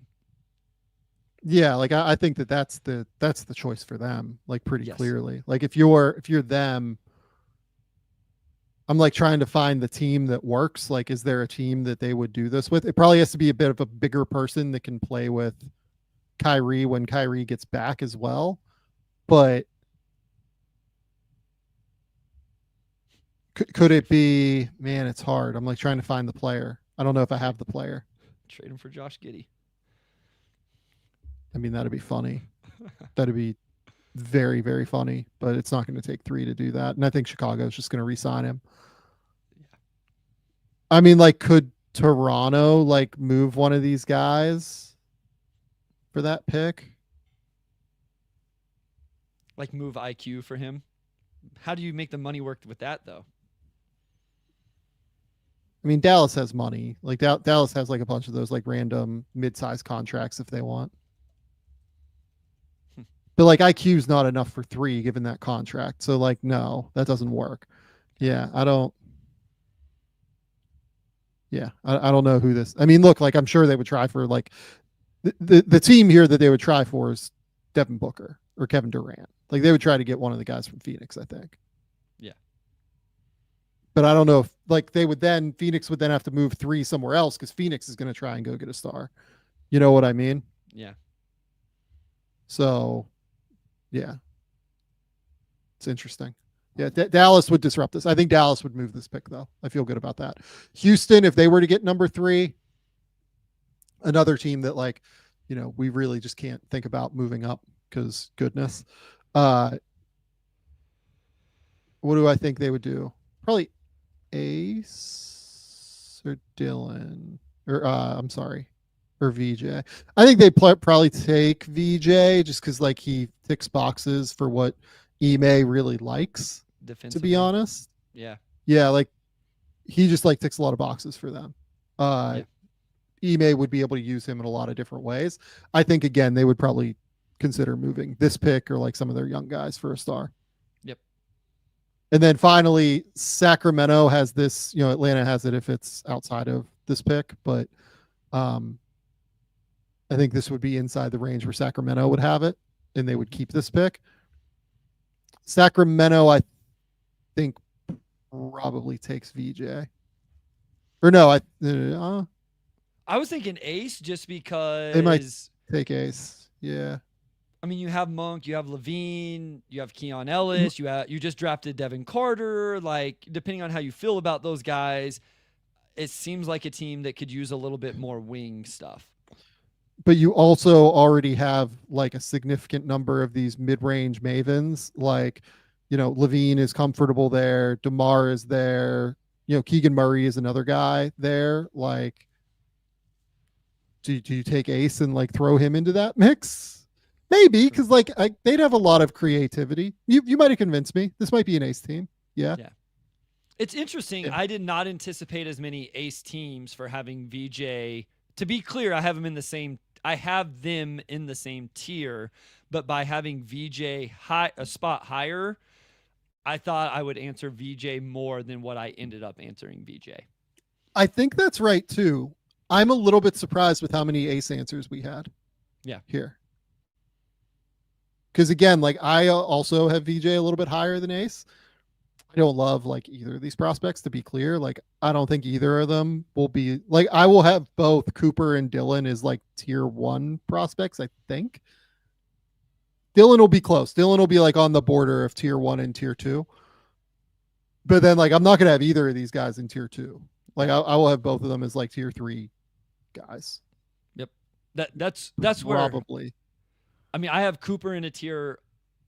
A: Yeah, like I think that's the choice for them, like pretty clearly. Like if you're them, I'm like trying to find the team that works. Like, is there a team that they would do this with? It probably has to be a bit of a bigger person that can play with Kyrie when Kyrie gets back as well. But could it be, man, it's hard. I'm like trying to find the player. I don't know if I have the player.
D: Trade him for Josh Giddey.
A: I mean, that'd be funny. That'd be very, very funny, but it's not going to take 3 to do that. And I think Chicago's just going to re-sign him. Yeah. I mean, like, could Toronto like move one of these guys for that pick?
D: Like move IQ for him? How do you make the money work with that though?
A: I mean, Dallas has money. Like Dallas has like a bunch of those like random mid-sized contracts if they want. But like IQ's not enough for 3 given that contract. So like, no, that doesn't work. Yeah, I don't know who this. I mean, look, like I'm sure they would try for like the team here that they would try for is Devin Booker or Kevin Durant. Like they would try to get one of the guys from Phoenix, I think.
D: Yeah.
A: But I don't know if like Phoenix would then have to move 3 somewhere else because Phoenix is going to try and go get a star. You know what I mean?
D: Yeah.
A: So, yeah, it's interesting. Yeah, Dallas would disrupt this. I think Dallas would move this pick, though. I feel good about that. Houston, if they were to get number 3, another team that like we really just can't think about moving up because goodness. What do I think they would do? Probably Ace or Dylan or I'm sorry, or VJ. I think they probably take VJ just because like he ticks boxes for what Ime really likes. To be honest,
D: yeah,
A: like he just like ticks a lot of boxes for them. Ime would be able to use him in a lot of different ways. I think again they would probably consider moving this pick or like some of their young guys for a star.
D: Yep.
A: And then finally, Sacramento has this. Atlanta has it if it's outside of this pick, but I think this would be inside the range where Sacramento would have it, and they would keep this pick. Sacramento, I think, probably takes VJ. Or no,
D: I was thinking Ace just because
A: they might take Ace. Yeah.
D: I mean, you have Monk, you have Levine, you have Keon Ellis, you just drafted Devin Carter. Like, depending on how you feel about those guys, it seems like a team that could use a little bit more wing stuff.
A: But you also already have like a significant number of these mid-range mavens. Like, Levine is comfortable there. DeMar is there. Keegan Murray is another guy there. Like, do you take Ace and like throw him into that mix? Maybe, because like they'd have a lot of creativity. You might have convinced me. This might be an Ace team. Yeah.
D: It's interesting.
A: Yeah.
D: I did not anticipate as many Ace teams for having VJ. To be clear, I have them in the same tier, but by having VJ a spot higher, I thought I would answer VJ more than what I ended up answering VJ.
A: I think that's right too. I'm a little bit surprised with how many Ace answers we had.
D: Yeah.
A: Here. Because again, like I also have VJ a little bit higher than Ace. I don't love like either of these prospects, to be clear. Like I don't think either of them will be like, I will have both Cooper and Dylan as like tier 1 prospects. I think Dylan will be close. Dylan will be like on the border of tier 1 and tier 2. But then like, I'm not going to have either of these guys in tier 2. Like I will have both of them as like tier 3 guys.
D: Yep. That's where
A: probably.
D: I mean, I have Cooper in a tier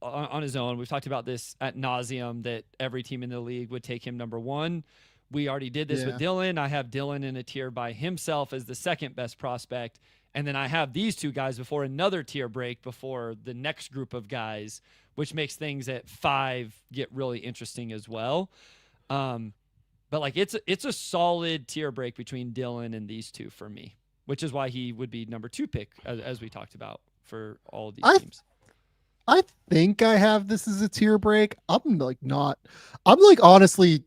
D: on his own. We've talked about this ad nauseum that every team in the league would take him number 1. We already did this with Dylan. I have Dylan in a tier by himself as the second best prospect. And then I have these two guys before another tier break before the next group of guys, which makes things at 5 get really interesting as well. But like it's a solid tier break between Dylan and these two for me, which is why he would be number 2 pick as we talked about for all of these teams.
A: I think I have this as a tier break. I'm like honestly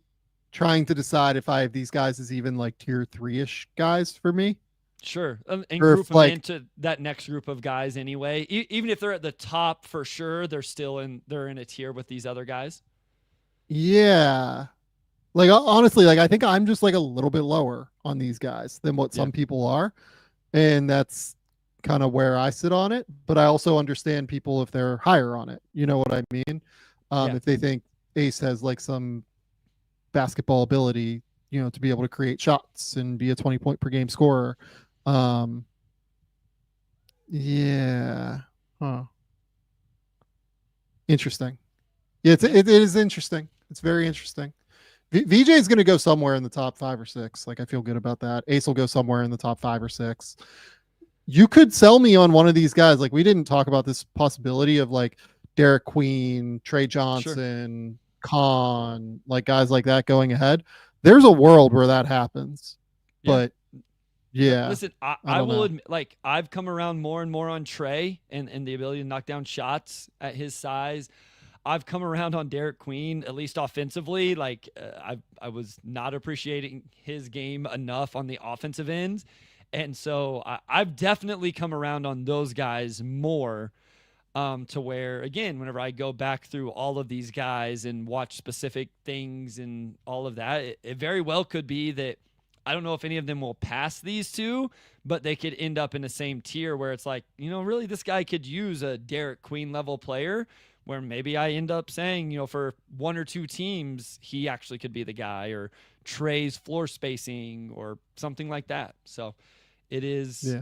A: trying to decide if I have these guys as even like tier 3-ish guys for me.
D: Sure. And group them into that next group of guys anyway. Even if they're at the top for sure, they're in a tier with these other guys.
A: Yeah. Like honestly, like I think I'm just like a little bit lower on these guys than what some people are. And that's kind of where I sit on it, but I also understand people if they're higher on it. You know what I mean? If they think Ace has like some basketball ability, to be able to create shots and be a 20-point per game scorer. Yeah. Huh. Interesting. Yeah, it is interesting. It's very interesting. VJ is going to go somewhere in the top 5 or 6. Like I feel good about that. Ace will go somewhere in the top 5 or 6. You could sell me on one of these guys. Like we didn't talk about this possibility of like Derek Queen, Trey Johnson, Khan, like guys like that going ahead. There's a world where that happens, but
D: listen, I will admit, like I've come around more and more on Trey and the ability to knock down shots at his size. I've come around on Derek Queen, at least offensively. Like I was not appreciating his game enough on the offensive end. And so I've definitely come around on those guys more to where, again, whenever I go back through all of these guys and watch specific things and all of that, it very well could be that I don't know if any of them will pass these two, but they could end up in the same tier where it's like, really this guy could use a Derek Queen level player where maybe I end up saying, for 1 or 2 teams, he actually could be the guy, or Trey's floor spacing or something like that. So it is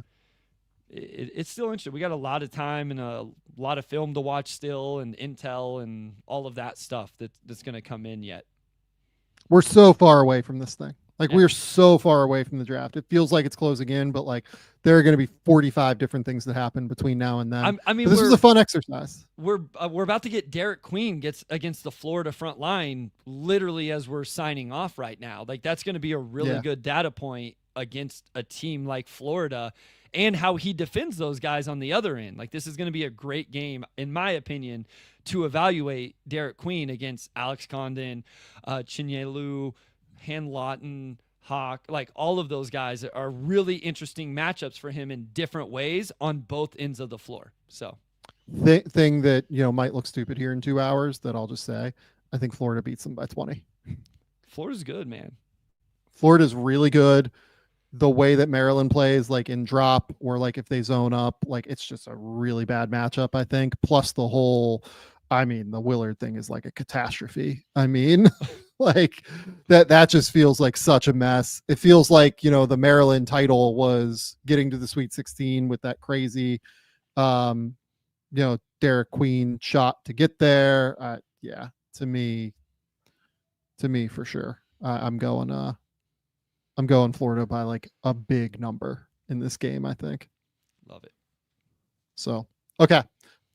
D: it's still interesting. We got a lot of time and a lot of film to watch still, and intel and all of that stuff that's going to come in yet.
A: We're so far away from this thing. Like,
D: Yeah.
A: we're so far away from the draft. It feels like it's closing in, but like there are going to be 45 different things that happen between now and then.
D: I mean,
A: but this was a fun exercise.
D: We're about to get Derek Queen gets against the Florida front line literally as we're signing off right now. Like, that's going to be a really good data point against a team like Florida, and how he defends those guys on the other end. Like, this is going to be a great game, in my opinion, to evaluate Derek Queen against Alex Condon, Chinyelu, Han Lawton, Hawk. Like, all of those guys are really interesting matchups for him in different ways on both ends of the floor. So,
A: Thing that, you know, might look stupid here in 2 hours that I'll just say, I think Florida beats them by 20.
D: Florida's good, man.
A: Florida's really good. The way that Maryland plays, like in drop or like if they zone up, like it's just a really bad matchup, I think. Plus the whole, I mean, the Willard thing is like a catastrophe. I mean, like that just feels like such a mess. It feels like, you know, the Maryland title was getting to the Sweet 16 with that crazy, you know, Derek Queen shot to get there. Yeah, to me for sure. I'm going Florida by like a big number in this game, I think.
D: Love it.
A: So, okay.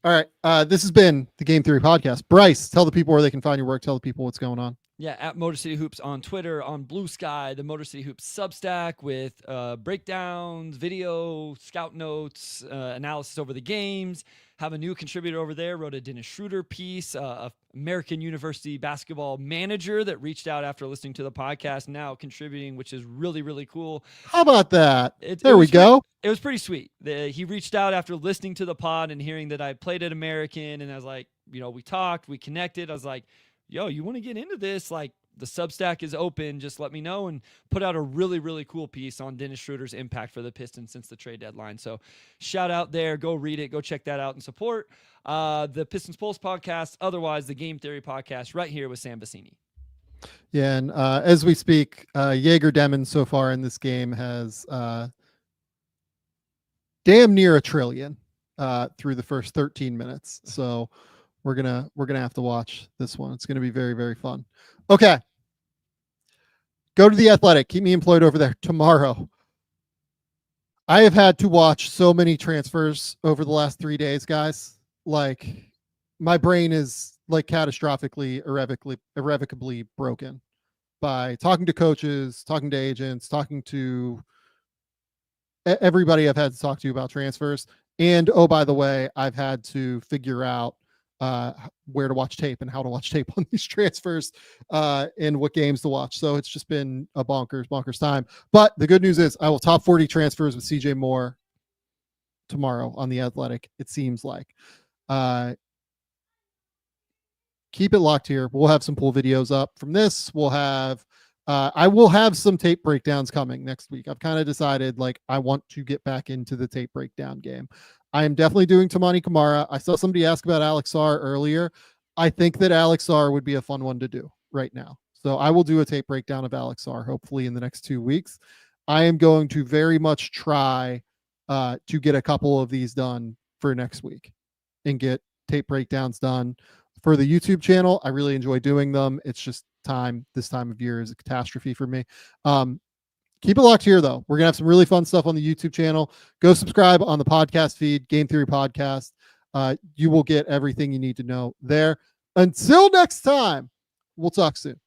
A: All right. This has been the Game Theory Podcast. Bryce, tell the people where they can find your work. Tell the people what's going on.
D: Yeah, at Motor City Hoops on Twitter, on Blue Sky, the Motor City Hoops Substack with breakdowns, video, scout notes, analysis over the games. Have a new contributor over there, wrote a Dennis Schroeder piece, American University basketball manager that reached out after listening to the podcast, now contributing, which is really, really cool.
A: How about that?
D: There
A: we go.
D: It was pretty sweet. He reached out after listening to the pod and hearing that I played at American, and I was like, you know, we talked, we connected. I was like, yo, you want to get into this? Like, the Substack is open. Just let me know, and put out a really, really cool piece on Dennis Schroeder's impact for the Pistons since the trade deadline. So shout out there. Go read it. Go check that out and support the Pistons Pulse podcast. Otherwise, the Game Theory podcast right here with Sam Vecenie.
A: Yeah, and as we speak, Jaeger Demon so far in this game has damn near $1 trillion through the first 13 minutes. So we're gonna have to watch this one. It's gonna be very, very fun. Okay. Go to The Athletic. Keep me employed over there tomorrow. I have had to watch so many transfers over the last 3 days, guys. Like, my brain is like catastrophically, irrevocably broken by talking to coaches, talking to agents, talking to everybody I've had to talk to about transfers. And, oh, by the way, I've had to figure out where to watch tape and how to watch tape on these transfers and what games to watch. So it's just been a bonkers time. But the good news is I will top 40 transfers with CJ Moore tomorrow on The Athletic, it seems like. Keep it locked here. We'll have some pool videos up from this. We'll have I will have some tape breakdowns coming next week. I've kind of decided, like, I want to get back into the tape breakdown game. I am definitely doing Tamani Kamara. I saw somebody ask about Alex Sarr earlier. I think that Alex Sarr would be a fun one to do right now. So I will do a tape breakdown of Alex Sarr, hopefully in the next 2 weeks. I am going to very much try to get a couple of these done for next week and get tape breakdowns done for the YouTube channel. I really enjoy doing them. It's just this time of year is a catastrophe for me. Keep it locked here, though. We're going to have some really fun stuff on the YouTube channel. Go subscribe on the podcast feed, Game Theory Podcast. You will get everything you need to know there. Until next time, we'll talk soon.